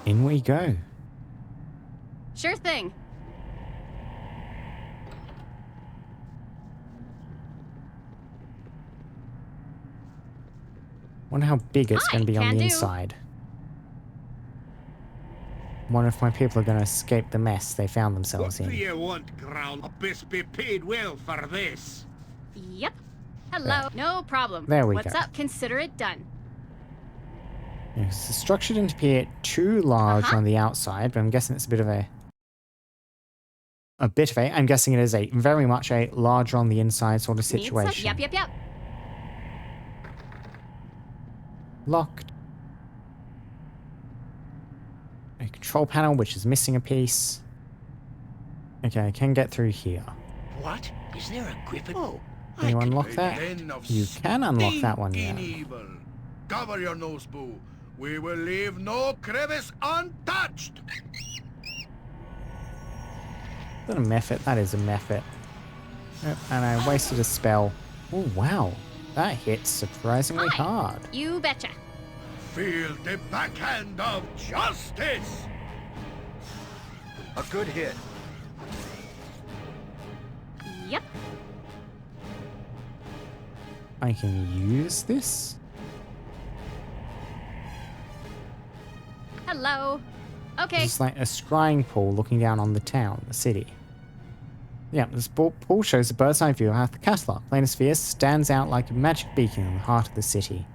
A: In we go.
E: Sure thing.
A: Wonder how big it's going to be on the inside. Wonder if my people are going to escape the mess they found themselves in.
C: What do you want, Ground? Best be paid well for this.
E: Yep. Hello. No problem.
A: There we
E: What's
A: go.
E: up? Consider it done.
A: Yes, the structure didn't appear too large on the outside, but I'm guessing it's a bit of a... I'm guessing it is a very much a larger on the inside sort of situation.
E: Yep.
A: Locked. A control panel, which is missing a piece. Okay, I can get through here.
D: What? Is there a griffin? Oh,
A: Can you unlock that? You can unlock that one, yeah.
C: Evil. Cover your nose, Boo. We will leave no crevice untouched.
A: Is that a method? That is a method. Yep, and I wasted a spell. Oh, wow. That hits surprisingly hard.
E: You betcha.
C: Feel the backhand of justice.
O: A good hit.
E: Yep.
A: I can use this?
E: Hello. Okay.
A: It's like a scrying pool looking down on the town, the city. Yeah, this pool shows a bird's eye view of half the castle. Planar sphere stands out like a magic beacon in the heart of the city.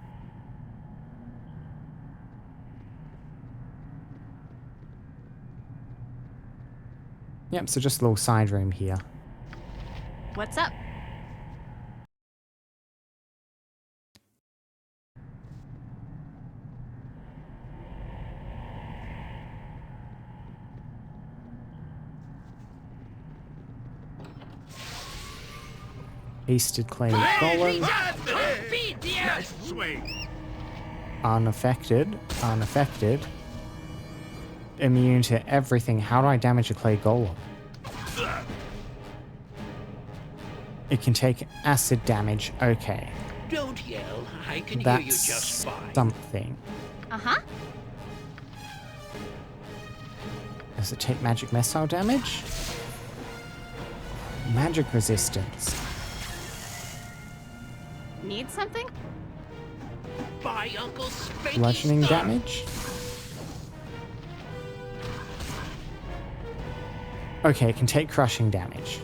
A: Yep, so just a little side room here.
E: What's up?
A: Pasted clay golem.
C: Nice swing.
A: Unaffected. Unaffected. Immune to everything. How do I damage a clay golem? It can take acid damage. Okay.
D: Don't yell. I can
A: That's
D: hear you just fine.
A: something.
E: Uh-huh.
A: Does it take magic missile damage? Magic resistance.
E: Need something?
D: Bye, Uncle Spanky
A: Bludgeoning
D: Star.
A: damage? Okay, it can take crushing damage.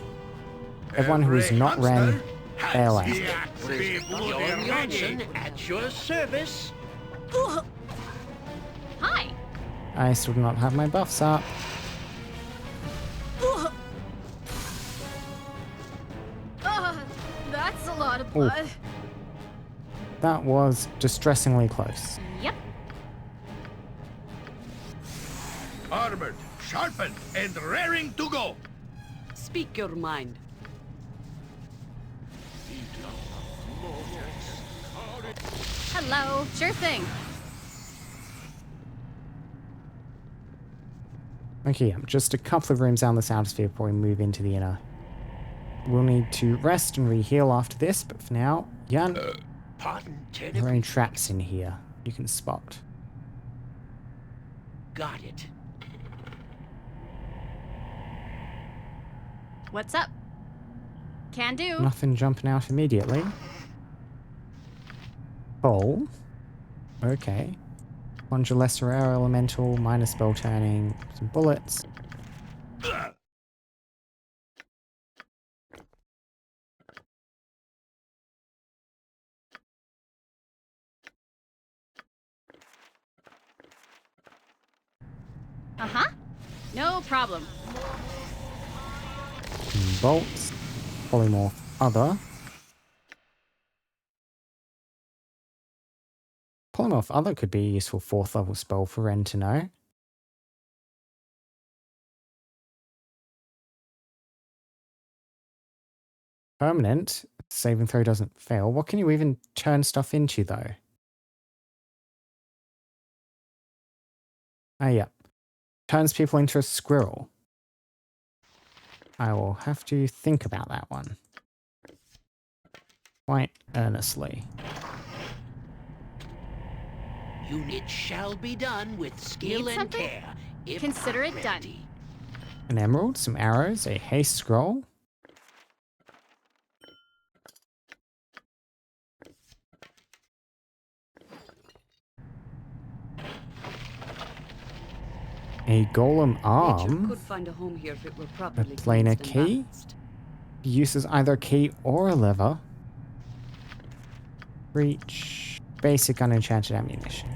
A: Everyone who is not Ren, bail out.
D: John Johnson at your service.
E: Hi.
A: I still do not have my buffs up.
E: That's a lot of blood.
A: That was distressingly close.
E: Yep.
C: Armored, sharpened, and raring to go.
G: Speak your mind.
E: Hello. Sure thing.
A: Okay, just a couple of rooms down the outer sphere before we move into the inner. We'll need to rest and re-heal after this, but for now, Jan,
D: Pardon,
A: there are any traps in here you can spot.
D: Got it.
E: What's up? Can do.
A: Nothing jumping out immediately. Pull. Okay. Conjure lesser air elemental, minus spell turning, some bullets.
E: Uh-huh. No problem.
A: Bolts. Polymorph other. Polymorph other could be a useful 4th level spell for Ren to know. Permanent. Saving throw doesn't fail. What can you even turn stuff into though? Ah, yeah. Turns people into a squirrel. I will have to think about that one. Quite earnestly.
D: It shall be done with skill
E: Need
D: and
E: something?
D: care. If
E: Consider
D: I'm
E: it done.
D: ready.
A: An emerald, some arrows, a haste scroll. A golem
G: Nature
A: arm.
G: could find a home here if it were
A: A
G: properly
A: planar
G: cleansed and
A: key.
G: balanced.
A: Uses either a key or a lever. Reach. Basic unenchanted ammunition.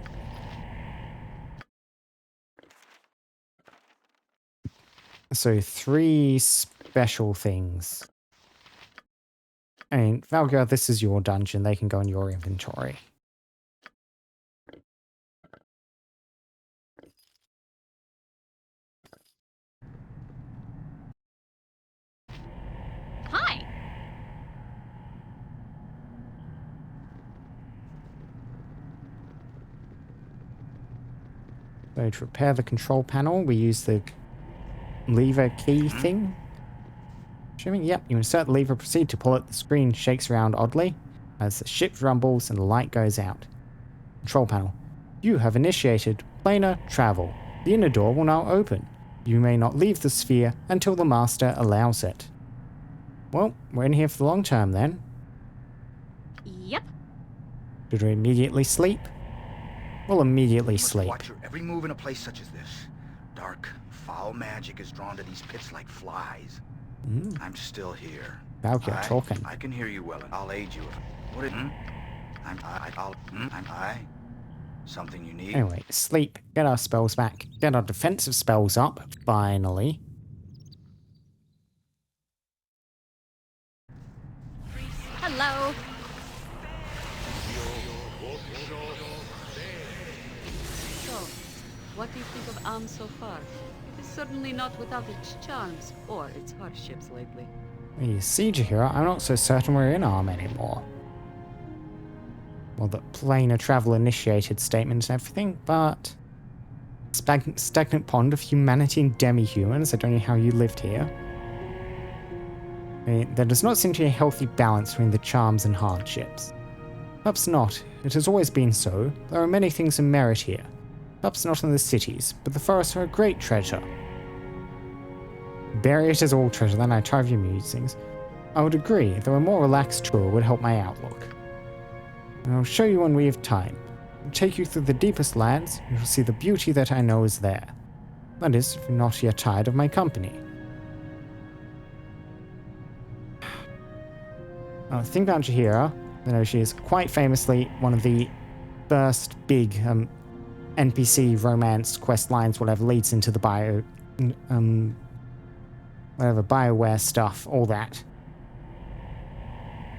A: So 3 special things. I mean, Valkyr, this is your dungeon. They can go in your inventory.
E: Hi.
A: So to repair the control panel, we use the lever key thing. Assuming, yep, you insert the lever, proceed to pull it. The screen shakes around oddly as the ship rumbles and the light goes out. Control panel. You have initiated planar travel. The inner door will now open. You may not leave the sphere until the master allows it. Well, we're in here for the long term then.
E: Yep.
A: Should we immediately sleep? We'll immediately
O: You must
A: sleep.
O: watch your every move in a place such as this. Dark, foul magic is drawn to these pits like flies. I'm still here.
A: Valkyr talking.
O: I can hear you well, and I'll aid you. What is? Something you need?
A: Anyway, sleep. Get our spells back. Get our defensive spells up. Finally.
E: Hello.
G: So, what do you think of Am so far? It's certainly not without its charms or its hardships lately.
A: You see, Jaheira, I'm not so certain we're in Arm anymore. Well, the planar travel initiated statement and everything, but... Stagnant pond of humanity and demi-humans. I don't know how you lived here. I mean, there does not seem to be a healthy balance between the charms and hardships. Perhaps not. It has always been so. There are many things in merit here. Perhaps not in the cities, but the forests are a great treasure. Bury it as all treasure, then I try of your musings. I would agree, though a more relaxed tour would help my outlook. And I'll show you when we have time. I'll take you through the deepest lands, and you'll see the beauty that I know is there. That is, if you're not yet tired of my company. The thing about Jaheira, you know, she is quite famously one of the first big NPC romance quest lines, whatever leads into the BioWare stuff, all that.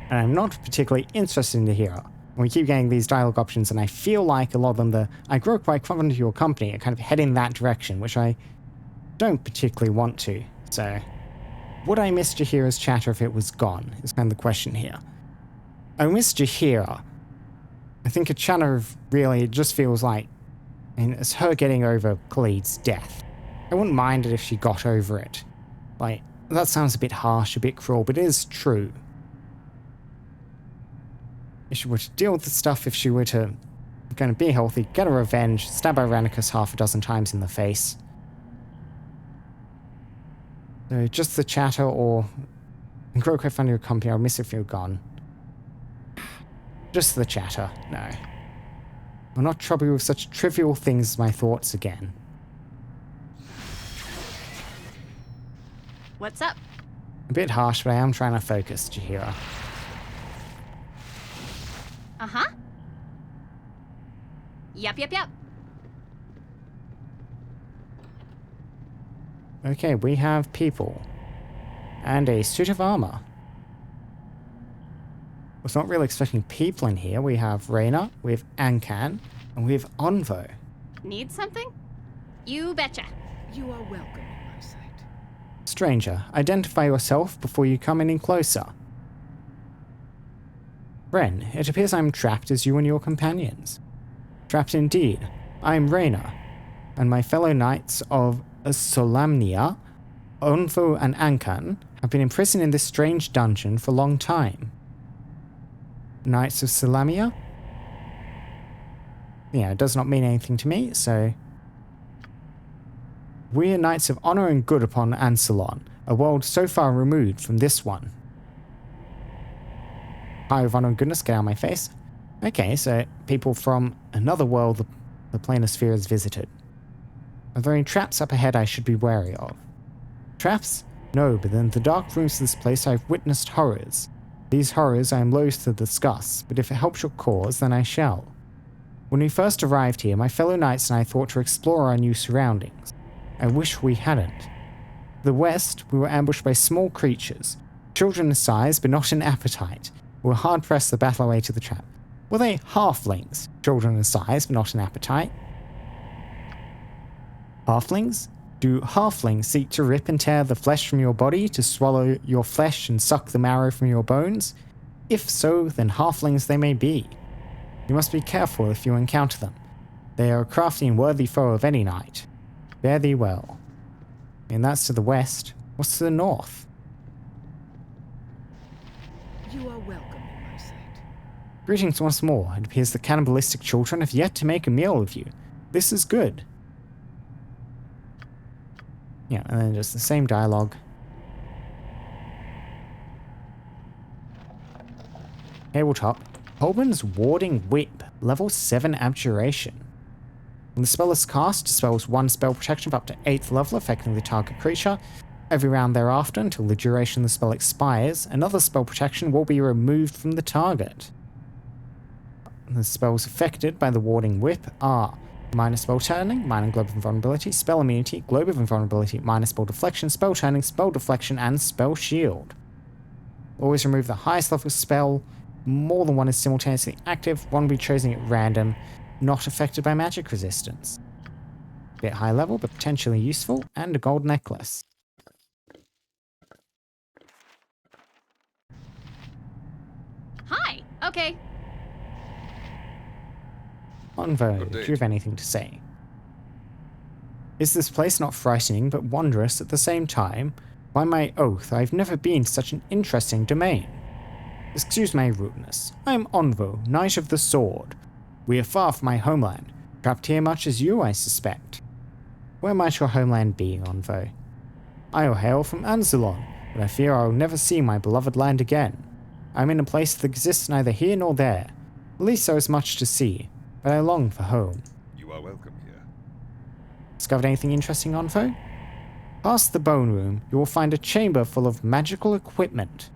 A: And I'm not particularly interested in Jaheira. We keep getting these dialogue options, and I feel like a lot of them, I grow quite confident of your company, and kind of head in that direction, which I don't particularly want to. So, would I miss Jaheira's chatter if it was gone, is kind of the question here. I miss Jaheira. I think a chatter of really, it just feels like, and it's her getting over Khalid's death. I wouldn't mind it if she got over it. Like, that sounds a bit harsh, a bit cruel, but it is true. If she were to deal with the stuff, if she were to kind of be healthy, get a revenge, stab Irenicus half a dozen times in the face. So just the chatter, or and grow quite fond of your company. I'll miss if you're gone. Just the chatter. No. I'll not trouble you with such trivial things as my thoughts again.
E: What's up?
A: A bit harsh, but I am trying to focus, Jaheira.
E: Uh-huh. Yep.
A: Okay, we have people. And a suit of armor. I was not really expecting people in here. We have Reyna, we have Ankan, and we have Onvo.
E: Need something? You betcha.
I: You are welcome in my sight.
A: Stranger, identify yourself before you come any closer. Ren, it appears I'm trapped as you and your companions. Trapped indeed. I am Reyna, and my fellow knights of Solamnia, Onvo and Ankan, have been imprisoned in this strange dungeon for a long time. Knights of Solamnia? Yeah, it does not mean anything to me, so... We are knights of honor and good upon Ansalon, a world so far removed from this one. High of honor and goodness, get out of my face. Okay, so people from another world the planar sphere has visited. Are there any traps up ahead I should be wary of? Traps? No, but in the dark rooms of this place I've witnessed horrors. These horrors I am loath to discuss, but if it helps your cause, then I shall. When we first arrived here, my fellow knights and I thought to explore our new surroundings. I wish we hadn't. To the west, we were ambushed by small creatures, children in size but not in appetite, who were hard-pressed to battle our way to the trap. Were they halflings, children in size but not in appetite? Halflings? Do halflings seek to rip and tear the flesh from your body, to swallow your flesh and suck the marrow from your bones? If so, then halflings they may be. You must be careful if you encounter them. They are a crafty and worthy foe of any knight. Fare thee well. And that's to the west. What's to the north?
I: You are welcome in my sight.
A: Greetings once more. It appears the cannibalistic children have yet to make a meal of you. This is good. Yeah, and then just the same dialogue. Tabletop. Holman's Warding Whip. Level 7 Abjuration. When the spell is cast, dispels 1 spell protection of up to 8th level, affecting the target creature. Every round thereafter, until the duration of the spell expires, another spell protection will be removed from the target. The spells affected by the Warding Whip are minor spell turning, minor globe of invulnerability, spell immunity, globe of invulnerability, minor spell deflection, spell turning, spell deflection, and spell shield. Always remove the highest level spell. More than one is simultaneously active, one will be chosen at random, not affected by magic resistance. Bit high level, but potentially useful, and a gold necklace.
E: Hi. Okay.
A: Onvo, do you have anything to say? Is this place not frightening but wondrous at the same time? By my oath, I've never been to such an interesting domain. Excuse my rudeness. I am Onvo, Knight of the Sword. We are far from my homeland, trapped here much as you, I suspect. Where might your homeland be, Onvo? I hail from Ansalon, but I fear I will never see my beloved land again. I am in a place that exists neither here nor there. At least there is much to see, but I long for home.
Q: You are welcome here.
A: Discovered anything interesting, Onvo? Past the bone room, you will find a chamber full of magical equipment.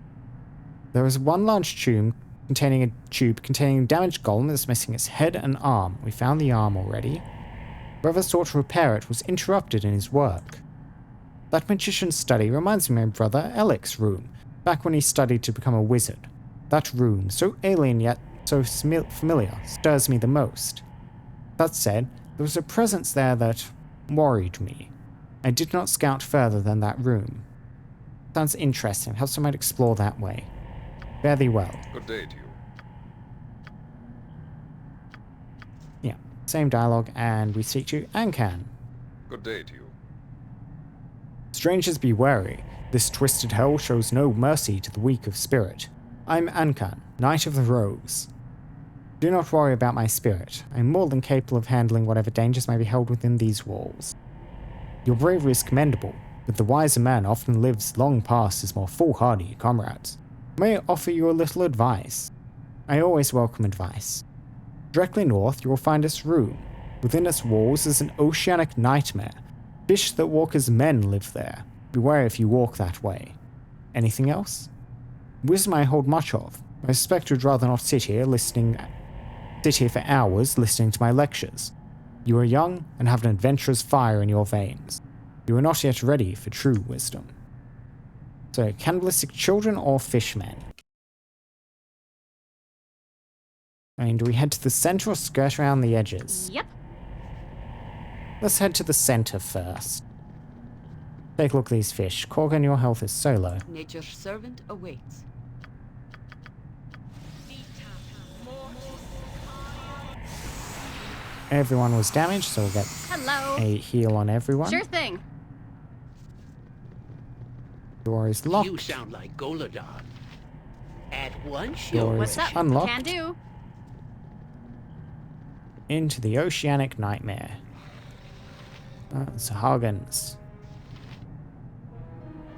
A: There is one large tube containing a damaged golem that's missing its head and arm. We found the arm already. Whoever sought to repair it was interrupted in his work. That magician's study reminds me of my brother Alec's room, back when he studied to become a wizard. That room, so alien yet so familiar, stirs me the most. That said, there was a presence there that worried me. I did not scout further than that room. Sounds interesting. Perhaps I might explore that way. Fare thee well.
Q: Good day to you.
A: Yeah, same dialogue, and we speak to Ankan.
Q: Good day to you.
A: Strangers be wary. This twisted hell shows no mercy to the weak of spirit. I'm Ankan, Knight of the Rose. Do not worry about my spirit. I am more than capable of handling whatever dangers may be held within these walls. Your bravery is commendable. but the wiser man often lives long past his more foolhardy comrades. May I offer you a little advice? I always welcome advice. Directly north, you will find this room. Within its walls is an oceanic nightmare. Fish that walk as men live there. Beware if you walk that way. Anything else? Wisdom I hold much of. I suspect you'd rather not sit here for hours listening to my lectures. You are young and have an adventurous fire in your veins. You are not yet ready for true wisdom. So, cannibalistic children or fishmen? I mean, do we head to the center or skirt around the edges?
E: Yep.
A: Let's head to the center first. Take a look at these fish. Corgan, your health is so low.
G: Nature's servant awaits.
A: Everyone was damaged, so we'll get a heal on everyone.
E: Sure thing.
A: Door is locked.
D: You sound like Goladon. At once,
A: Door
E: What's
A: is
E: up?
A: unlocked.
E: Can do.
A: Into the oceanic nightmare. Sahagans.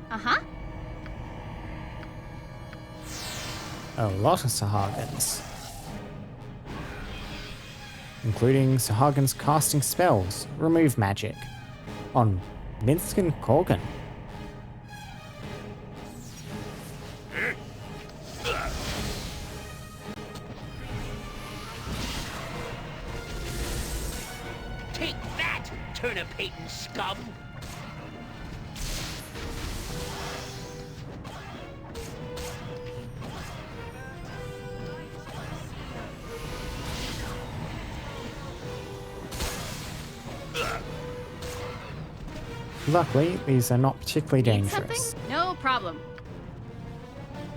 E: Uh-huh.
A: A lot of Sahagans. Including Sahagans casting spells, remove magic. On Minsk and Korgan.
D: Take that, turnip-hating scum!
A: Luckily, these are not particularly
E: Need
A: dangerous.
E: something? No problem.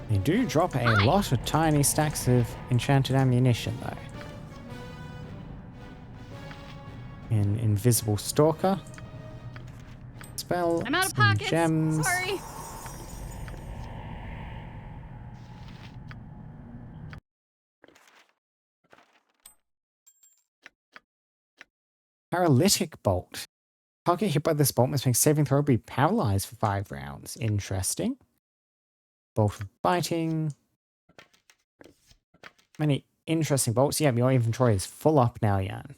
A: They do drop a lot of tiny stacks of enchanted ammunition, though. An invisible stalker. Spell.
E: I'm out of
A: some
E: pockets.
A: gems.
E: Sorry.
A: Paralytic bolt. Target hit by this bolt must make saving throw, be paralyzed for 5 rounds. Interesting. Bolt of biting. Many interesting bolts. Yeah, your inventory is full up now, Jan.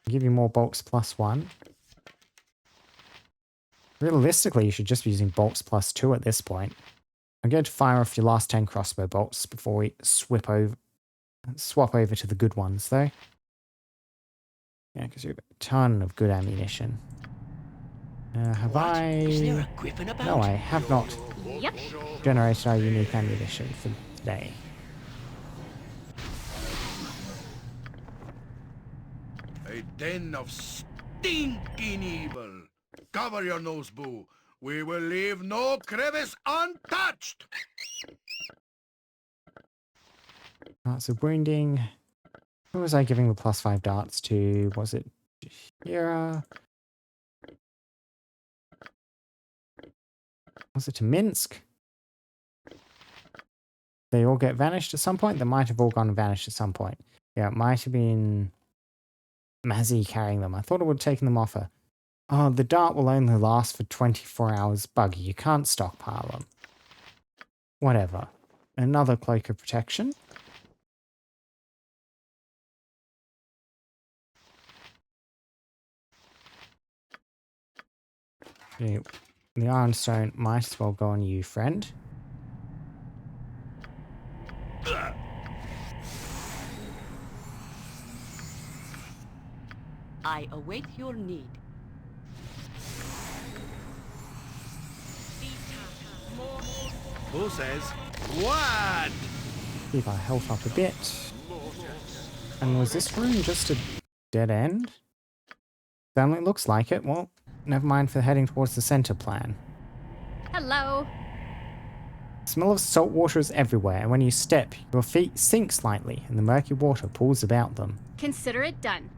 A: Give you more bolts +1. Realistically, you should just be using bolts +2 at this point. I'm going to fire off your last 10 crossbow bolts before we swap over to the good ones, though. Yeah, because you have a ton of good ammunition. Have
D: What?
A: I...
D: Is there a griffin about?
A: No, I have not
E: Yep.
A: generated our unique ammunition for today.
C: A den of stinking evil. Cover your nose, Boo. We will leave no crevice untouched.
A: Darts of wounding. Who was I giving the +5 darts to? Was it Jaheira? Was it to Minsk? They all get vanished at some point? They might have all gone and vanished at some point. Yeah, it might have been Mazzy carrying them. I thought it would have taken them off her. Oh, the dart will only last for 24 hours. Buggy, you can't stockpile them. Whatever. Another cloak of protection. Okay, the Ironstone might as well go on you, friend.
G: I await your need.
C: Who says what?
A: Keep our health up a bit. And was this room just a dead end? Certainly looks like it. Well, never mind for heading towards the center plan.
E: Hello.
A: The smell of salt water is everywhere, and when you step, your feet sink slightly, and the murky water pools about them.
E: Consider it done.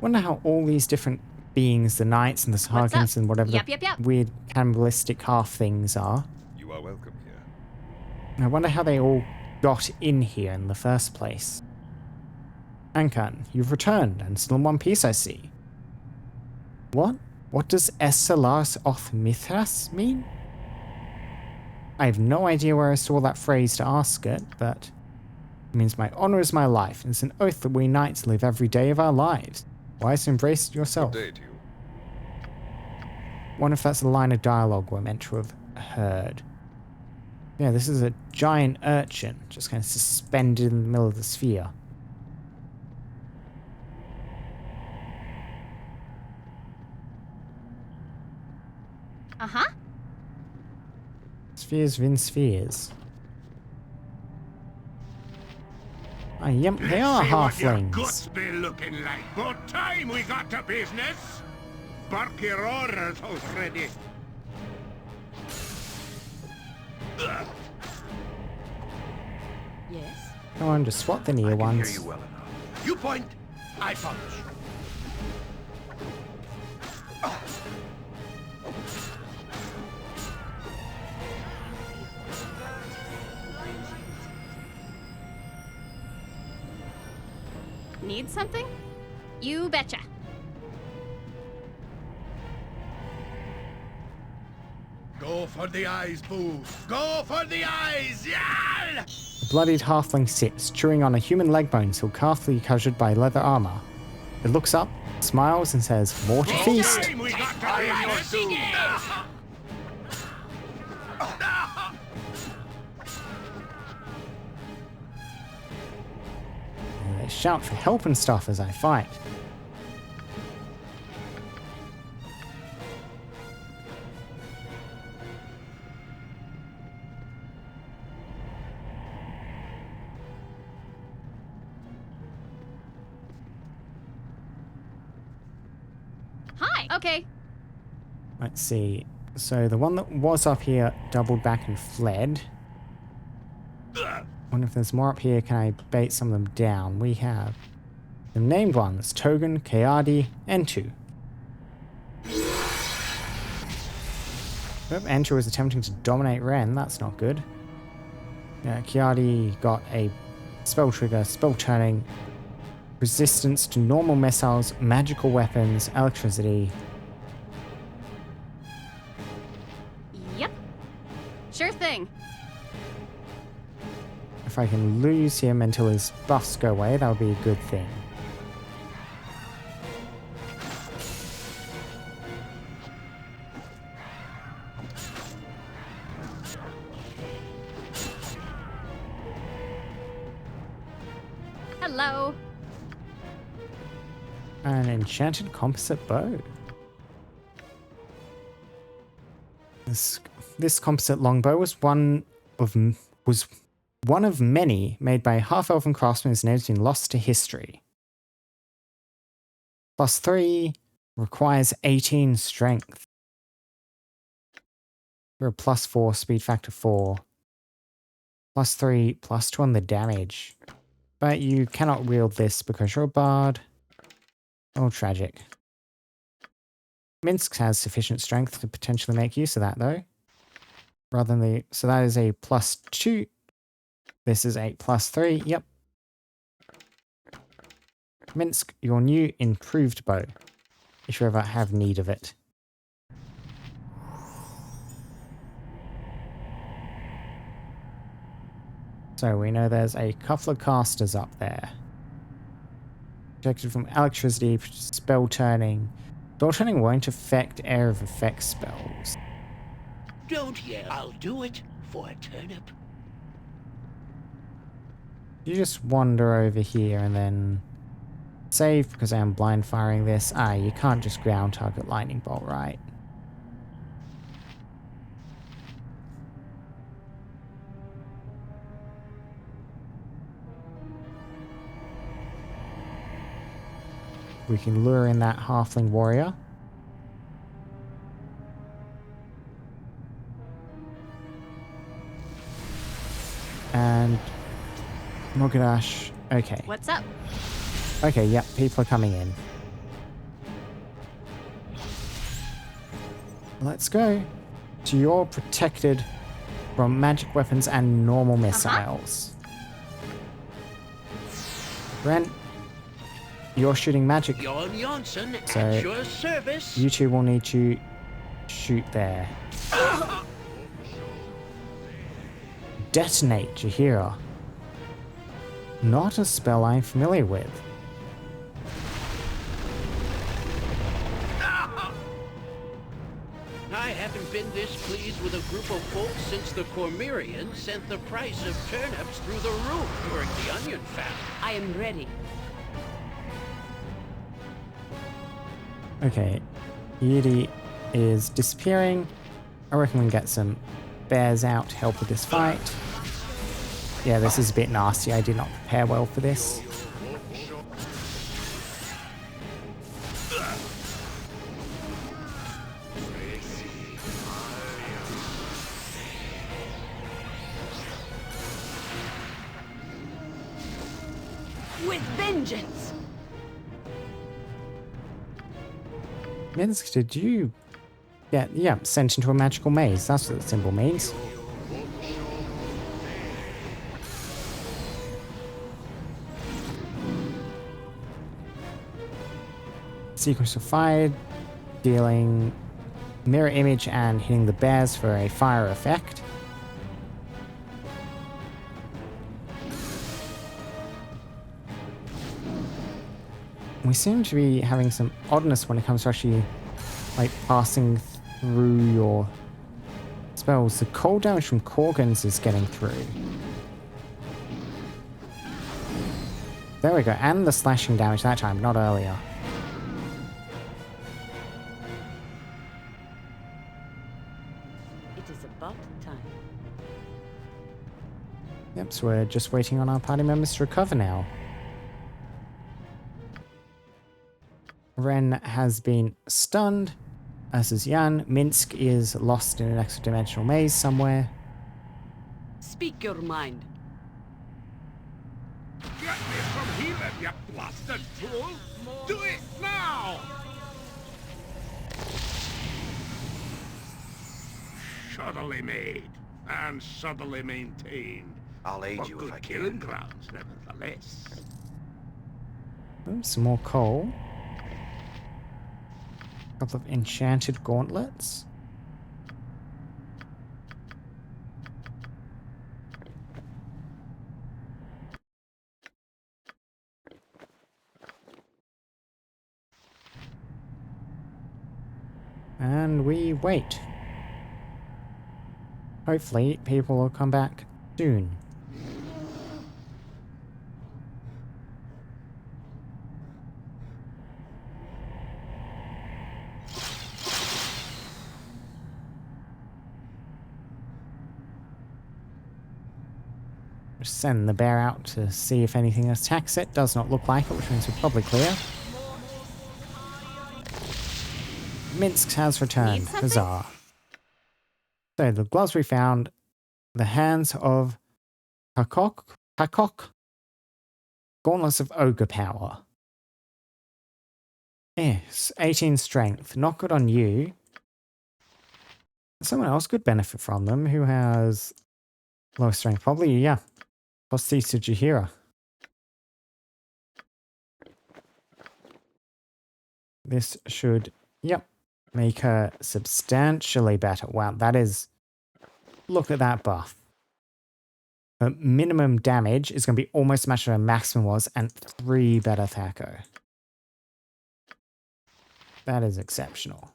A: Wonder how all these different beings, the knights and the Sahagans and whatever
E: Yep.
A: the weird cannibalistic half things are.
Q: You are welcome here.
A: I wonder how they all got in here in the first place. Ankan, you've returned, and still in one piece, I see. What? What does Esalaris oth Mithras mean? I have no idea where I saw that phrase to ask it, but it means my honor is my life, and it's an oath that we knights live every day of our lives. Why so embrace it yourself?
Q: Good day to you.
A: Wonder if that's a line of dialogue we're meant to have heard. Yeah, this is a giant urchin, just kind of suspended in the middle of the sphere.
E: Uh-huh.
A: Spheres within spheres. Ah, yep, they are halflings.
R: Guts be looking like. What time we got to business? Bark your orders, host ready.
I: Yes?
A: Come on, just swat the near ones.
C: Hear you well enough. You point, I punch.
E: Need something? You betcha.
C: Go for the eyes, Boo. Go for the eyes, yall!
A: The bloodied halfling sits, chewing on a human leg bone still carefully covered by leather armor. It looks up, smiles, and says, "More to feast." And they shout for help and stuff as I fight.
E: Hi. Okay.
A: Let's see. So the one that was up here doubled back and fled. Wonder if there's more up here. Can I bait some of them down? We have the named ones: Togan, Kayadi, Entu. Yep, Entu is attempting to dominate Ren. That's not good. Kayadi got a spell trigger, spell turning, resistance to normal missiles, magical weapons, electricity.
E: Yep. Sure thing.
A: If I can lose him until his buffs go away, that would be a good thing.
E: Hello.
A: An enchanted composite bow. This composite longbow was one of many made by a half-elfen craftsman whose name has been lost to history. +3 requires 18 strength. For a +4 speed factor 4. +3, +2 on the damage. But you cannot wield this because you're a bard. Oh, tragic. Minsk has sufficient strength to potentially make use of that, though. Rather than so that is a +2. This is a +3. Yep. Minsk, your new improved bow, if you ever have need of it. So we know there's a couple of casters up there. Protected from electricity, spell turning. Spell turning won't affect area of effect spells.
D: Don't yell. I'll do it for a turnip.
A: You just wander over here and then save because I am blind firing this. Ah, you can't just ground target lightning bolt, right? We can lure in that halfling warrior. And Mogadash. Okay.
E: What's up?
A: Okay, yep, people are coming in. Let's go. So you're protected from magic weapons and normal missiles. Ren, you're shooting magic.
D: Jon Johnson
A: So,
D: at your service.
A: you two will need to shoot there. Detonate Jaheira. Not a spell I'm familiar with.
D: I haven't been this pleased with a group of folks since the Cormyreans sent the price of turnips through the roof during the onion famine.
G: I am ready.
A: Okay, Yidi is disappearing. I reckon we can get some bears out to help with this fight. Yeah, this is a bit nasty. I did not prepare well for this.
G: With vengeance!
A: Minsk, did you get, sent into a magical maze? That's what the symbol means. Sequence of fire, dealing mirror image and hitting the bears for a fire effect. We seem to be having some oddness when it comes to actually, like, passing through your spells. The cold damage from Korgans is getting through. There we go, and the slashing damage that time, not earlier.
G: It is about time.
A: Yep, so we're just waiting on our party members to recover now. Ren has been stunned, as is Jan. Minsk is lost in an extra-dimensional maze somewhere.
G: Speak your mind.
R: Get me from here, you blasted fool! Do it now! Shoddily made and shoddily maintained.
O: I'll aid
R: But
O: you
R: good
O: if I
R: killing
O: can.
R: grounds, nevertheless.
A: Ooh, some more coal. A couple of enchanted gauntlets. And we wait. Hopefully, people will come back soon. Just send the bear out to see if anything attacks it. Does not look like it, which means we're probably clear. Minsk has returned. Huzzah. So the gloves we found, the hands of Hakok, gauntlets of ogre power. Yes, 18 strength. Not good on you. Someone else could benefit from them who has low strength. Probably, yeah. Prosthesis Jaheira. This should, yep, make her substantially better. Wow, that is... Look at that buff. Her minimum damage is going to be almost matched to her maximum was, and 3 better Thaco. That is exceptional.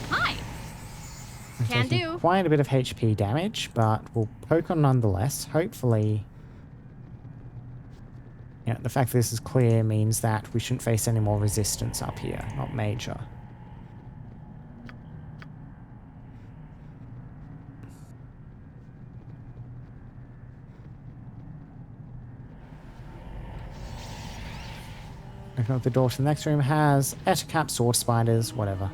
E: Hi.
A: We're
E: Can
A: taking
E: do.
A: quite a bit of HP damage, but we'll poke on nonetheless. Hopefully, you know, the fact that this is clear means that we shouldn't face any more resistance up here. Not major. Open up the door to the next room. Has Ettercap, sword spiders, whatever.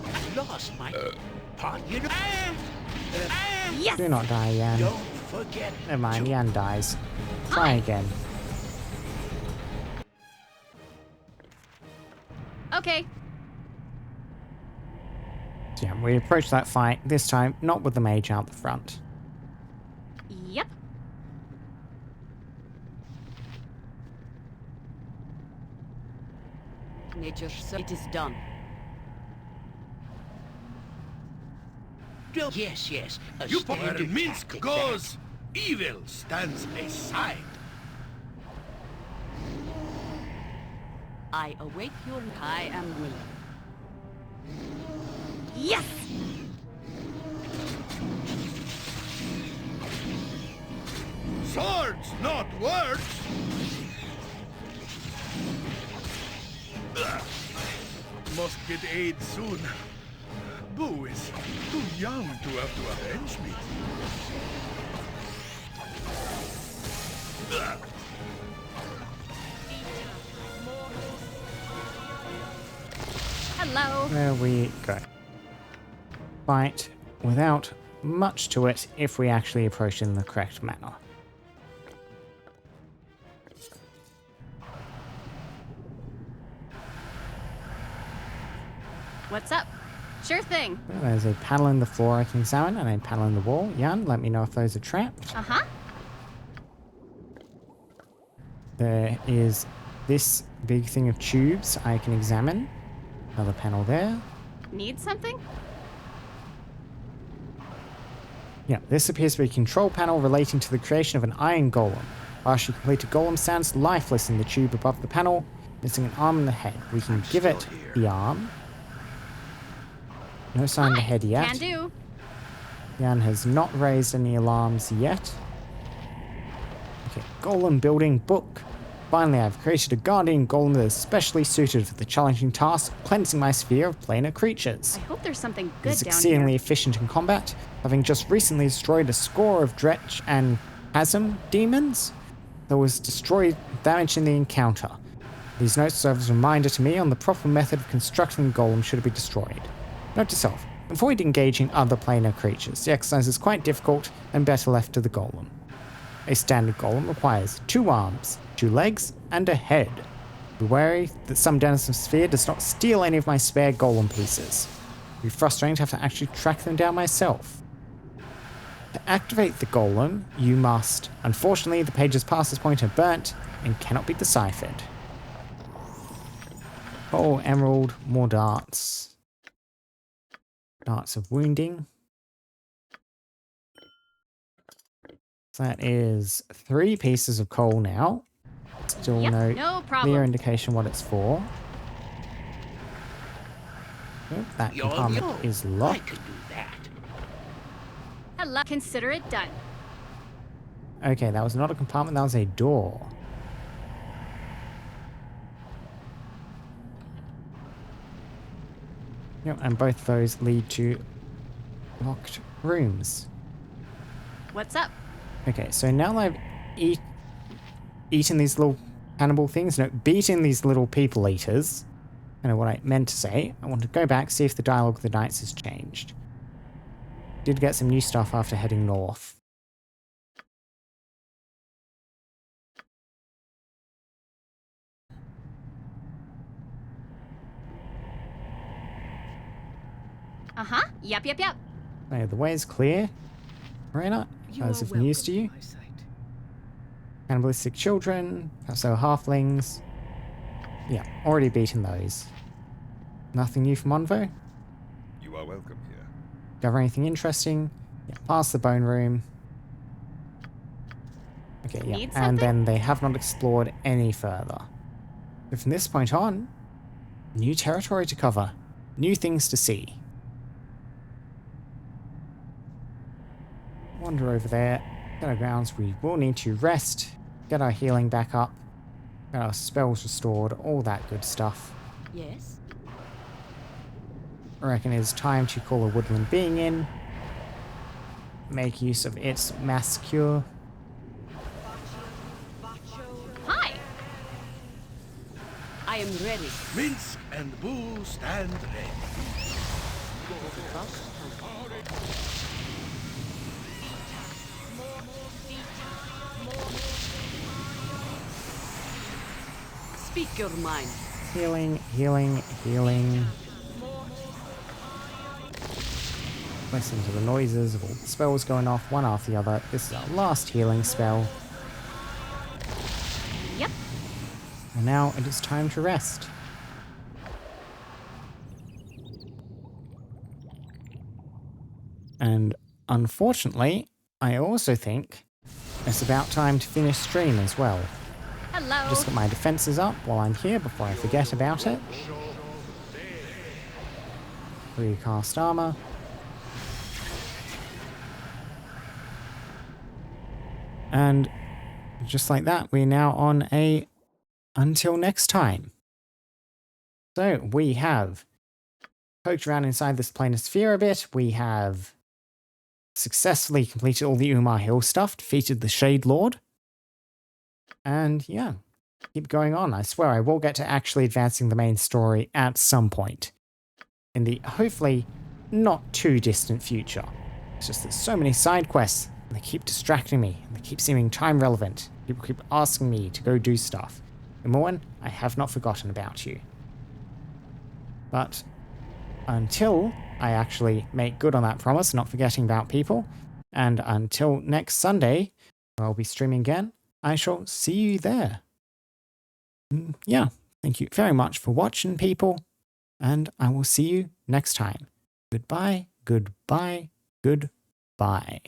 D: I lost my part, you know.
E: Yes!
A: Do not die, Yan.
D: Don't forget.
A: Never mind, Yan dies. Try again.
E: Okay.
A: So yeah, we approach that fight, this time not with the mage out the front.
E: Yep.
G: Nature, it is done.
D: Yes, yes. A
C: You where
D: standard
C: Minsk
D: tactic,
C: goes, evil stands aside.
G: I await your... I am willing.
E: Yes!
C: Swords, not words! Must get aid soon. Boo is too young to have to avenge me.
E: Hello.
A: There we go. Fight without much to it if we actually approach in the correct manner.
E: What's up? Sure thing.
A: There's a panel in the floor I can examine and a panel in the wall. Jan, let me know if those are trapped.
E: Uh-huh.
A: There is this big thing of tubes I can examine. Another panel there.
E: Need something?
A: Yeah, this appears to be a control panel relating to the creation of an iron golem. Partially completed golem stands lifeless in the tube above the panel, missing an arm and the head. We can give it the arm. No sign of the head yet.
E: Can do.
A: Jan has not raised any alarms yet. Okay, golem building book. Finally, I've created a guardian golem that is specially suited for the challenging task of cleansing my sphere of planar creatures.
E: I hope there's something
A: It
E: good
A: is
E: down
A: exceedingly
E: here.
A: efficient in combat, having just recently destroyed a score of Dretch and Chasm demons that was destroyed, damaged in the encounter. These notes serve as a reminder to me on the proper method of constructing the golem should it be destroyed. Note to self, avoid engaging other planar creatures. The exercise is quite difficult and better left to the golem. A standard golem requires 2 arms, 2 legs, and a head. Be wary that some denizens of sphere does not steal any of my spare golem pieces. It would be frustrating to have to actually track them down myself. To activate the golem, you must. Unfortunately, the page's passes point are burnt and cannot be deciphered. Oh, emerald, more darts. Darts of wounding. So that is 3 pieces of coal now. Still
E: Yep,
A: no
E: no problem.
A: clear indication what it's for. Oh, that compartment is locked.
E: Hello. Consider it done.
A: Okay, that was not a compartment, that was a door. Yep, and both of those lead to locked rooms.
E: What's up?
A: Okay, so now that I've eaten these little cannibal things, no, beaten these little people eaters, I know what I meant to say, I want to go back, see if the dialogue of the knights has changed. Did get some new stuff after heading north.
E: Uh-huh. Yep.
A: So the way is clear. Raina, as of news to you. Cannibalistic children, so halflings. Yeah, already beaten those. Nothing new from Monvo?
Q: You are welcome here.
A: Discover anything interesting? Yeah, past the bone room. Okay, yeah,
E: Need
A: and
E: something?
A: then they have not explored any further. So from this point on, new territory to cover, new things to see. Wander over there, get our grounds, we will need to rest, get our healing back up, get our spells restored, all that good stuff.
G: Yes?
A: I reckon it's time to call a woodland being in, make use of its mass cure.
E: Hi.
G: I am ready.
C: Minsk and Boo stand ready.
G: Speak your mind.
A: Healing, healing, healing. Listen to the noises of all the spells going off, one after the other. This is our last healing spell.
E: Yep.
A: And now it is time to rest. And unfortunately, I also think it's about time to finish stream as well.
E: Hello.
A: Just get my defenses up while I'm here before I forget about it. Recast armor. And just like that, we're now on a until next time. So we have poked around inside this planar sphere a bit. We have successfully completed all the Umar Hill stuff, defeated the Shade Lord. And yeah, keep going on. I swear I will get to actually advancing the main story at some point. In the hopefully not too distant future. It's just that so many side quests, and they keep distracting me, and they keep seeming time relevant. People keep asking me to go do stuff. Imoen, I have not forgotten about you. But until I actually make good on that promise, not forgetting about people, and until next Sunday, where I'll be streaming again, I shall see you there. Yeah, thank you very much for watching, people, and I will see you next time. Goodbye, goodbye, goodbye.